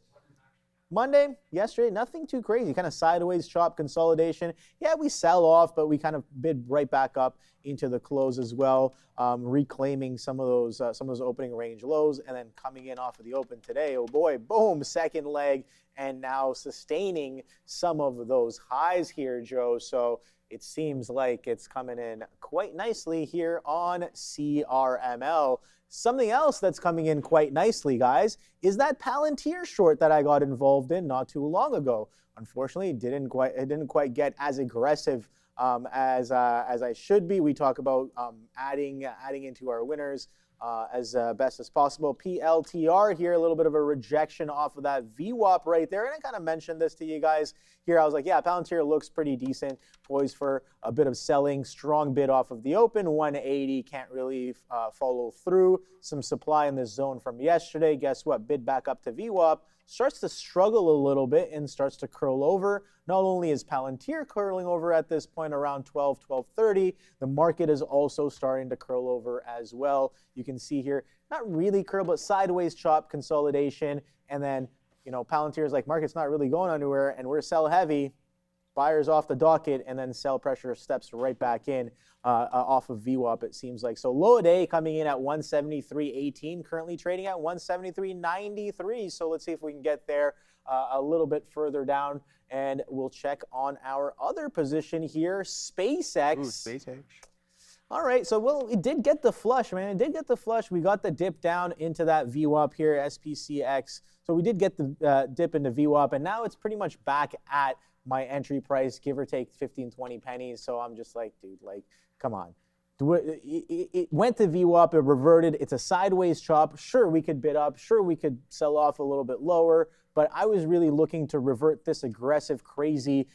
Monday, yesterday, nothing too crazy. Kind of sideways chop consolidation. Yeah, we sell off, but we kind of bid right back up into the close as well, reclaiming some of those opening range lows, and then coming in off of the open today. Oh boy, boom, second leg, and now sustaining some of those highs here, Joe. So it seems like it's coming in quite nicely here on CRML. Something else that's coming in quite nicely, guys, is that Palantir short that I got involved in not too long ago. Unfortunately, it didn't quite get as aggressive as I should be. We talk about adding into our winners as best as possible. PLTR here, a little bit of a rejection off of that VWAP right there. And I kind of mentioned this to you guys here. I was like, yeah, Palantir looks pretty decent, poised for a bit of selling. Strong bid off of the open, 180, can't really follow through. Some supply in this zone from yesterday. Guess what? Bid back up to VWAP. Starts to struggle a little bit and starts to curl over. Not only is Palantir curling over at this point around 12:30, the market is also starting to curl over as well. You can see here, not really curl, but sideways chop consolidation. And then, Palantir's like, market's not really going anywhere, and we're sell heavy. Buyers off the docket, and then sell pressure steps right back in off of VWAP, it seems like. So low a day coming in at 173.18, currently trading at 173.93. So let's see if we can get there a little bit further down, and we'll check on our other position here, SpaceX. Ooh, SpaceX. All right, so well, it did get the flush, man. It did get the flush. We got the dip down into that VWAP here, SPCX. So we did get the dip into VWAP, and now it's pretty much back at my entry price, give or take 15, 20 pennies. So I'm just like, dude, like, come on. It went to VWAP, it reverted. It's a sideways chop. Sure, we could bid up. Sure, we could sell off a little bit lower. but I was really looking to revert this aggressive, crazy,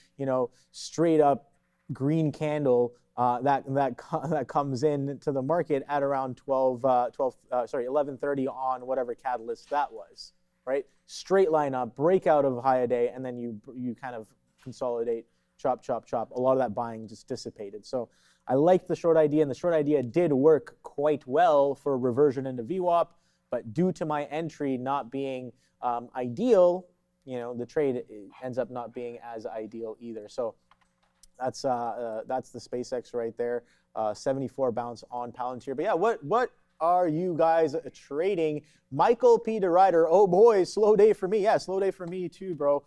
straight up green candle that comes in to the market at around 11:30 on whatever catalyst that was, right? Straight line up, breakout of high a day, and then you kind of consolidate, chop, chop, chop. A lot of that buying just dissipated. So I liked the short idea, and the short idea did work quite well for reversion into VWAP, but due to my entry not being ideal, the trade ends up not being as ideal either. So that's the SpaceX right there, 74 bounce on Palantir. But yeah, what are you guys trading? Michael P. DeRider, oh boy, slow day for me. Yeah, slow day for me too, bro.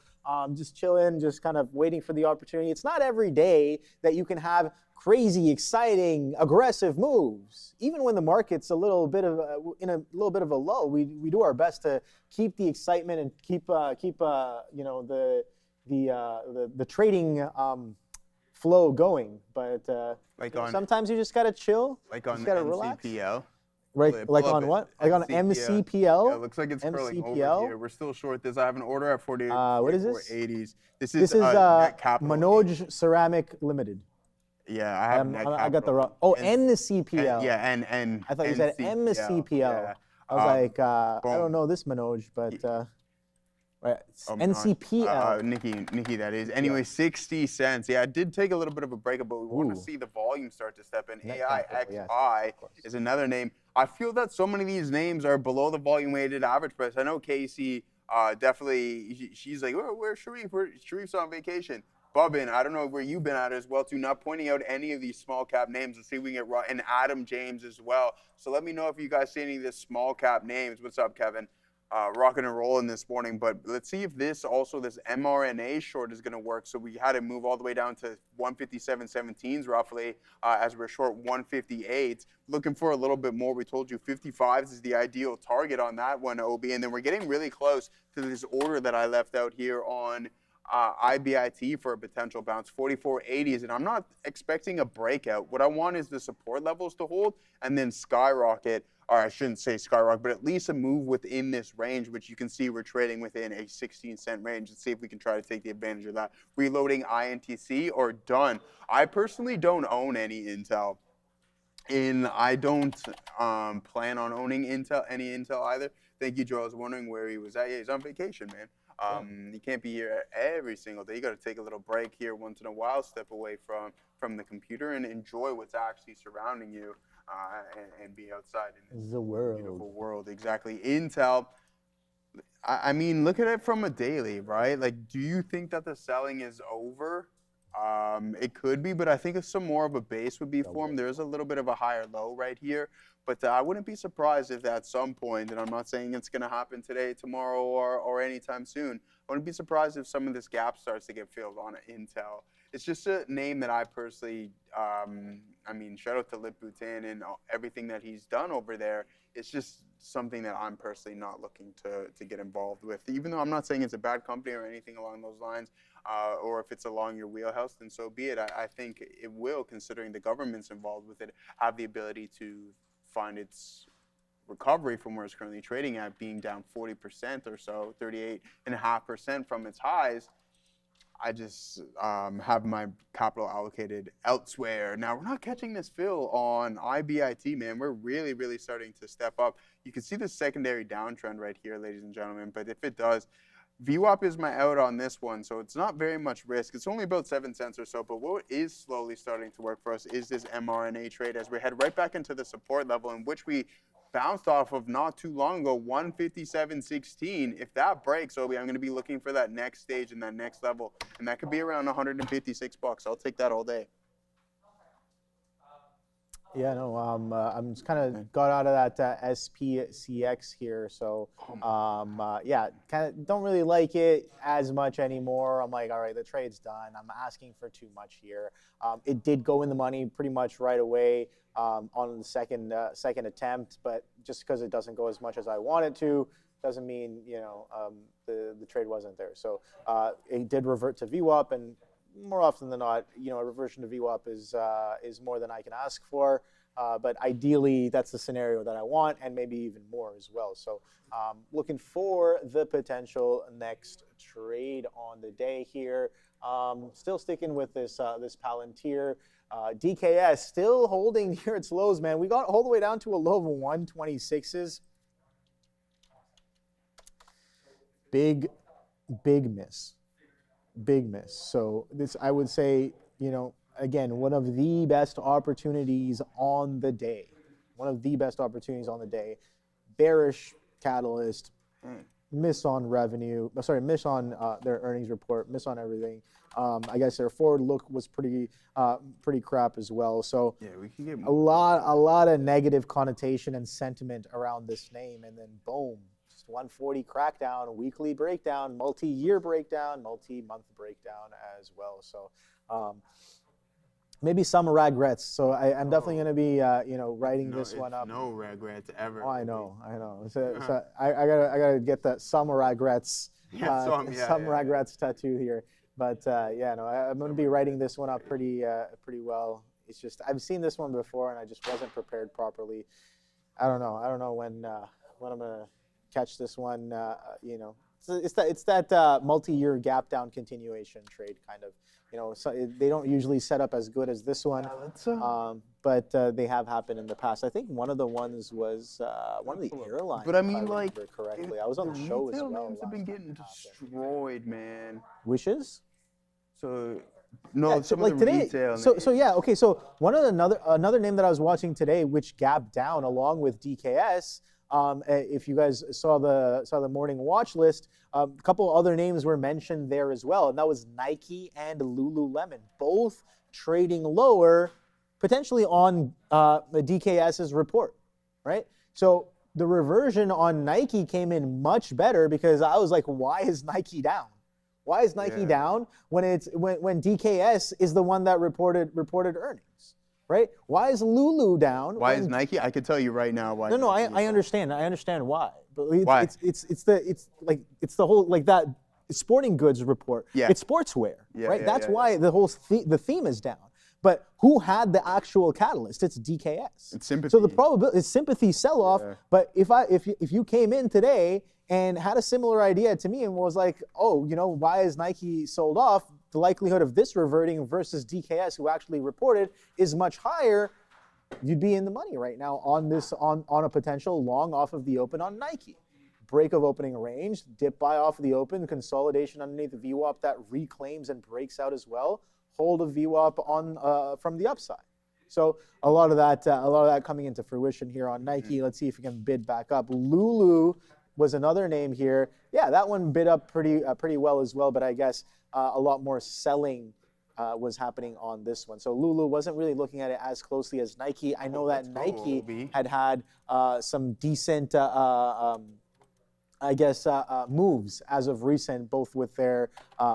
Just chilling, just kind of waiting for the opportunity. It's not every day that you can have crazy, exciting, aggressive moves. Even when the market's in a little bit of a lull, we do our best to keep the excitement and keep the trading flow going. But sometimes you just gotta chill. Like on gotta NCPL. Relax. Right, like on what? Like on MCPL? Yeah, it looks like it's curling over here. We're still short this. I have an order at 48. What is this? 80s. This is Net Capital. Manoj Ceramic Limited. Yeah, I have Net Capital. I got the wrong. Oh, NCPL. Yeah, and I thought you said MCPL. Yeah. I was like, I don't know this Manoj, but right, NCPL. Nikki, that is. Anyway, 60 cents. Yeah, it did take a little bit of a breakup, but we want to see the volume start to step in. AXTI is another name. I feel that so many of these names are below the volume weighted average price. I know Casey definitely, she's like, where's Sharif? Sharif's on vacation. Bubbin, I don't know where you've been at as well, too, not pointing out any of these small cap names. Let's see if we can get right. And Adam James as well. So let me know if you guys see any of these small cap names. What's up, Kevin? Rocking and rolling this morning, but let's see if this mRNA short is going to work. So we had to move all the way down to 157.17s roughly as we're short 158. Looking for a little bit more. We told you 55s is the ideal target on that one, OB, and then we're getting really close to this order that I left out here on IBIT for a potential bounce, 44.80s, and I'm not expecting a breakout. What I want is the support levels to hold and then skyrocket. Or I shouldn't say skyrocket, but at least a move within this range, which you can see we're trading within a 16-cent range. Let's see if we can try to take the advantage of that. Reloading INTC or done. I personally don't own any Intel. I don't plan on owning any Intel either. Thank you, Joe. I was wondering where he was at. Yeah, he's on vacation, man. He can't be here every single day. You got to take a little break here once in a while, step away from the computer and enjoy what's actually surrounding you. And be outside in this beautiful world. Exactly. Intel, I mean, look at it from a daily, right? Like, do you think that the selling is over? It could be, but I think if some more of a base would be formed, there's a little bit of a higher low right here. But I wouldn't be surprised if at some point, and I'm not saying it's going to happen today, tomorrow, or anytime soon, I wouldn't be surprised if some of this gap starts to get filled on Intel. It's just a name that I personally, I mean, shout out to Lip Bhutan and everything that he's done over there. It's just something that I'm personally not looking to get involved with. Even though I'm not saying it's a bad company or anything along those lines, or if it's along your wheelhouse, then so be it. I think it will, considering the government's involved with it, have the ability to find its recovery from where it's currently trading at, being down 40% or so, 38.5% from its highs. I just have my capital allocated elsewhere. Now, we're not catching this fill on IBIT, man. We're really, really starting to step up. You can see the secondary downtrend right here, ladies and gentlemen. But if it does, VWAP is my out on this one, so it's not very much risk. It's only about 7 cents or so, but what is slowly starting to work for us is this MRNA trade as we head right back into the support level in which we bounced off of not too long ago, 157.16. If that breaks, Obi, I'm going to be looking for that next stage and that next level, and that could be around 156 bucks. I'll take that all day. Yeah, no, I'm just kind of got out of that SPCX here, so yeah, kind of don't really like it as much anymore. I'm like, all right, the trade's done. I'm asking for too much here. It did go in the money pretty much right away on the second attempt, but just because it doesn't go as much as I want it to, doesn't mean the trade wasn't there. So it did revert to VWAP, and more often than not, a reversion to VWAP is more than I can ask for. But ideally, that's the scenario that I want, and maybe even more as well. So looking for the potential next trade on the day here. Still sticking with this this Palantir. DKS still holding near its lows, man. We got all the way down to a low of 126s. Big miss. Big miss. So this, I would say, you know, again, one of the best opportunities on the day. One of the best opportunities on the day. Bearish catalyst. Miss on revenue. Sorry, miss on their earnings report. Miss on everything. I guess their forward look was pretty crap as well. So yeah, we can get a lot of negative connotation and sentiment around this name, and then boom, just 140 crackdown, weekly breakdown, multi-year breakdown, multi-month breakdown as well. So maybe some regrets. So I'm definitely going to be you know, writing this one up. No regrets ever. Oh, I know. So I gotta get that some regrets. Some regrets tattoo here. But yeah, no, I'm going to be writing this one up pretty well. It's just I've seen this one before and I just wasn't prepared properly. I don't know when I'm going to catch this one. You know, it's that multi-year gap down continuation trade kind of. You know, so they don't usually set up as good as this one, but they have happened in the past. I think one of the ones was one of the airlines. But I mean, like, correctly, I was on the show as well. Names have been getting destroyed, man. Wishes. So no, yeah, some like of the today, retail. So yeah, okay. So one of another name that I was watching today, which gapped down along with DKS. If you guys saw the morning watch list, a couple other names were mentioned there as well, and that was Nike and Lululemon, both trading lower, potentially on the DKS's report, right? So the reversion on Nike came in much better because I was like, why is Nike down? Why is Nike down when when DKS is the one that reported earnings? Right? Why is Lulu down? Why is Nike? I can tell you right now why. No, I understand. I understand why. But why? It's the whole like that sporting goods report. Yeah. It's sportswear, right? Yeah, That's why the whole the theme is down. But who had the actual catalyst? It's DKS. It's sympathy. So the probability is sympathy sell-off. Yeah. But if you came in today and had a similar idea to me and was like, oh, you know, why is Nike sold off? The likelihood of this reverting versus DKS, who actually reported, is much higher. You'd be in the money right now on this on a potential long off of the open on Nike. Break of opening range, dip buy off of the open, consolidation underneath the VWAP that reclaims and breaks out as well. Hold a VWAP on from the upside. So a lot of that coming into fruition here on Nike. Let's see if we can bid back up. Lulu was another name here. Yeah, that one bid up pretty well as well, but I guess a lot more selling was happening on this one. So Lulu wasn't really looking at it as closely as Nike. I know that Nike had some decent, I guess, moves as of recent, both with their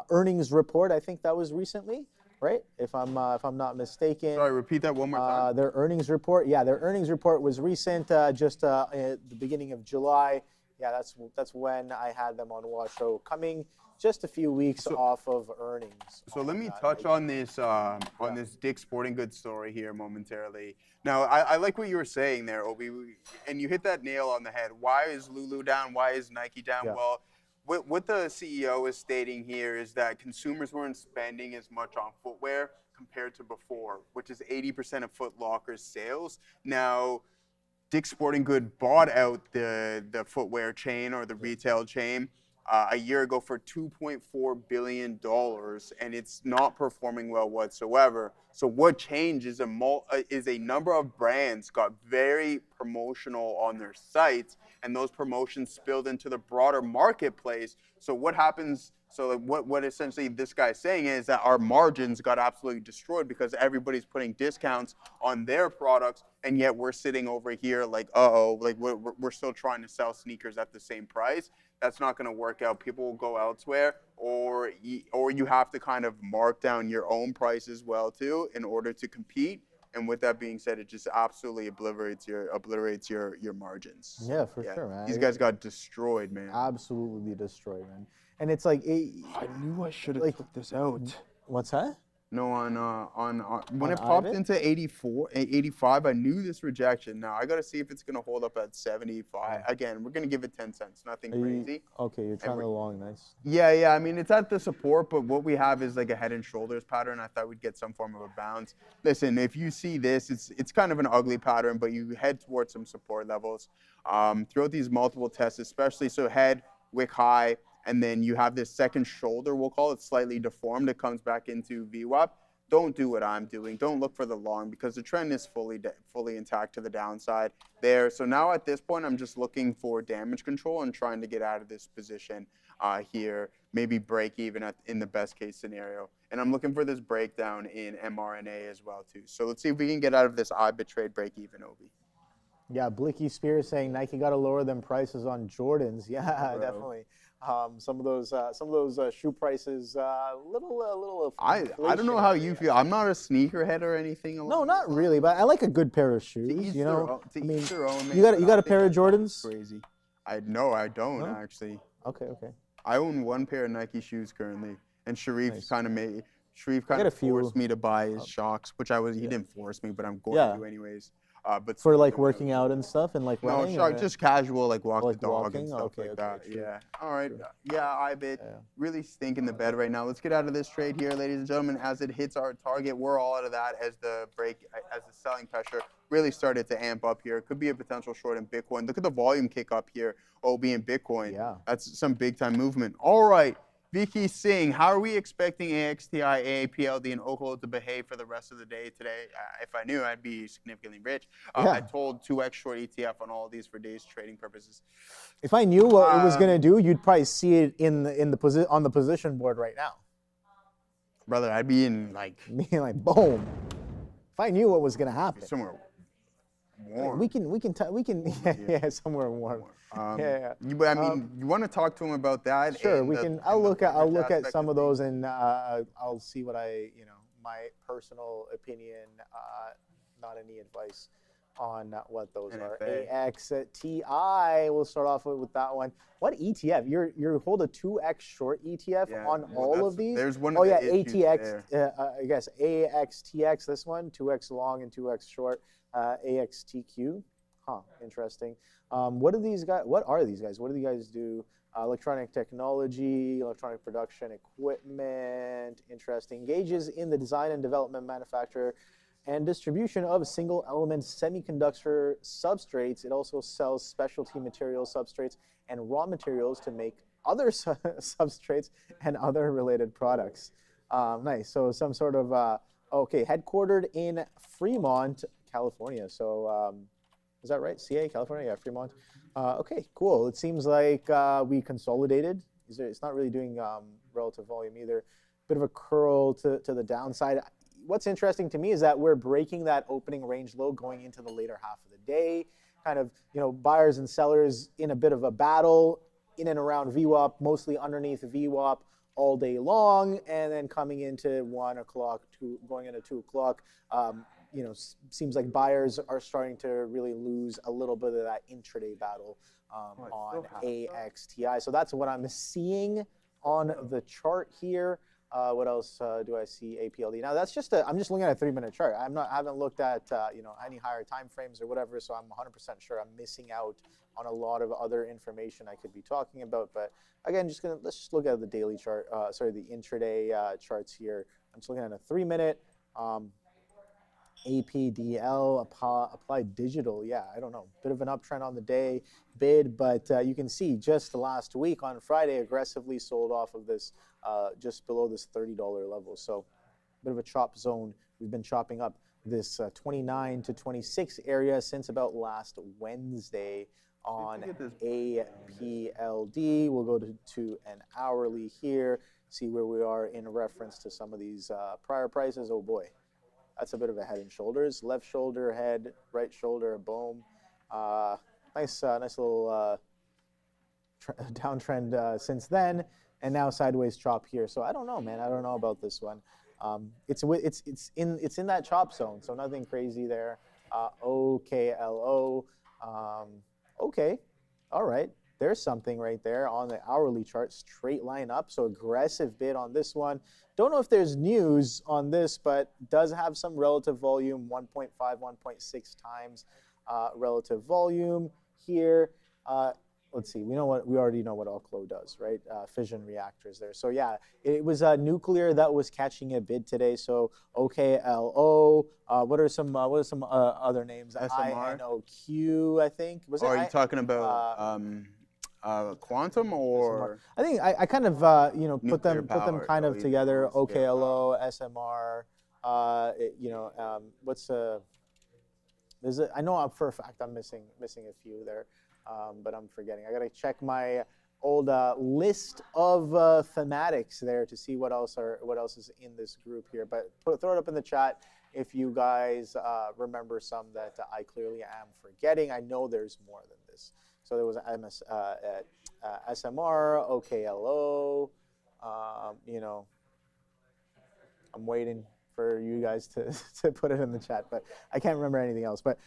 earnings report. I think that was recently, right? If I'm not mistaken. Sorry, repeat that one more time. Their earnings report. Yeah, their earnings report was recent, just at the beginning of July. Yeah, that's when I had them on watch. So coming just a few weeks off of earnings. So let me touch on this this Dick's Sporting Goods story here momentarily. Now, I like what you were saying there, Obi, and you hit that nail on the head. Why is Lulu down? Why is Nike down? Yeah. Well, what the CEO is stating here is that consumers weren't spending as much on footwear compared to before, which is 80% of Foot Locker's sales. Now, Dick's Sporting Goods bought out the footwear chain or the retail chain a year ago for $2.4 billion, and it's not performing well whatsoever. So what changed is a number of brands got very promotional on their sites, and those promotions spilled into the broader marketplace. So what happens? So what essentially this guy's saying is that our margins got absolutely destroyed because everybody's putting discounts on their products, and yet we're sitting over here like, like we're still trying to sell sneakers at the same price. That's not going to work out. People will go elsewhere, or you have to kind of mark down your own price as well too in order to compete. And with that being said, it just absolutely obliterates your margins. Yeah, for sure, man. These guys got destroyed, man. Absolutely destroyed, man. And it's like I knew I should have put this out. What's that? No, on when On it popped IBIT? into 84, 85, I knew this rejection. Now I got to see if it's gonna hold up at 75. Again, we're gonna give it 10 cents, nothing crazy. Okay, you're trying to long, nice. Yeah. I mean, it's at the support, but what we have is like a head and shoulders pattern. I thought we'd get some form of a bounce. Listen, if you see this, it's kind of an ugly pattern, but you head towards some support levels. Throughout these multiple tests, especially so head, wick high, and then you have this second shoulder, we'll call it, slightly deformed. It comes back into VWAP. Don't do what I'm doing. Don't look for the long because the trend is fully intact to the downside there. So now at this point, I'm just looking for damage control and trying to get out of this position here, maybe break even in the best case scenario. And I'm looking for this breakdown in MRNA as well too. So let's see if we can get out of this IBIT trade break even, Obi. Yeah, Blicky Spears saying Nike got to lower them prices on Jordans. Yeah, definitely. Some of those shoe prices, little. I don't know how you feel. I'm not a sneakerhead or anything. No, not really, but I like a good pair of shoes. To each You their know, own- to I mean, each their own, you got man, a but I pair of think that's Jordans? Crazy. I don't No? actually. Okay. I own one pair of Nike shoes currently, and Sharif Nice. kind of got a few. forced me to buy his Shocks, which he didn't force me, but I'm going Yeah. to anyways. But For like working out and stuff and like no, running. Shock, or- just casual, like walk Like the dog walking? and stuff Okay, like that. true. Yeah. All right. Yeah, IBIT really stinking the bed right now. Let's get out of this trade here, ladies and gentlemen. As it hits our target, we're all out of that as the selling pressure really started to amp up here. Could be a potential short in Bitcoin. Look at the volume kick up here, OB in Bitcoin. Yeah. That's some big time movement. All right. Vicky Singh, how are we expecting AXTI, AAPLD, and Oklo to behave for the rest of the day today? If I knew, I'd be significantly rich. I told 2x short ETF on all of these for days trading purposes. If I knew what it was gonna do, you'd probably see it on the position board right now. Brother, I'd be in like Being like, boom. If I knew what was gonna happen, somewhere warm. we can somewhere warm. But I mean, you want to talk to him about that? Sure, and we the- can. and I'll the look at leverage aspect some of things? those, and I'll see what my personal opinion, not any advice on what those are. NFA. AXTI. We'll start off with that one. What ETF? You hold a 2x short ETF Yeah, on well, all that's- of these? there's one Oh of yeah, the issues ATX. I guess AXTX. This one, 2x long and 2x short. AXTQ. Huh. Interesting. What are these guys? What are these guys? What do you guys do? Electronic technology, electronic production equipment. Interesting. Engages in the design and development, manufacture, and distribution of single-element semiconductor substrates. It also sells specialty material substrates and raw materials to make other substrates and other related products. Nice. So some sort of headquartered in Fremont, California. So. Is that right? CA, California? Yeah, Fremont. Okay, cool. It seems like we consolidated. It's not really doing relative volume either. Bit of a curl to the downside. What's interesting to me is that we're breaking that opening range low going into the later half of the day. Kind of, buyers and sellers in a bit of a battle in and around VWAP, mostly underneath VWAP all day long, and then coming into 1 o'clock, going into 2 o'clock. Seems like buyers are starting to really lose a little bit of that intraday battle on AXTI. So that's what I'm seeing on the chart here. What else do I see? APLD. Now that's I'm just looking at a 3-minute chart. I haven't looked at any higher time frames or whatever. So I'm 100% sure I'm missing out on a lot of other information I could be talking about. But again, let's just look at the daily chart. The intraday charts here. I'm just looking at a 3-minute. APDL, Applied Digital, yeah, I don't know. Bit of an uptrend on the day bid, but you can see just last week on Friday, aggressively sold off of this, just below this $30 level. So bit of a chop zone. We've been chopping up this 29 to 26 area since about last Wednesday on APLD. We'll go to an hourly here, see where we are in reference to some of these prior prices. Oh boy. That's a bit of a head and shoulders. Left shoulder, head, right shoulder, boom. Nice little downtrend since then, and now sideways chop here. So I don't know, man. I don't know about this one. It's in that chop zone, so nothing crazy there. OKLO. Okay, all right. there's something right there on the hourly chart, straight line up. So aggressive bid on this one. Don't know if there's news on this, but does have some relative volume, 1.5, 1.6 times relative volume here. Let's see, we already know what Alclo does, right? Fission reactors there. So yeah, it was nuclear that was catching a bid today. So OKLO, what are some other names? SMR? INOQ, I think. Was it? Are you talking about quantum or? SMR. I think I kind of put them power. kind of Oh, together. yeah, OKLO, SMR. What's I know for a fact I'm missing a few there. But I'm forgetting. I gotta check my old list of thematics there to see what else is in this group here. But throw it up in the chat if you guys remember some that I clearly am forgetting. I know there's more than this. So there was SMR, OKLO. I'm waiting for you guys to put it in the chat, but I can't remember anything else. But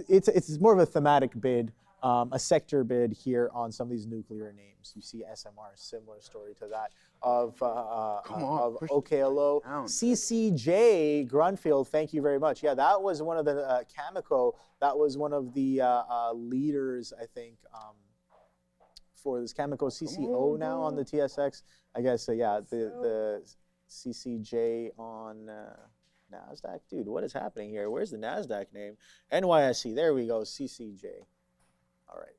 it's more of a thematic bid. A sector bid here on some of these nuclear names. You see SMR, similar story to that of OKLO. CCJ Grunfield, thank you very much. Yeah, that was one of the Cameco. That was one of the leaders, I think, for this Cameco CCO now on the TSX. I guess, yeah, the CCJ on Nasdaq. Dude, what is happening here? Where's the Nasdaq name? NYSE, there we go, CCJ. All right.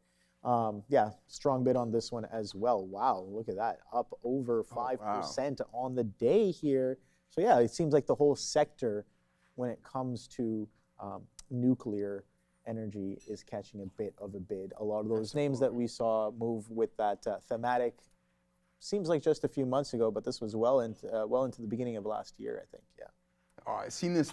Yeah, strong bid on this one as well. Wow, look at that. Up over 5% on the day here. So yeah, it seems like the whole sector, when it comes to nuclear energy, is catching a bit of a bid. A lot of those names that we saw move with that thematic, seems like just a few months ago, but this was well into the beginning of last year, I think. Yeah. Oh, I seen this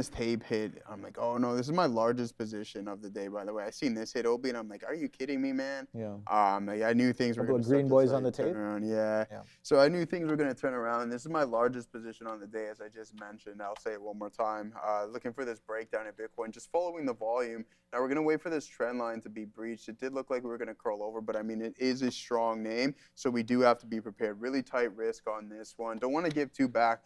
tape hit. I'm like, oh no, this is my largest position of the day, by the way. I seen this hit Obi, and I'm like, are you kidding me, man? Yeah. Like, I knew things were going to green boys on the tape. Yeah. So I knew things were going to turn around. This is my largest position on the day, as I just mentioned. I'll say it one more time. Looking for this breakdown in Bitcoin, just following the volume. Now we're going to wait for this trend line to be breached. It did look like we were going to curl over, but I mean, it is a strong name, so we do have to be prepared. Really tight risk on this one. Don't want to give back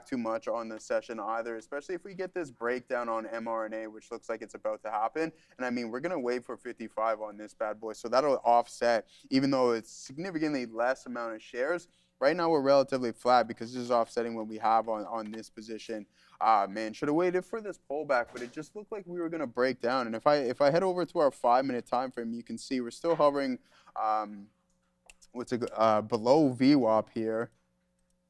too much on the session either, especially if we get this breakdown on MRNA, which looks like it's about to happen. And I mean, we're going to wait for 55 on this bad boy. So that'll offset, even though it's significantly less amount of shares. Right now, we're relatively flat because this is offsetting what we have on this position. Man, should have waited for this pullback, but it just looked like we were going to break down. And if I head over to our 5-minute time frame, you can see we're still hovering below VWAP here.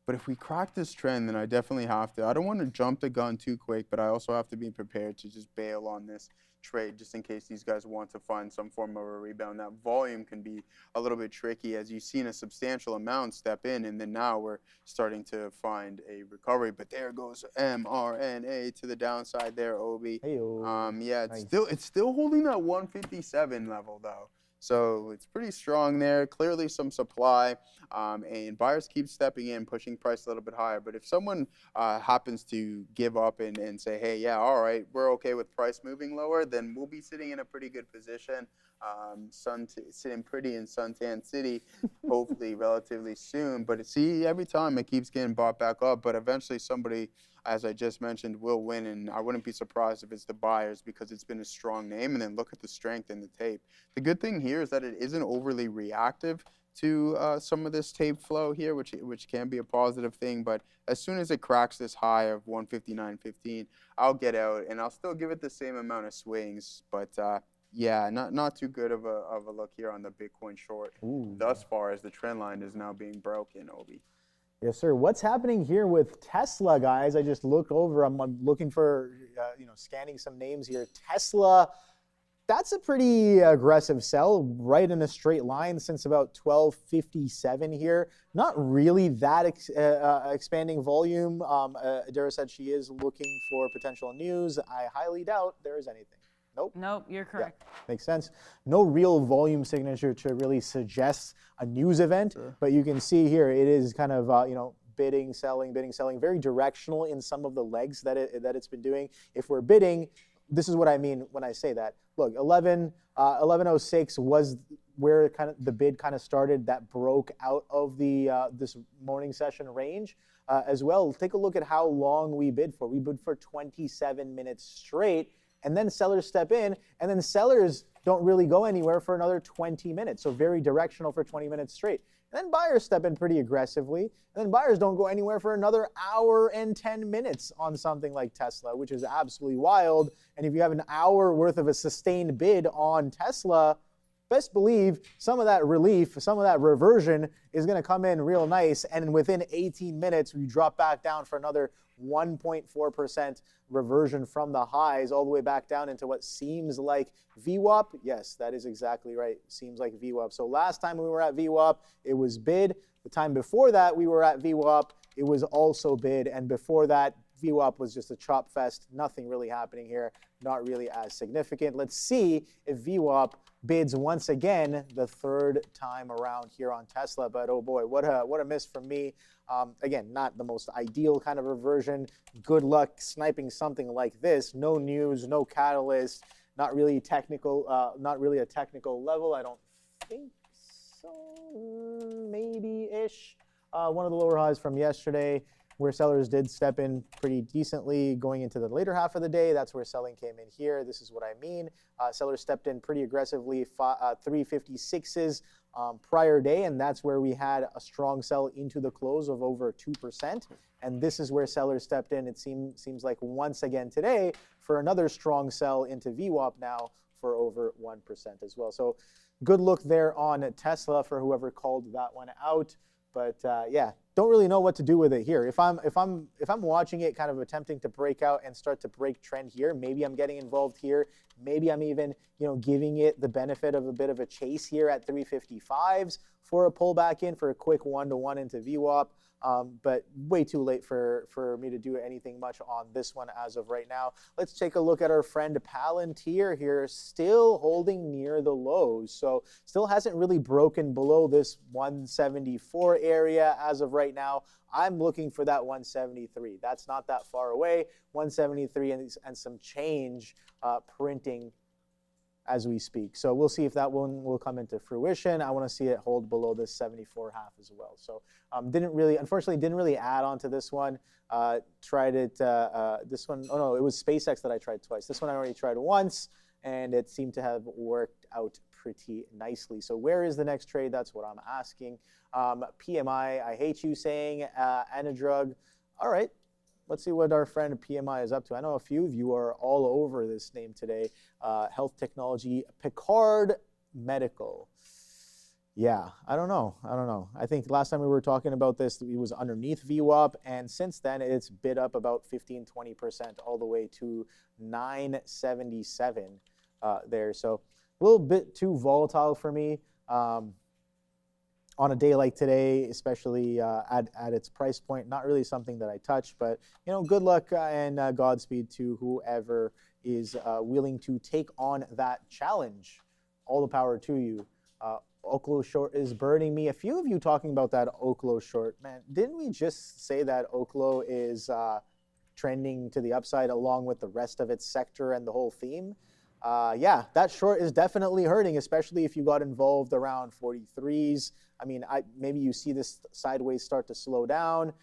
But if we crack this trend, then I definitely have to. I don't want to jump the gun too quick, but I also have to be prepared to just bail on this trade just in case these guys want to find some form of a rebound. That volume can be a little bit tricky, as you've seen a substantial amount step in, and then now we're starting to find a recovery. But there goes MRNA to the downside there, Obi. Yeah, it's still holding that 157 level though. So it's pretty strong there. Clearly some supply, and buyers keep stepping in, pushing price a little bit higher. But if someone happens to give up and say, hey, yeah, all right, we're okay with price moving lower, then we'll be sitting in a pretty good position, sitting pretty in Suntan City, hopefully relatively soon. But see, every time it keeps getting bought back up, but eventually somebody, as I just mentioned, will win, and I wouldn't be surprised if it's the buyers because it's been a strong name. And then look at the strength in the tape. The good thing here is that it isn't overly reactive to some of this tape flow here, which can be a positive thing. But as soon as it cracks this high of 159.15, I'll get out, and I'll still give it the same amount of swings. But yeah, not too good of a look here on the Bitcoin short thus far, as the trend line is now being broken, Obi. Yes, sir. What's happening here with Tesla, guys? I just look over. I'm looking for, scanning some names here. Tesla, that's a pretty aggressive sell, right in a straight line since about 1257 here. Not really that expanding volume. Dara said she is looking for potential news. I highly doubt there is anything. Nope, you're correct. Yeah, makes sense. No real volume signature to really suggest a news event, but you can see here it is kind of, bidding, selling, very directional in some of the legs that it's been doing. If we're bidding, this is what I mean when I say that. Look, 1106 was where kind of the bid kind of started that broke out of the this morning session range as well. Take a look at how long we bid for. We bid for 27 minutes straight, and then sellers step in, and then sellers don't really go anywhere for another 20 minutes. So very directional for 20 minutes straight. And then buyers step in pretty aggressively, and then buyers don't go anywhere for another hour and 10 minutes on something like Tesla, which is absolutely wild. And if you have an hour worth of a sustained bid on Tesla, best believe some of that relief, some of that reversion is going to come in real nice. And within 18 minutes, we drop back down for another 1.4% reversion from the highs all the way back down into what seems like VWAP. Yes, that is exactly right. Seems like VWAP. So last time we were at VWAP, it was bid. The time before that we were at VWAP, it was also bid. And before that, VWAP was just a chop fest. Nothing really happening here. Not really as significant. Let's see if VWAP bids once again the third time around here on Tesla. But oh boy, what a miss from me. Again, not the most ideal kind of reversion. Good luck sniping something like this. No news, no catalyst, not really technical, not really a technical level. I don't think so. Maybe-ish. One of the lower highs from yesterday, where sellers did step in pretty decently going into the later half of the day. That's where selling came in here. This is what I mean. Sellers stepped in pretty aggressively, 356s prior day, and that's where we had a strong sell into the close of over 2%. And this is where sellers stepped in, it seems like once again today, for another strong sell into VWAP now for over 1% as well. So good look there on Tesla for whoever called that one out. But yeah, don't really know what to do with it here. If I'm watching it, kind of attempting to break out and start to break trend here, maybe I'm getting involved here. Maybe I'm even giving it the benefit of a bit of a chase here at 355s for a pullback in for a quick 1-to-1 into VWAP. But way too late for me to do anything much on this one as of right now. Let's take a look at our friend Palantir here, still holding near the lows. So still hasn't really broken below this 174 area as of right now. I'm looking for that 173. That's not that far away. 173 and some change printing as we speak. So we'll see if that one will come into fruition. I want to see it hold below this 74.5 as well. So unfortunately didn't really add on to this one. Tried it, this one, oh no, it was SpaceX that I tried twice. This one I already tried once, and it seemed to have worked out pretty nicely. So where is the next trade? That's what I'm asking. PMI, I hate you saying, and a drug. All right. Let's see what our friend PMI is up to. I know a few of you are all over this name today. Health Technology, Picard Medical. Yeah, I don't know. I think last time we were talking about this, it was underneath VWAP, and since then it's bid up about 15-20% all the way to 977 there. So a little bit too volatile for me. On a day like today, especially at its price point, not really something that I touch, but good luck and Godspeed to whoever is willing to take on that challenge. All the power to you. Oklo short is burning me. A few of you talking about that Oklo short, man. Didn't we just say that Oklo is trending to the upside along with the rest of its sector and the whole theme? Yeah, that short is definitely hurting, especially if you got involved around 43s. I mean, maybe you see this sideways start to slow down,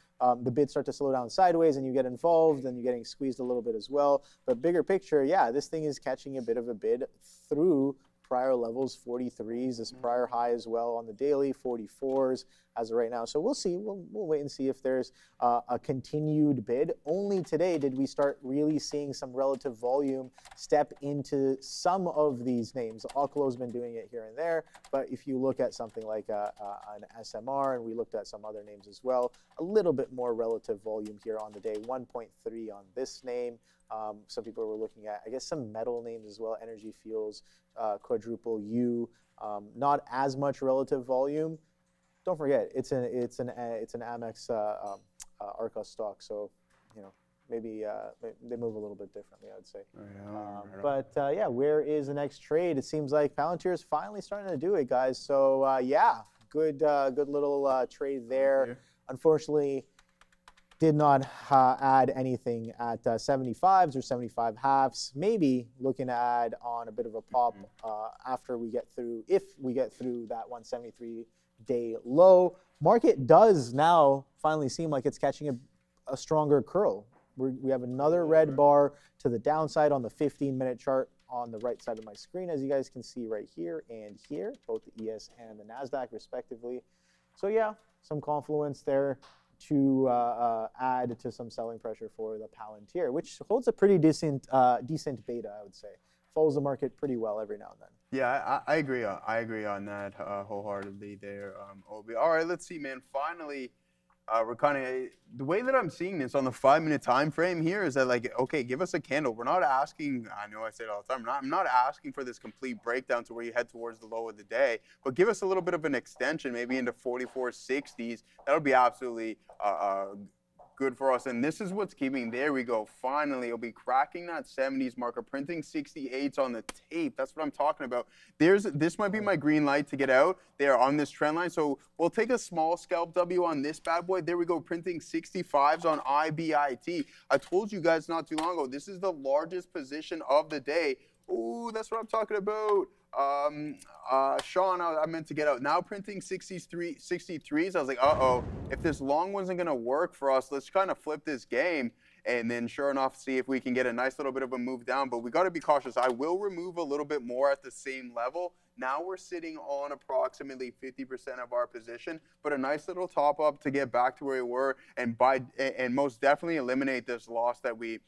the bids start to slow down sideways, and you get involved, and you're getting squeezed a little bit as well. But bigger picture, yeah, this thing is catching a bit of a bid through prior levels, 43s, this prior high as well on the daily, 44s as of right now. So we'll see. We'll wait and see if there's a continued bid. Only today did we start really seeing some relative volume step into some of these names. Oklo's been doing it here and there, but if you look at something like an SMR, and we looked at some other names as well, a little bit more relative volume here on the day, 1.3 on this name. Some people were looking at, I guess, some metal names as well, Energy Fuels, Quadruple U, not as much relative volume. Don't forget, it's an Amex ARCA stock, so maybe they move a little bit differently, I would say. But yeah, where is the next trade? It seems like Palantir is finally starting to do it, guys. So yeah, good little trade there. Unfortunately, did not add anything at 75s or 75 halves. Maybe looking to add on a bit of a pop after we get through, if we get through that 173-day low. Market does now finally seem like it's catching a stronger curl. We have another red bar to the downside on the 15-minute chart on the right side of my screen, as you guys can see right here and here, both the ES and the Nasdaq respectively. So yeah, some confluence there to add to some selling pressure for the Palantir, which holds a pretty decent beta, I would say. Follows the market pretty well every now and then. Yeah, I agree. I agree on that wholeheartedly there, Obi. All right, let's see, man. Finally, we're kind of, the way that I'm seeing this on the 5-minute time frame here is that, like, okay, give us a candle. We're not asking, I know I say it all the time, I'm not asking for this complete breakdown to where you head towards the low of the day, but give us a little bit of an extension, maybe into 44.60s. That'll be absolutely good for us. And this is what's keeping, there we go. Finally, it'll be cracking that 70s marker, printing 68s on the tape. That's what I'm talking about. This might be my green light to get out there on this trend line. So we'll take a small scalp W on this bad boy. There we go, printing 65s on IBIT. I told you guys not too long ago, this is the largest position of the day. Ooh, that's what I'm talking about. Sean, I meant to get out. Now printing 63s. I was like, uh-oh, if this long wasn't going to work for us, let's kind of flip this game. And then sure enough, see if we can get a nice little bit of a move down. But we got to be cautious. I will remove a little bit more at the same level. Now we're sitting on approximately 50% of our position, but a nice little top up to get back to where we were and most definitely eliminate this loss that we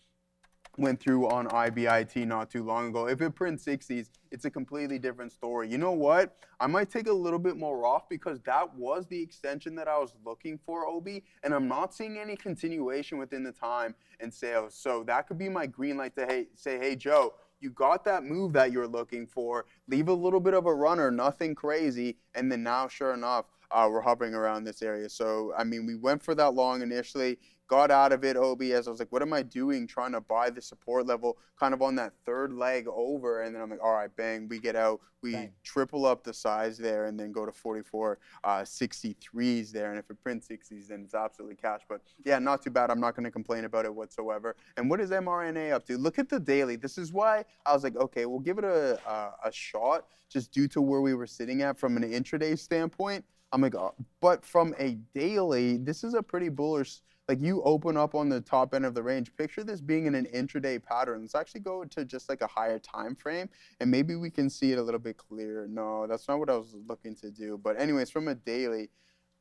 went through on IBIT not too long ago. If it prints 60s, it's a completely different story. You know what? I might take a little bit more off because that was the extension that I was looking for, Obi, and I'm not seeing any continuation within the time and sales. So that could be my green light to say, hey, Joe, you got that move that you're looking for. Leave a little bit of a runner, nothing crazy, and then now, sure enough, we're hovering around this area. So, I mean, we went for that long initially, got out of it, Obi, as I was like, what am I doing trying to buy the support level kind of on that third leg over? And then I'm like, all right, bang, we get out. We triple up the size there and then go to 44.63s there. And if it prints 60s, then it's absolutely cash. But, yeah, not too bad. I'm not going to complain about it whatsoever. And what is MRNA up to? Look at the daily. This is why I was like, okay, we'll give it a shot just due to where we were sitting at from an intraday standpoint. I'm like, but from a daily, this is a pretty bullish. Like, you open up on the top end of the range. Picture this being in an intraday pattern. Let's actually go to just like a higher time frame, and maybe we can see it a little bit clearer. No, that's not what I was looking to do. But anyways, from a daily,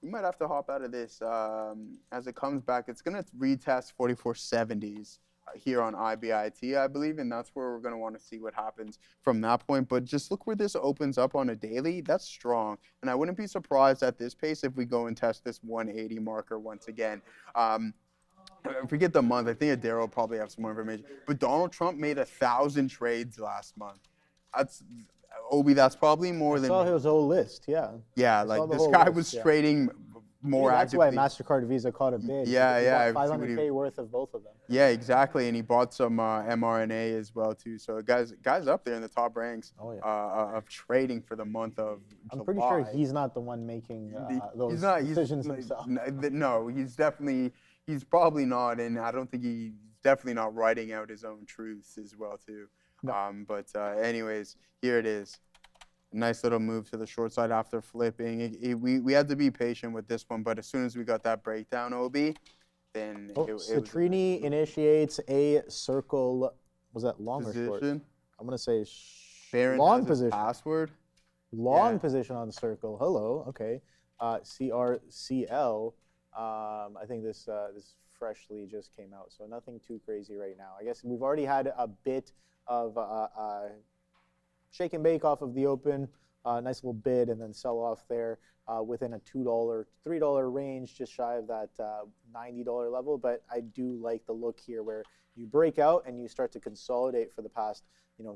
we might have to hop out of this as it comes back. It's going to retest 44.70s. Here on IBIT, I believe, and that's where we're going to want to see what happens from that point. But just look where this opens up on a daily. That's strong, and I wouldn't be surprised at this pace if we go and test this 180 marker once again. Forget the month. I think Adara will probably have some more information. But Donald Trump made 1,000 trades last month. That's Obi. That's probably more than. I saw his whole list. Yeah. Yeah, like this guy was trading more actively. That's why MasterCard Visa caught a bid. Yeah. $500K worth of both of them. Yeah, exactly, and he bought some MRNA as well too. So guys up there in the top ranks of trading for the month of July. I'm pretty sure he's not the one making those decisions himself. No, he's probably not, and I don't think he's definitely not writing out his own truths as well too. No. But anyways, here it is. Nice little move to the short side after flipping. We had to be patient with this one, but as soon as we got that breakdown, Obi, then Citrini initiates a circle. Was that long or short? I'm gonna say long position. Password. Long position on the circle. Hello. Okay. CRCL. I think this freshly just came out, so nothing too crazy right now. I guess we've already had a bit of shake and bake off of the open, nice little bid and then sell off there within a $2, $3 range, just shy of that $90 level. But I do like the look here where you break out and you start to consolidate for the past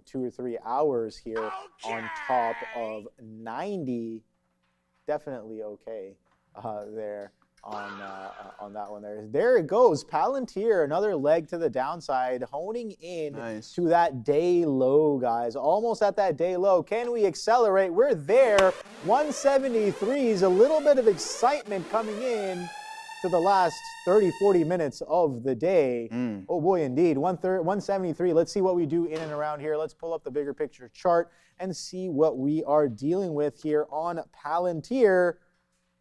2 or 3 hours here on top of 90. Definitely okay there on that one there. There it goes. Palantir, another leg to the downside, honing in to that day low, guys. Almost at that day low. Can we accelerate? We're there. 173s, a little bit of excitement coming in to to the last 30, 40 minutes of the day. Oh boy, indeed. 173. Let's see what we do in and around here. Let's pull up the bigger picture chart and see what we are dealing with here on Palantir.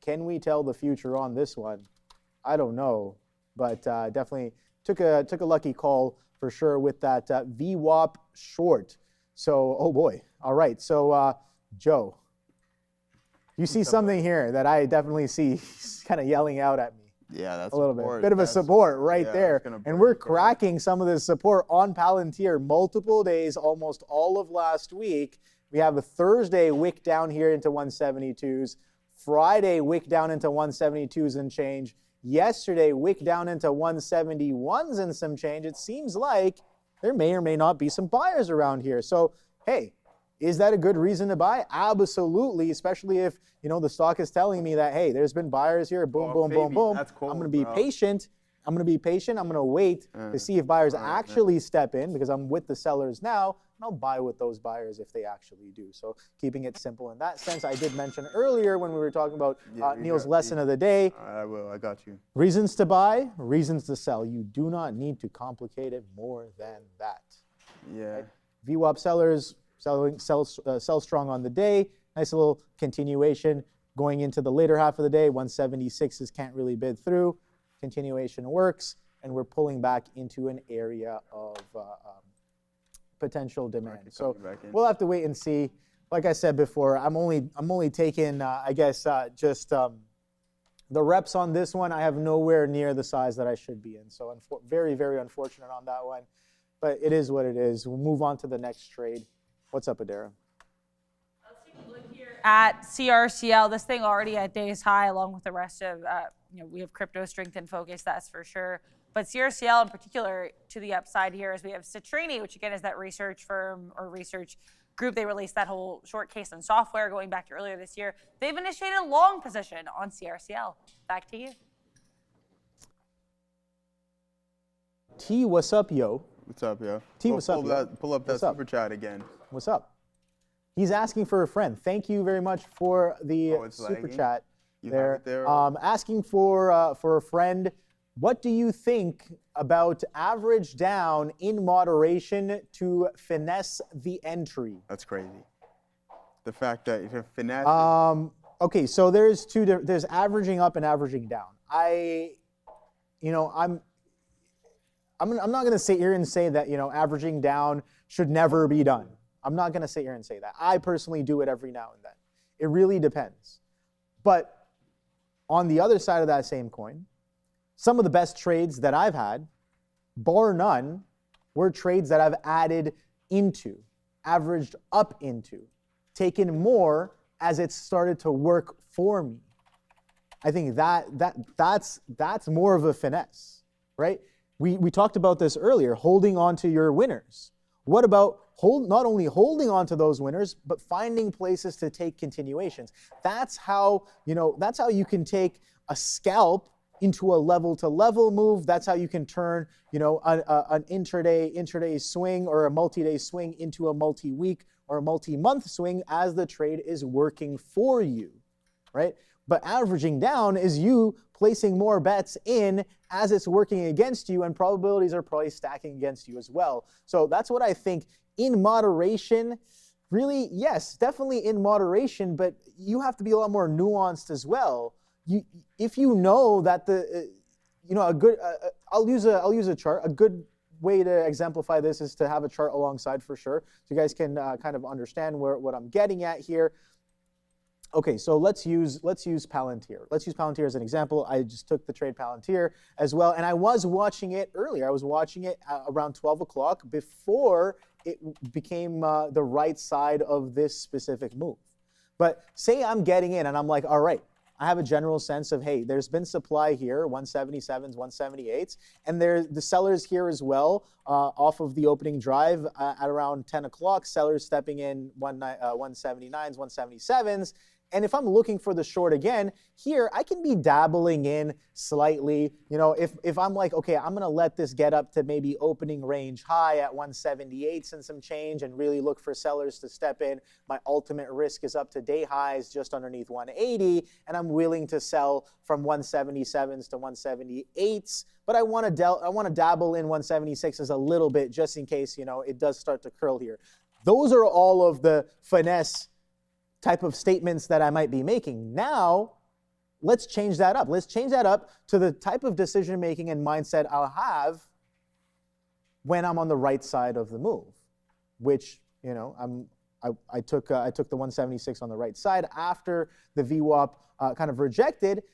Can we tell the future on this one? I don't know, but definitely took a lucky call for sure with that VWAP short. So, oh boy. All right. So, Joe, you see something here that I definitely see kind of yelling out at me. Yeah, that's a little bit. Bit of a support right there. And we're cracking some of this support on Palantir multiple days, almost all of last week. We have a Thursday wick down here into 172s. Friday wick down into 172s and change. Yesterday wick down into 171s and some change. It seems like there may or may not be some buyers around here. So, hey, is that a good reason to buy? Absolutely, especially if, you know, the stock is telling me that, hey, there's been buyers here, boom, boom, boom, boom. That's cool, I'm going to be patient. I'm going to wait to see if buyers actually step in, because I'm with the sellers now, and I'll buy with those buyers if they actually do. So keeping it simple in that sense. I did mention earlier when we were talking about Neil's lesson of the day. I got you. Reasons to buy, reasons to sell. You do not need to complicate it more than that. Yeah. Right? VWAP sellers, sell strong on the day. Nice little continuation going into the later half of the day. 176s can't really bid through. Continuation works, and we're pulling back into an area of potential demand. So we'll have to wait and see. Like I said before, I'm only taking I guess just the reps on this one. I have nowhere near the size that I should be in. So very, very unfortunate on that one. But it is what it is. We'll move on to the next trade. What's up, Adara? Let's take a look here at CRCL. This thing already at day's high, along with the rest of, we have crypto strength and focus, that's for sure. But CRCL in particular, to the upside here, is we have Citrini, which again is that research firm or research group. They released that whole short case on software going back to earlier this year. They've initiated a long position on CRCL. Back to you. T, what's up, yo? What's up, yo? T, what's up, yo? Pull up that super chat again. What's up? He's asking for a friend. Thank you very much for the super chat there. Asking for a friend. What do you think about average down in moderation to finesse the entry? That's crazy. The fact that if you finesse. Okay, so there's there's averaging up and averaging down. I'm not going to sit here and say that, averaging down should never be done. I'm not going to sit here and say that. I personally do it every now and then. It really depends. But on the other side of that same coin, some of the best trades that I've had, bar none, were trades that I've added into, averaged up into, taken more as it started to work for me. I think that's more of a finesse, right? We talked about this earlier, holding on to your winners. What about not only holding on to those winners, but finding places to take continuations? That's how you can take a scalp into a level-to-level move. That's how you can turn, an intraday swing or a multi-day swing into a multi-week or a multi-month swing as the trade is working for you, right? But averaging down is you placing more bets in as it's working against you, and probabilities are probably stacking against you as well. So that's what I think. In moderation, really, yes, definitely in moderation, but you have to be a lot more nuanced as well. If you know that I'll use a chart. A good way to exemplify this is to have a chart alongside for sure, so you guys can kind of understand what I'm getting at here. Okay, so let's use Palantir. Let's use Palantir as an example. I just took the trade Palantir as well, and I was watching it earlier. I was watching it around 12 o'clock before it became the right side of this specific move. But say I'm getting in and I'm like, all right, I have a general sense of, hey, there's been supply here, 177s, 178s, and the sellers here as well off of the opening drive at around 10 o'clock, sellers stepping in 179s, 177s, And if I'm looking for the short again, here I can be dabbling in slightly. You know, if I'm like, okay, I'm gonna let this get up to maybe opening range high at 178 and some change and really look for sellers to step in. My ultimate risk is up to day highs just underneath 180, and I'm willing to sell from 177s to 178s. But I want to dabble in 176s a little bit just in case, you know, it does start to curl here. Those are all of the finesse type of statements that I might be making. Now, let's change that up. Let's change that up to the type of decision making and mindset I'll have when I'm on the right side of the move, which, you know, I took the 176 on the right side after the VWAP kind of rejected.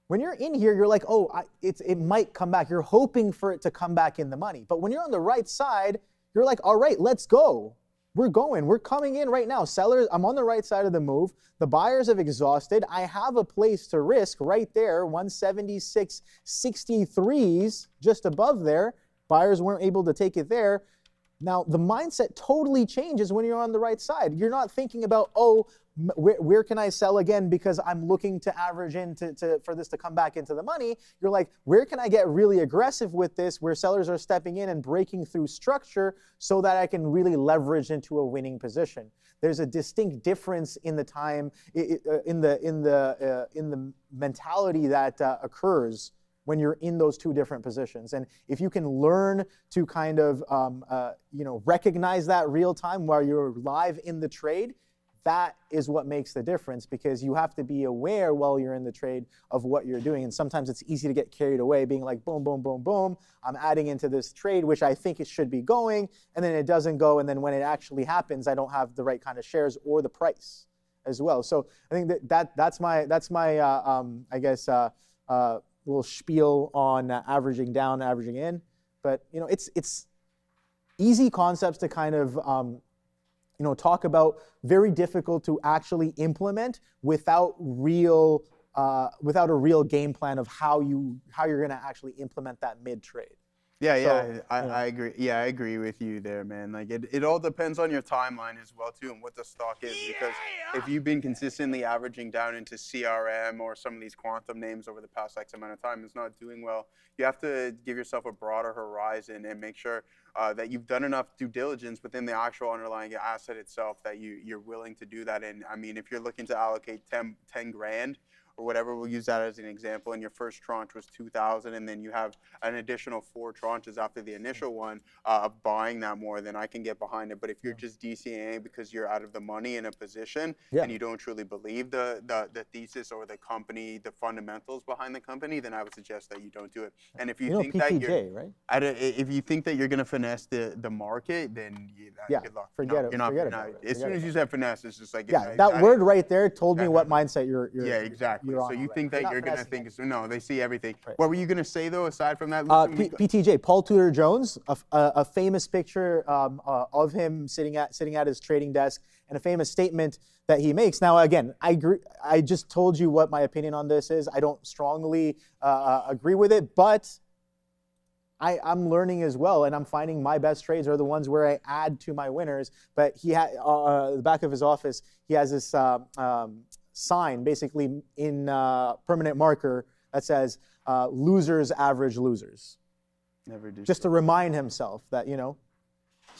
When you're in here, you're like, oh, it might come back. You're hoping for it to come back in the money. But when you're on the right side, you're like, all right, let's go. We're coming in right now. Sellers, I'm on the right side of the move. The buyers have exhausted. I have a place to risk right there, 176.63s just above there. Buyers weren't able to take it there. Now, the mindset totally changes when you're on the right side. You're not thinking about, oh, where can I sell again because I'm looking to average in for this to come back into the money. You're like, where can I get really aggressive with this where sellers are stepping in and breaking through structure so that I can really leverage into a winning position. There's a distinct difference in the time, in the mentality that occurs when you're in those two different positions. And if you can learn to kind of recognize that real time while you're live in the trade, that is what makes the difference, because you have to be aware while you're in the trade of what you're doing. And sometimes it's easy to get carried away being like, boom, boom, boom, boom, I'm adding into this trade, which I think it should be going, and then it doesn't go. And then when it actually happens, I don't have the right kind of shares or the price as well. So I think that's my I guess, little spiel on averaging down, averaging in. But, you know, it's easy concepts to kind of, talk about, very difficult to actually implement without a real game plan of how you're going to actually implement that mid trade. I agree. Yeah, I agree with you there, man. Like it all depends on your timeline as well too, and what the stock is. Because if you've been consistently averaging down into CRM or some of these quantum names over the past X amount of time, it's not doing well. You have to give yourself a broader horizon and make sure that you've done enough due diligence within the actual underlying asset itself that you're willing to do that. And I mean, if you're looking to allocate 10 grand. Or whatever, we'll use that as an example, and your first tranche was 2,000, and then you have an additional 4 tranches after the initial one of buying that more, then I can get behind it. But if you're just DCA because you're out of the money in a position and you don't truly believe the thesis or the company, the fundamentals behind the company, then I would suggest that you don't do it. And if you think PTJ, that you're right? If you think that you're going to finesse the market, then good luck. Forget it. As soon as you said finesse, it's just like that word right there told me what mindset you're. Yeah, exactly. So you think that you're going to think, no, they see everything. Right. What were you going to say, though, aside from that? PTJ, Paul Tudor Jones, a famous picture of him sitting at his trading desk, and a famous statement that he makes. Now, again, I agree. I just told you what my opinion on this is. I don't strongly agree with it, but I'm learning as well, and I'm finding my best trades are the ones where I add to my winners. But he had the back of his office, he has this sign basically in permanent marker that says losers average losers. Never do. Just to remind himself that,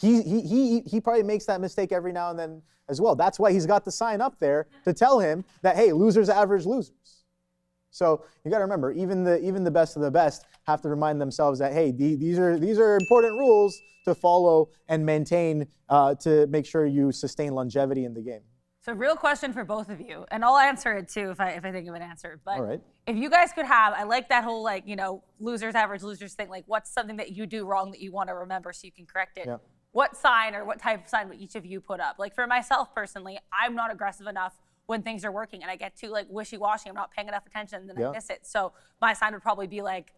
he probably makes that mistake every now and then as well. That's why he's got the sign up there to tell him that, hey, losers average losers. So you got to remember, even the best of the best have to remind themselves that, hey, these are important rules to follow and maintain to make sure you sustain longevity in the game. So real question for both of you, and I'll answer it too if I think of an answer. But all right. If you guys could have, I like that whole losers average losers thing. Like, what's something that you do wrong that you want to remember so you can correct it? Yeah. What sign or what type of sign would each of you put up? Like for myself personally, I'm not aggressive enough when things are working, and I get too wishy-washy. I'm not paying enough attention, and then I miss it. So my sign would probably be like,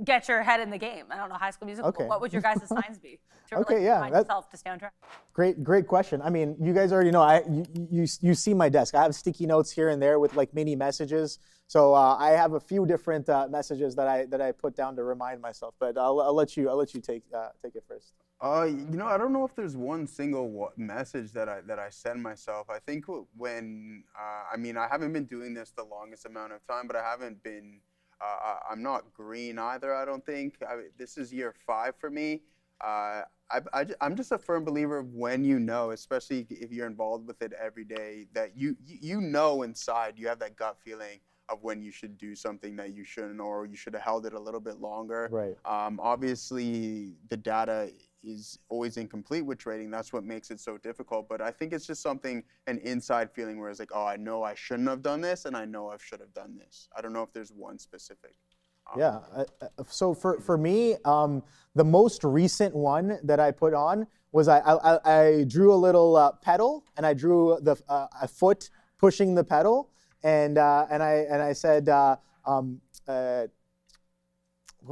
get your head in the game. I don't know, High School Musical. Okay. But what would your guys' signs be to remind yourself to stay on track? Great question. I mean, you guys already know. You see my desk. I have sticky notes here and there with mini messages. So I have a few different messages that I put down to remind myself. But I'll let you take it first. You know, I don't know if there's one single message that I send myself. I think when, I mean, I haven't been doing this the longest amount of time, but I haven't been, I'm not green either, I don't think. This is year 5 for me. I'm just a firm believer of when you know, especially if you're involved with it every day, that you know inside, you have that gut feeling of when you should do something that you shouldn't, or you should have held it a little bit longer. Right. Obviously, the data is always incomplete with trading. That's what makes it so difficult. But I think it's just something, an inside feeling where it's like, oh, I know I shouldn't have done this, and I know I should have done this. I don't know if there's one specific. Yeah. So for me, the most recent one that I put on was I drew a little pedal, and I drew a foot pushing the pedal, and I said, what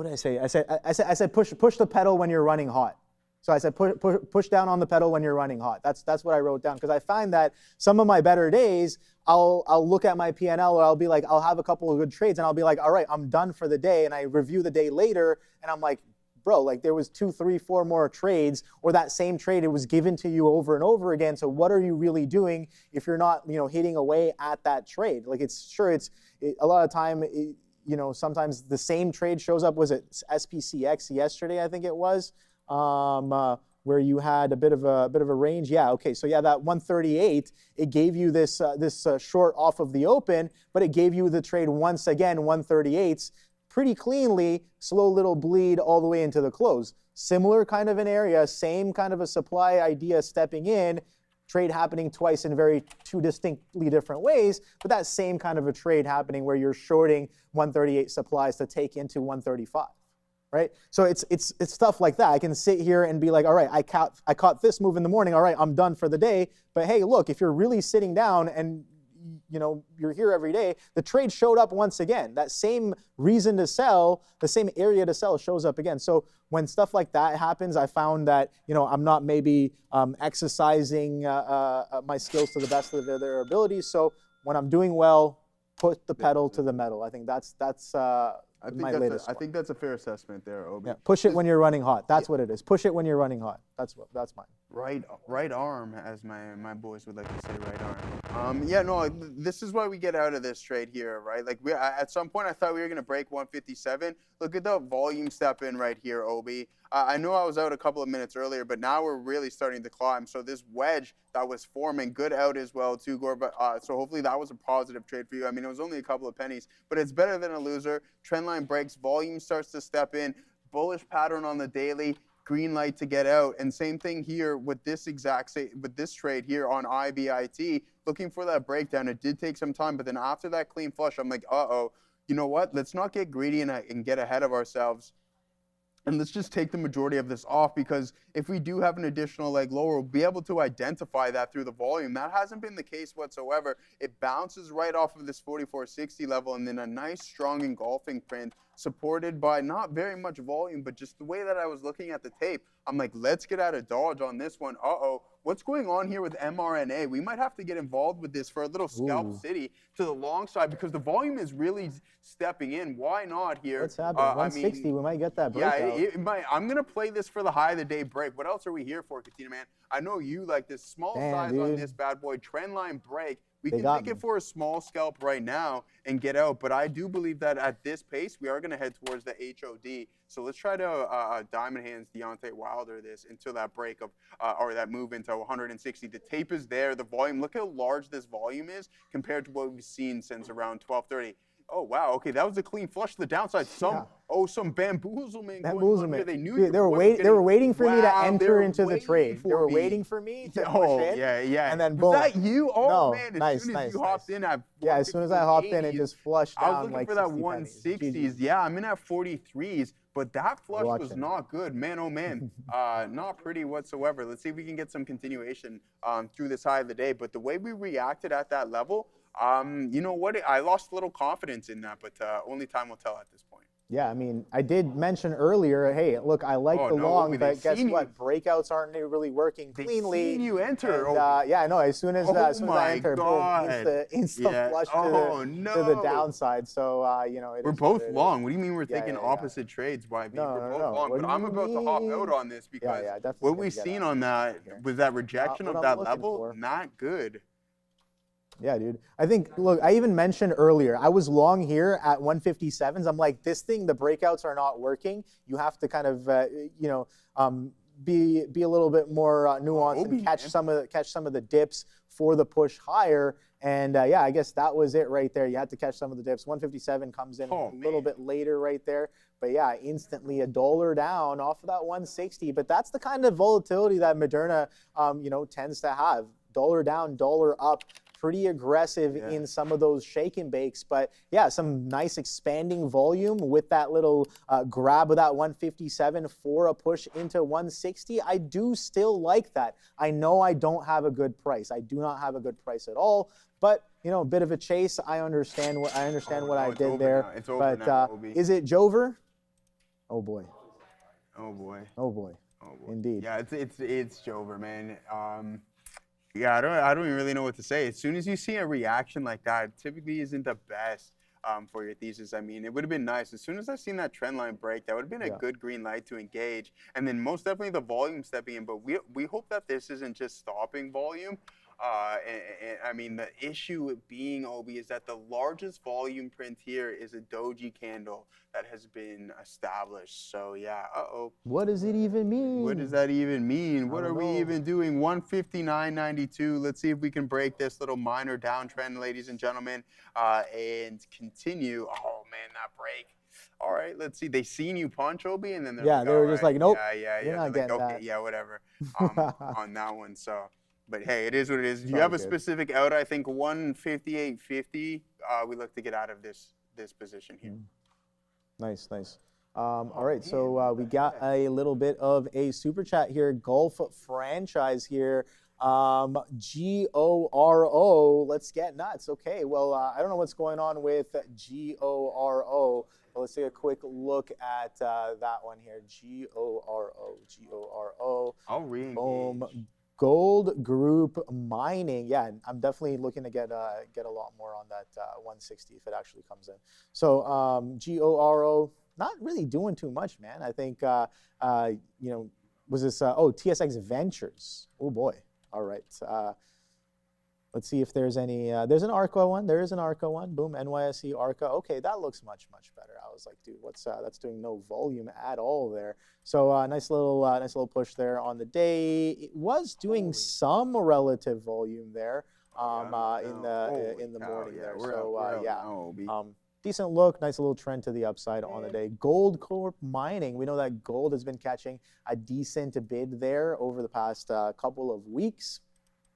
did I say? I said push the pedal when you're running hot. So I said push down on the pedal when you're running hot. That's what I wrote down, because I find that some of my better days, I'll look at my P&L, or I'll be like, I'll have a couple of good trades, and I'll be like, all right, I'm done for the day, and I review the day later, and I'm like, bro, like there was 2, 3, 4 more trades, or that same trade, it was given to you over and over again. So what are you really doing if you're not, hitting away at that trade? Like a lot of time. Sometimes the same trade shows up. Was it SPCX yesterday? I think it was, where you had a bit of a range. Yeah. Okay. So yeah, that 138, it gave you this short off of the open, but it gave you the trade once again 138s pretty cleanly. Slow little bleed all the way into the close. Similar kind of an area, same kind of a supply idea stepping in. Trade happening twice in two distinctly different ways, but that same kind of a trade happening where you're shorting 138 supplies to take into 135, right? So it's stuff like that. I can sit here and be like, all right, I caught this move in the morning. All right, I'm done for the day. But hey, look, if you're really sitting down and you're here every day, the trade showed up once again. That same reason to sell, the same area to sell shows up again. So when stuff like that happens, I found that, I'm not maybe exercising my skills to the best of their abilities. So when I'm doing well, put the pedal to the metal. I think that's my latest. I think that's a fair assessment there, Obi. Yeah, push it when you're running hot. That's what it is. Push it when you're running hot. That's mine. Right arm, as my boys would like to say, right arm. Yeah, no, this is why we get out of this trade here, right? Like at some point I thought we were gonna break 157. Look at the volume step in right here, Obi. I know I was out a couple of minutes earlier, but now we're really starting to climb. So this wedge that was forming, good out as well too, Gore. But so hopefully that was a positive trade for you. I mean, it was only a couple of pennies, but it's better than a loser. Trend line breaks, volume starts to step in, bullish pattern on the daily. Green light to get out, and same thing here with this trade here on IBIT. Looking for that breakdown. It did take some time, but then after that clean flush, I'm like, uh-oh, you know what? Let's not get greedy and get ahead of ourselves. And let's just take the majority of this off, because if we do have an additional leg lower, we'll be able to identify that through the volume. That hasn't been the case whatsoever. It bounces right off of this 4460 level, and then a nice strong engulfing print supported by not very much volume, but just the way that I was looking at the tape. I'm like, let's get out of dodge on this one. Uh-oh. What's going on here with MRNA? We might have to get involved with this for a little scalp city to the long side, because the volume is really stepping in. Why not here? What's happening? 160, we might get that breakout. Yeah, it might. I'm going to play this for the high of the day break. What else are we here for, Katina, man? I know you like this small size on this bad boy. Trend line break. We can take it for a small scalp right now and get out, but I do believe that at this pace, we are going to head towards the HOD. So let's try to Diamond Hands Deontay Wilder this until that break of, or that move into 160. The tape is there, the volume, look how large this volume is compared to what we've seen since around 1230. Oh, wow, okay, that was a clean flush to the downside. Some bamboozlement going on here. They knew they were waiting for me to enter into the trade. They were waiting for me to push in. Yeah. And then boom. Was that you? Oh, no, man, as soon as you hopped in at as soon as I hopped in, it just flushed down. I was looking for that 160s. Yeah, I'm in at 43s, but that flush was not good. Man, oh, man. Not pretty whatsoever. Let's see if we can get some continuation through this high of the day. But the way we reacted at that level, you know what? I lost a little confidence in that, but only time will tell at this point. Yeah, I mean, I did mention earlier, hey, look, I like the long, but guess what? Breakouts aren't really working cleanly. They've seen you enter. And, yeah, I know. As soon as I enter, boom, insta flush to the downside. So, you know, we're both long. What do you mean we're taking opposite trades, YB? We're both long, but I'm about to hop out on this because what we've seen on that was that rejection of that level, not good. Yeah, dude. I think, look, I even mentioned earlier, I was long here at 157s. I'm like, this thing, the breakouts are not working. You have to kind of, you know, be a little bit more nuanced and catch some of the dips for the push higher. And yeah, I guess that was it right there. You had to catch some of the dips. 157 comes in a little bit later right there. But yeah, instantly $1 down off of that 160. But that's the kind of volatility that Moderna, you know, tends to have. $1 down, $1 up. Pretty aggressive in some of those shake and bakes, but yeah, some nice expanding volume with that little grab of that 157 for a push into 160. I do still like that. I know I don't have a good price. I do not have a good price at all, but you know, a bit of a chase. I understand what I did there. It's over now, is it Jover? Oh boy. Oh boy. Oh boy. Oh boy. Indeed. Yeah, it's Jover, man. Yeah, I don't even really know what to say. As soon as you see a reaction like that, it typically isn't the best for your thesis. I mean, it would have been nice. As soon as I've seen that trend line break, that would have been a good green light to engage. And then most definitely the volume stepping in. But we hope that this isn't just stopping volume. And I mean, the issue being, Obi, is that the largest volume print here is a doji candle that has been established. So yeah, what does it even mean? What does that even mean? What are we even doing? 159.92. Let's see if we can break this little minor downtrend, ladies and gentlemen, and continue. Oh man, that break. All right, let's see. They seen you punch, Obi, and then they're like, they were just like, nope. Yeah. You're not getting that. Yeah, whatever. On that one, so. But hey, it is what it is. If you have a specific out, I think 158.50, we look to get out of this position here. Nice. All right, so we got a little bit of a super chat here. Golf franchise here. GORO. Let's get nuts. Okay, well, I don't know what's going on with GORO. But let's take a quick look at that one here. GORO. I'll re-engage. Boom. Gold Group Mining. Yeah, I'm definitely looking to get a lot more on that 160 if it actually comes in. So GORO, not really doing too much, man. I think, you know, was this, TSX Ventures. Oh boy. All right. Let's see if there's any, there's an ARCA one. There is an ARCA one. Boom, NYSE ARCA. Okay, that looks much better. I was like, dude, what's that's doing no volume at all there. So nice little push there on the day. It was doing some relative volume there in the morning there. So decent look, nice little trend to the upside on the day. Gold Corp Mining. We know that gold has been catching a decent bid there over the past couple of weeks.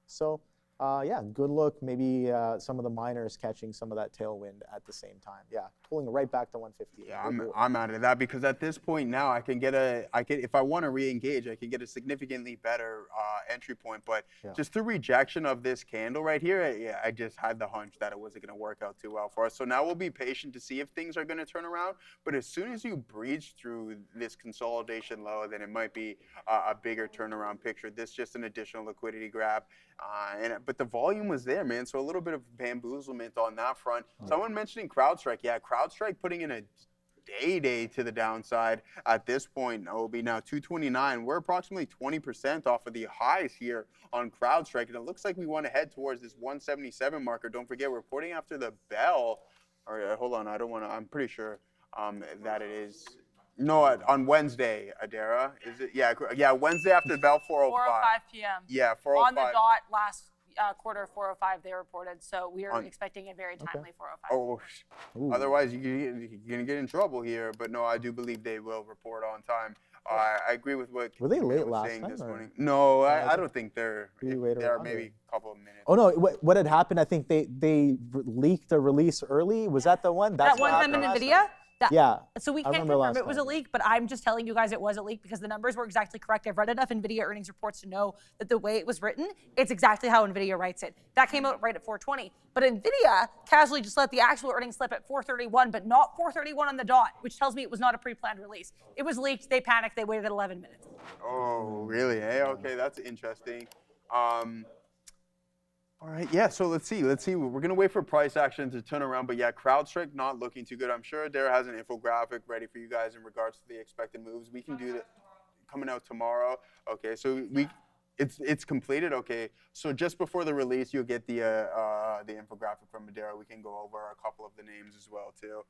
So yeah, good look. Maybe some of the miners catching some of that tailwind at the same time. Yeah, pulling right back to 150. Yeah, I'm out of that because at this point now I can get if I want to re-engage, I can get a significantly better entry point. But just the rejection of this candle right here, I just had the hunch that it wasn't going to work out too well for us. So now we'll be patient to see if things are going to turn around. But as soon as you breach through this consolidation low, then it might be a bigger turnaround picture. This just an additional liquidity grab. But the volume was there, man. So a little bit of bamboozlement on that front. Someone mentioning CrowdStrike. Yeah, CrowdStrike putting in a day to the downside at this point. Obi now 229. We're approximately 20% off of the highs here on CrowdStrike, and it looks like we want to head towards this 177 marker. Don't forget, we're reporting after the bell. All right, hold on. I don't want to. I'm pretty sure that it is. No, on Wednesday, Adara. Is it? Yeah, Wednesday after the bell, 4:05. 4:05 p.m. Yeah, 4:05. On the dot, last quarter, 4:05, they reported. So we are expecting a very timely 4:05. Oh, otherwise you're going to get in trouble here. But no, I do believe they will report on time. I agree with what were they late was last saying time, this or? morning. No, I don't think they're. Later They're on, maybe a couple of minutes. Oh no! What had happened? I think they leaked a release early. Was that the one? That one time in Nvidia? Yeah. So we I can't remember confirm last it was a time. leak, but I'm just telling you guys it was a leak because the numbers were exactly correct. I've read enough NVIDIA earnings reports to know that the way it was written, it's exactly how NVIDIA writes it. That came out right at 4:20. But NVIDIA casually just let the actual earnings slip at 4:31, but not 4:31 on the dot, which tells me it was not a pre-planned release. It was leaked. They panicked. They waited 11 minutes. Oh, really? Hey, okay, that's interesting. All right, yeah, so let's see. We're going to wait for price action to turn around, but yeah, CrowdStrike not looking too good. I'm sure Dara has an infographic ready for you guys in regards to the expected moves. We can do that coming out tomorrow. Okay, so it's completed. Okay, so just before the release, you'll get the infographic from Madera. We can go over a couple of the names as well too.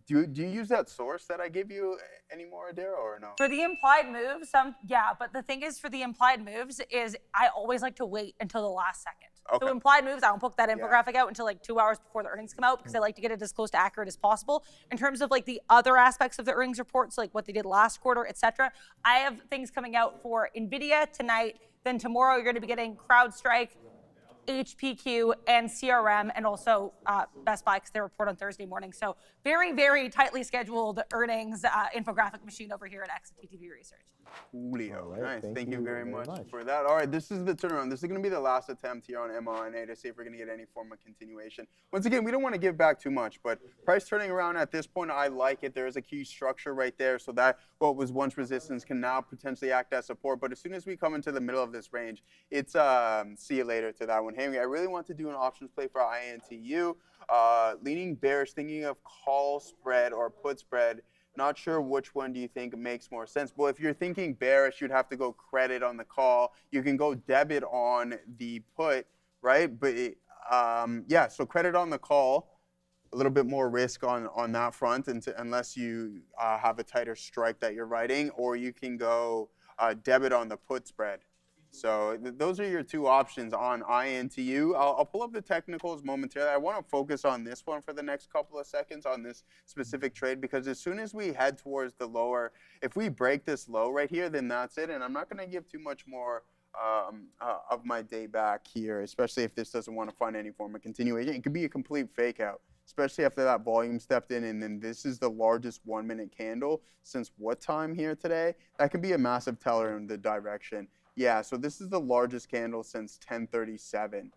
Do you use that source that I gave you anymore, Adara, or no? For the implied moves, yeah, but the thing is for the implied moves is I always like to wait until the last second. Okay. So implied moves, I don't put that infographic out until like 2 hours before the earnings come out because I like to get it as close to accurate as possible. In terms of like the other aspects of the earnings reports, like what they did last quarter, etc., I have things coming out for NVIDIA tonight. Then tomorrow you're going to be getting CrowdStrike, HPQ, and CRM, and also Best Buy because they report on Thursday morning. So very, very tightly scheduled earnings infographic machine over here at AXTI TV Research. Julio, right, nice. Thank you very much for that. All right, this is the turnaround. This is going to be the last attempt here on MRNA to see if we're going to get any form of continuation. Once again, we don't want to give back too much, but price turning around at this point, I like it. There is a key structure right there, so that what was once resistance can now potentially act as support. But as soon as we come into the middle of this range, it's see you later to that one. Henry, I really want to do an options play for INTU. Leaning bearish, thinking of call spread or put spread. Not sure which one do you think makes more sense. Well, if you're thinking bearish, you'd have to go credit on the call. You can go debit on the put, right? But yeah, so credit on the call, a little bit more risk on that front unless you have a tighter strike that you're writing, or you can go debit on the put spread. So those are your two options on INTU. I'll pull up the technicals momentarily. I want to focus on this one for the next couple of seconds on this specific trade, because as soon as we head towards the lower, if we break this low right here, then that's it. And I'm not going to give too much more of my day back here, especially if this doesn't want to find any form of continuation. It could be a complete fake out, especially after that volume stepped in, and then this is the largest 1 minute candle since what time here today? That could be a massive teller in the direction. Yeah, so this is the largest candle since 1037,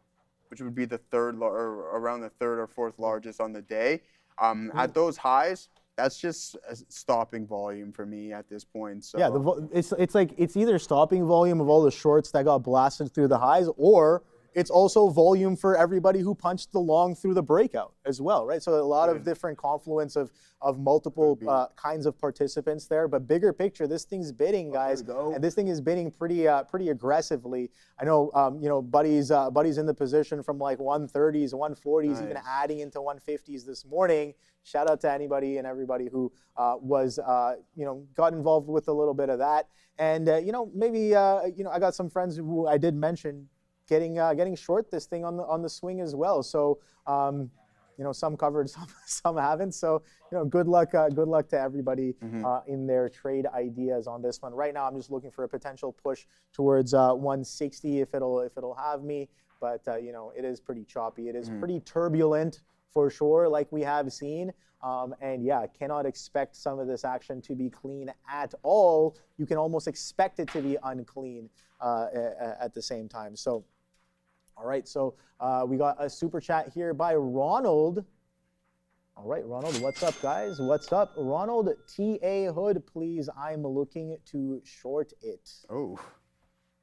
which would be the around the third or fourth largest on the day. At those highs, that's just stopping volume for me at this point. So yeah, it's like it's either stopping volume of all the shorts that got blasted through the highs, or it's also volume for everybody who punched the long through the breakout as well, right? So a lot of different confluence of multiple kinds of participants there. But bigger picture, this thing's bidding, guys, and this thing is bidding pretty aggressively. I know, you know, buddies in the position from like 130s, 140s, even adding into 150s this morning. Shout out to anybody and everybody who was, you know, got involved with a little bit of that. And you know, maybe you know, I got some friends who I did mention getting short this thing on the swing as well. So you know, some covered, some haven't. So you know, good luck to everybody in their trade ideas on this one. Right now, I'm just looking for a potential push towards 160 if it'll have me. But you know, it is pretty choppy. It is pretty turbulent for sure, like we have seen. And yeah, cannot expect some of this action to be clean at all. You can almost expect it to be unclean at the same time. So. All right, so we got a super chat here by Ronald. All right, Ronald, what's up, guys? What's up? Ronald, TA Hood, please. I'm looking to short it. Oh.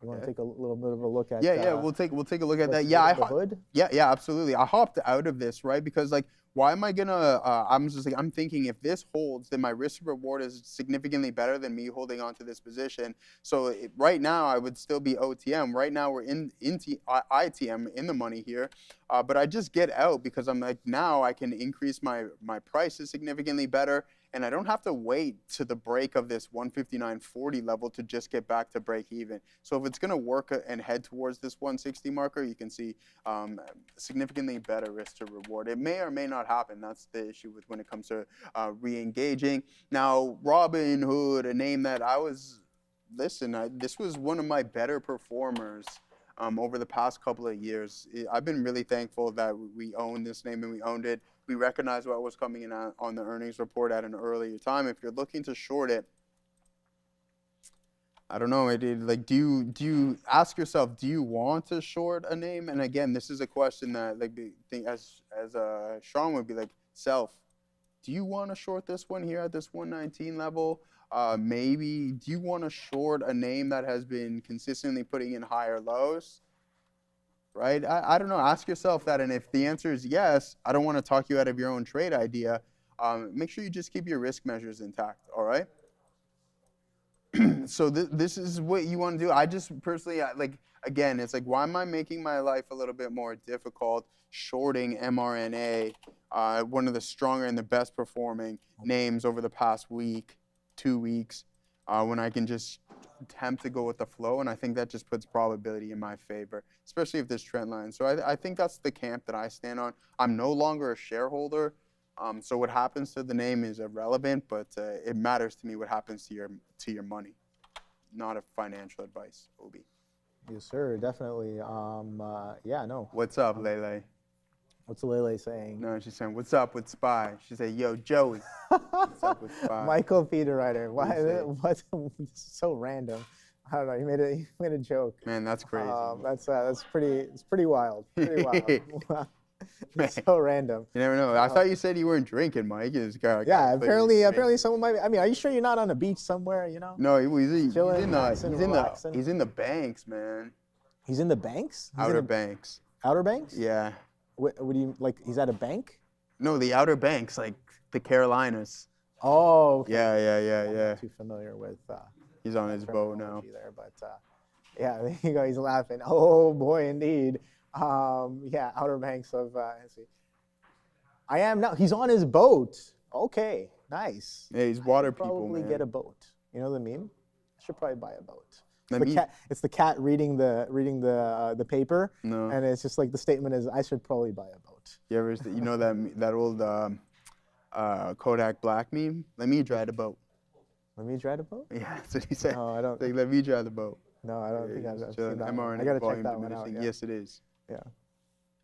You want to take a little bit of a look at? Yeah, we'll take a look at that. Yeah, Hood. Yeah, absolutely. I hopped out of this, right? Because like, why am I gonna? I'm thinking if this holds, then my risk reward is significantly better than me holding on to this position. So right now I would still be OTM. Right now we're in ITM in the money here, but I just get out because I'm like, now I can increase my prices significantly better. And I don't have to wait to the break of this 159.40 level to just get back to break even. So if it's going to work and head towards this 160 marker, you can see significantly better risk to reward. It may or may not happen. That's the issue with when it comes to re-engaging. Now, Robinhood, a name that I was, this was one of my better performers over the past couple of years. I've been really thankful that we owned this name and we owned it. We recognized what was coming in on the earnings report at an earlier time. If you're looking to short it, I don't know. Like, do you ask yourself, do you want to short a name? And again, this is a question that, like, as Sean would be like, do you want to short this one here at this 119 level? Maybe, do you want to short a name that has been consistently putting in higher lows? Right? I don't know. Ask yourself that. And if the answer is yes, I don't want to talk you out of your own trade idea. Make sure you just keep your risk measures intact. All right? So this is what you want to do. I just personally, like, again, it's like, why am I making my life a little bit more difficult shorting MRNA, one of the stronger and the best performing names over the past week, 2 weeks, when I can just attempt to go with the flow? And I think that just puts probability in my favor, especially if there's trend lines. So I think that's the camp that I stand on. I'm no longer a shareholder. So what happens to the name is irrelevant, but it matters to me what happens to your money. Not a financial advice, Obi. Yes, sir. Definitely. Yeah, no. What's up, Lele? What's Lele saying? No, she's saying, what's up with SPY? She said, yo, Joey. What's up with SPY? Michael Peter Writer. Why? What? This is so random. I don't know. He made a joke. Man, that's crazy. That's pretty. It's pretty wild. Pretty wild. It's so random. You never know. I thought you said you weren't drinking, Mike. Yeah, apparently someone might be. I mean, are you sure you're not on a beach somewhere, you know? No, he's in the banks, man. He's in the banks? Outer Banks. Outer Banks? Yeah. What do you, like, he's at a bank? No, the Outer Banks, like the Carolinas. Oh, okay. Yeah. I'm not too familiar with he's on his boat now. There, but yeah, there you go. He's laughing. Oh, boy, indeed. Yeah, Outer Banks of, let's see. I am now. He's on his boat. Okay, nice. Yeah, he's water people, Probably man. get a boat. You know the meme? I should probably buy a boat. It's the cat reading the paper. No. And it's just like the statement is, I should probably buy a boat. You ever, you know that old Kodak Black meme? Let me drive the boat. Let me drive the boat? Yeah, that's what he said. No, I don't. Like, let me drive the boat. No, I don't think I've seen that. MRNA I gotta check volume that one out. diminishing. Yeah. Yes, it is. Yeah.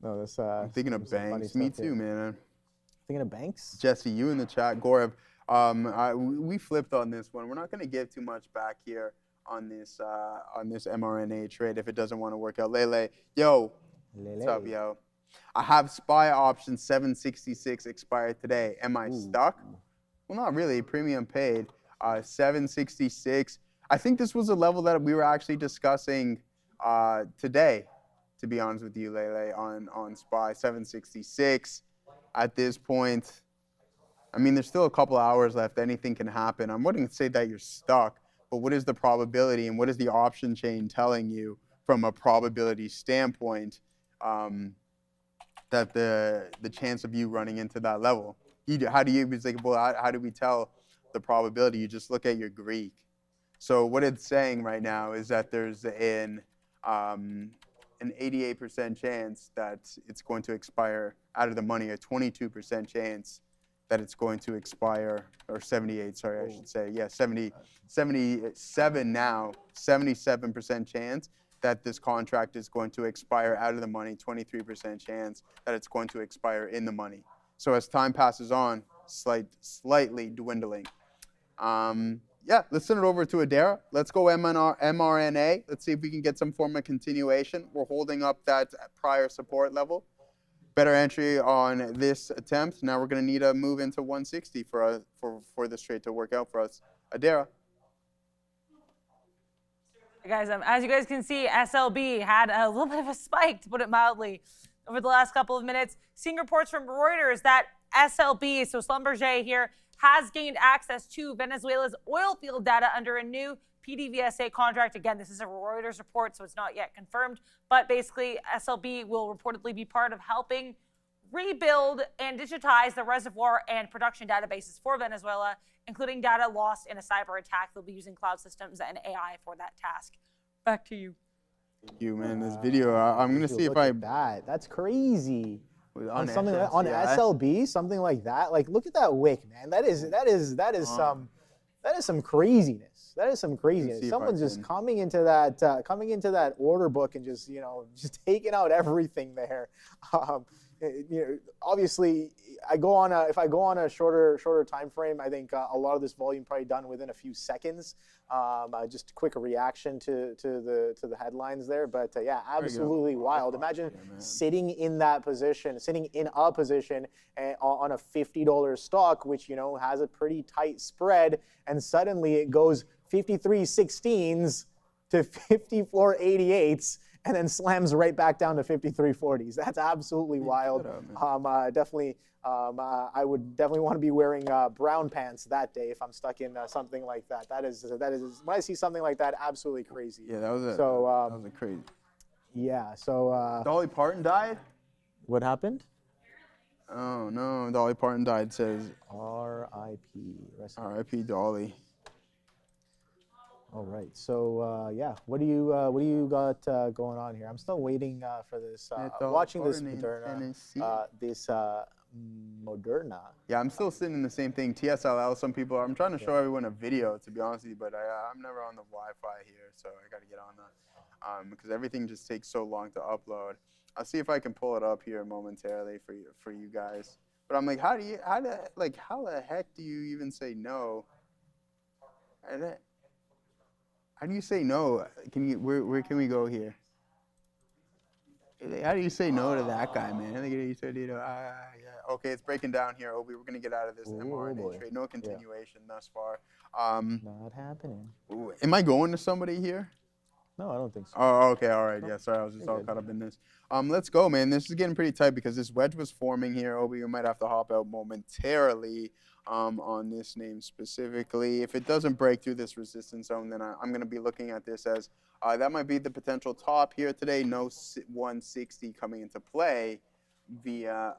No, that's. I'm thinking of banks. Me too, man. Thinking of banks? Jesse, you in the chat. Gorev, we flipped on this one. We're not going to give too much back here on this MRNA trade if it doesn't want to work out. Lele, yo, what's up, yo? I have SPY option 766 expired today. Am I stuck? Well, not really. Premium paid. 766. I think this was a level that we were actually discussing today, to be honest with you, Lele, on SPY 766. At this point, I mean, there's still a couple hours left. Anything can happen. I wouldn't say that you're stuck, but what is the probability and what is the option chain telling you from a probability standpoint that the chance of you running into that level? How do we tell the probability? You just look at your Greek. So what it's saying right now is that there's an 88% chance that it's going to expire out of the money, a 22% chance that it's going to expire, or 78, sorry, I should say. Yeah, 77 now, 77% chance that this contract is going to expire out of the money, 23% chance that it's going to expire in the money. So as time passes on, slightly dwindling. Yeah, let's send it over to Adara. Let's go MRNA. Let's see if we can get some form of continuation. We're holding up that prior support level. Better entry on this attempt. Now we're going to need a move into 160 for this trade to work out for us. Adara. Guys, as you guys can see, SLB had a little bit of a spike, to put it mildly, over the last couple of minutes. Seeing reports from Reuters that SLB, so Schlumberger here, has gained access to Venezuela's oil field data under a new PDVSA contract. Again, this is a Reuters report, so it's not yet confirmed. But basically, SLB will reportedly be part of helping rebuild and digitize the reservoir and production databases for Venezuela, including data lost in a cyber attack. They'll be using cloud systems and AI for that task. Back to you. Thank you, man. This video, I'm going to see if That's crazy. On something on SLB, something like that. Like, look at that wick, man. That is some That is some craziness. That is some craziness. see if Someone's I just can- coming into that order book and just just taking out everything there. Obviously, if I go on a shorter time frame, I think a lot of this volume probably done within a few seconds. Just a quick reaction to the headlines there, but yeah, absolutely wild. Imagine sitting in a position on a $50 stock, which has a pretty tight spread, and suddenly it goes 53.16s to 54.88s. And then slams right back down to 53.40s. That's absolutely wild. Definitely, I would definitely want to be wearing brown pants that day if I'm stuck in something like that. That is when I see something like that, absolutely crazy. Yeah, that was a crazy. Yeah. So. Dolly Parton died? What happened? Oh no, Dolly Parton died. Says R.I.P. R.I.P. Dolly. All right. So yeah, what do you got going on here? I'm still waiting for this. Watching this Moderna. Moderna. Yeah, I'm still sitting in the same thing. TSLA. Some people are. I'm trying to show everyone a video, to be honest with you, but I'm never on the Wi-Fi here, so I got to get on that because everything just takes so long to upload. I'll see if I can pull it up here momentarily for you guys. But I'm like, how the heck do you even say no? How do you say no? Where can we go here? How do you say no to that guy, man? Yeah. Okay, it's breaking down here, Obi. We're gonna get out of this MRNA trade. No continuation thus far. Not happening. Am I going to somebody here? No, I don't think so. Oh, okay, all right. Yeah, sorry, I was just all caught up in this. Let's go, man. This is getting pretty tight because this wedge was forming here. Obi, we might have to hop out momentarily on this name specifically. If it doesn't break through this resistance zone, then I'm going to be looking at this as that might be the potential top here today. No 160 coming into play via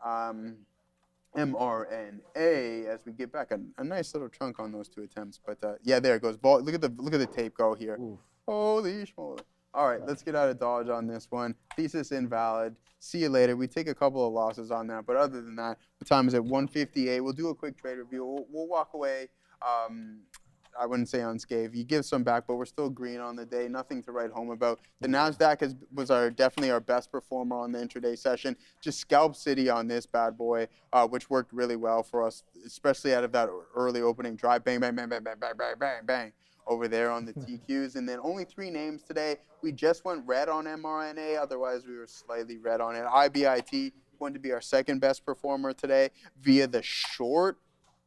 MRNA as we get back a nice little chunk on those two attempts. But yeah, there it goes. Look at the tape go here. Oof. Holy schmoly. All right, let's get out of Dodge on this one. Thesis invalid. See you later. We take a couple of losses on that, but other than that, the time is at 1:58. We'll do a quick trade review. We'll walk away. I wouldn't say unscathed. You give some back, but we're still green on the day. Nothing to write home about. The Nasdaq was definitely our best performer on the intraday session. Just scalp city on this bad boy, which worked really well for us, especially out of that early opening drive. Bang, bang, bang, bang, bang, bang, bang, bang, bang. Over there on the TQs. And then only 3 names today. We just went red on MRNA. Otherwise, we were slightly red on it. IBIT going to be our second best performer today via the short.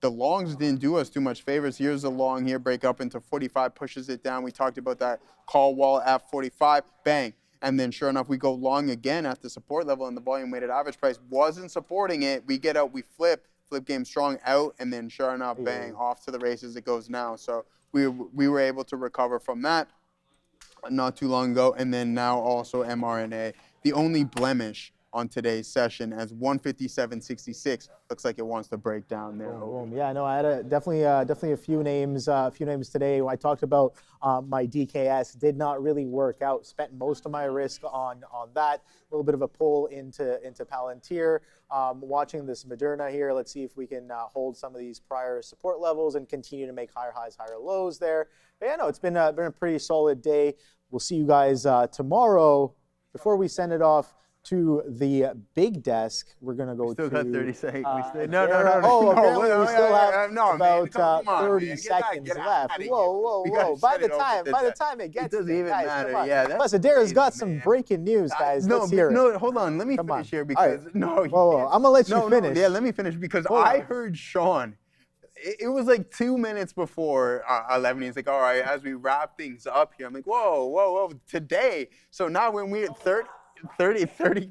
The longs didn't do us too much favors. Here's a long here. Break up into 45. Pushes it down. We talked about that call wall at 45. Bang. And then sure enough, we go long again at the support level. And the volume weighted average price wasn't supporting it. We get out. We flip. Flip game strong out. And then sure enough, bang. Off to the races it goes now. So we were able to recover from that not too long ago, and then now also MRNA. The only blemish on today's session as 157.66 looks like it wants to break down there. Boom. Yeah, no, I had definitely a few names today. I talked about my DKS, did not really work out. Spent most of my risk on that. A little bit of a pull into Palantir. Watching this Moderna here. Let's see if we can hold some of these prior support levels and continue to make higher highs, higher lows there. But yeah, no, it's been a pretty solid day. We'll see you guys tomorrow. Before we send it off to the big desk, we're going to go still to... got 30 seconds. No. Oh, apparently we still have about 30 seconds left. Whoa. By the time it gets it doesn't even matter. Yeah, plus, Adara's got some breaking news, guys. Let's hear it. No, hold on. Let me finish here because... Right. Whoa. I'm going to let you finish. Yeah, let me finish because I heard Sean... It was like 2 minutes before 11. He's like, all right, as we wrap things up here, I'm like, whoa, today. So now when we're at 30,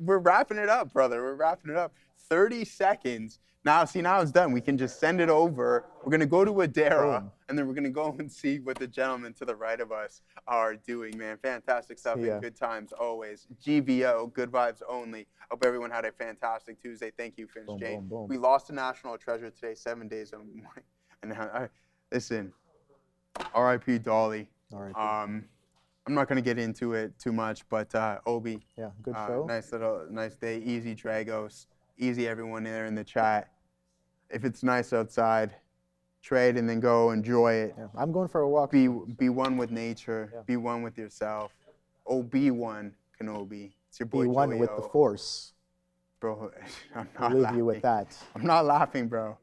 we're wrapping it up, brother. We're wrapping it up. 30 seconds. Now it's done. We can just send it over. We're going to go to Adara, and then we're going to go and see what the gentlemen to the right of us are doing, man. Fantastic stuff and good times always. GVO, good vibes only. Hope everyone had a fantastic Tuesday. Thank you, Finch Jane. We lost a national treasure today, 7 days. And listen, R.I.P. Dolly. R.I.P. I'm not going to get into it too much, but Obi. Yeah, good show. Nice day. Easy, Dragos. Easy, everyone there in the chat. If it's nice outside, trade and then go enjoy it. Yeah, I'm going for a walk. Be one with nature. Yeah. Be one with yourself. Oh, be one, Kenobi. It's your boy Be one Joey, with the Force. Bro, I'm not I'll leave laughing. you with that. I'm not laughing, bro.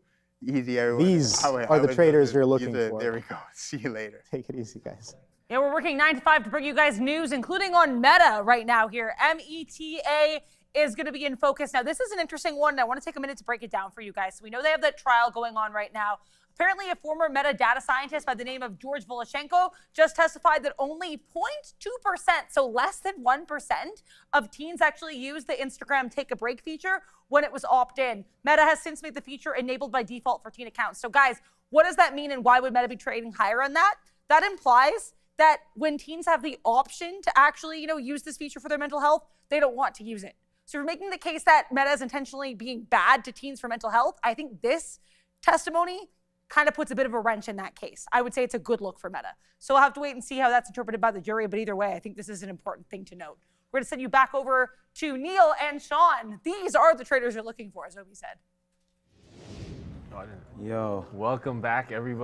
Easy, everyone. These are the traders you're looking for. There we go. See you later. Take it easy, guys. Yeah, we're working 9 to 5 to bring you guys news, including on Meta right now here. META is going to be in focus. Now, this is an interesting one, and I want to take a minute to break it down for you guys. So we know they have that trial going on right now. Apparently, a former Meta data scientist by the name of George Voloshenko just testified that only 0.2%, so less than 1% of teens actually use the Instagram Take a Break feature when it was opt-in. Meta has since made the feature enabled by default for teen accounts. So guys, what does that mean, and why would Meta be trading higher on that? That implies that when teens have the option to actually, use this feature for their mental health, they don't want to use it. So you're making the case that Meta is intentionally being bad to teens for mental health. I think this testimony kind of puts a bit of a wrench in that case. I would say it's a good look for Meta. So we'll have to wait and see how that's interpreted by the jury, but either way, I think this is an important thing to note. We're going to send you back over to Neil and Sean. These are the traders you're looking for, as Obi said. No, I didn't. Yo. Welcome back, everybody.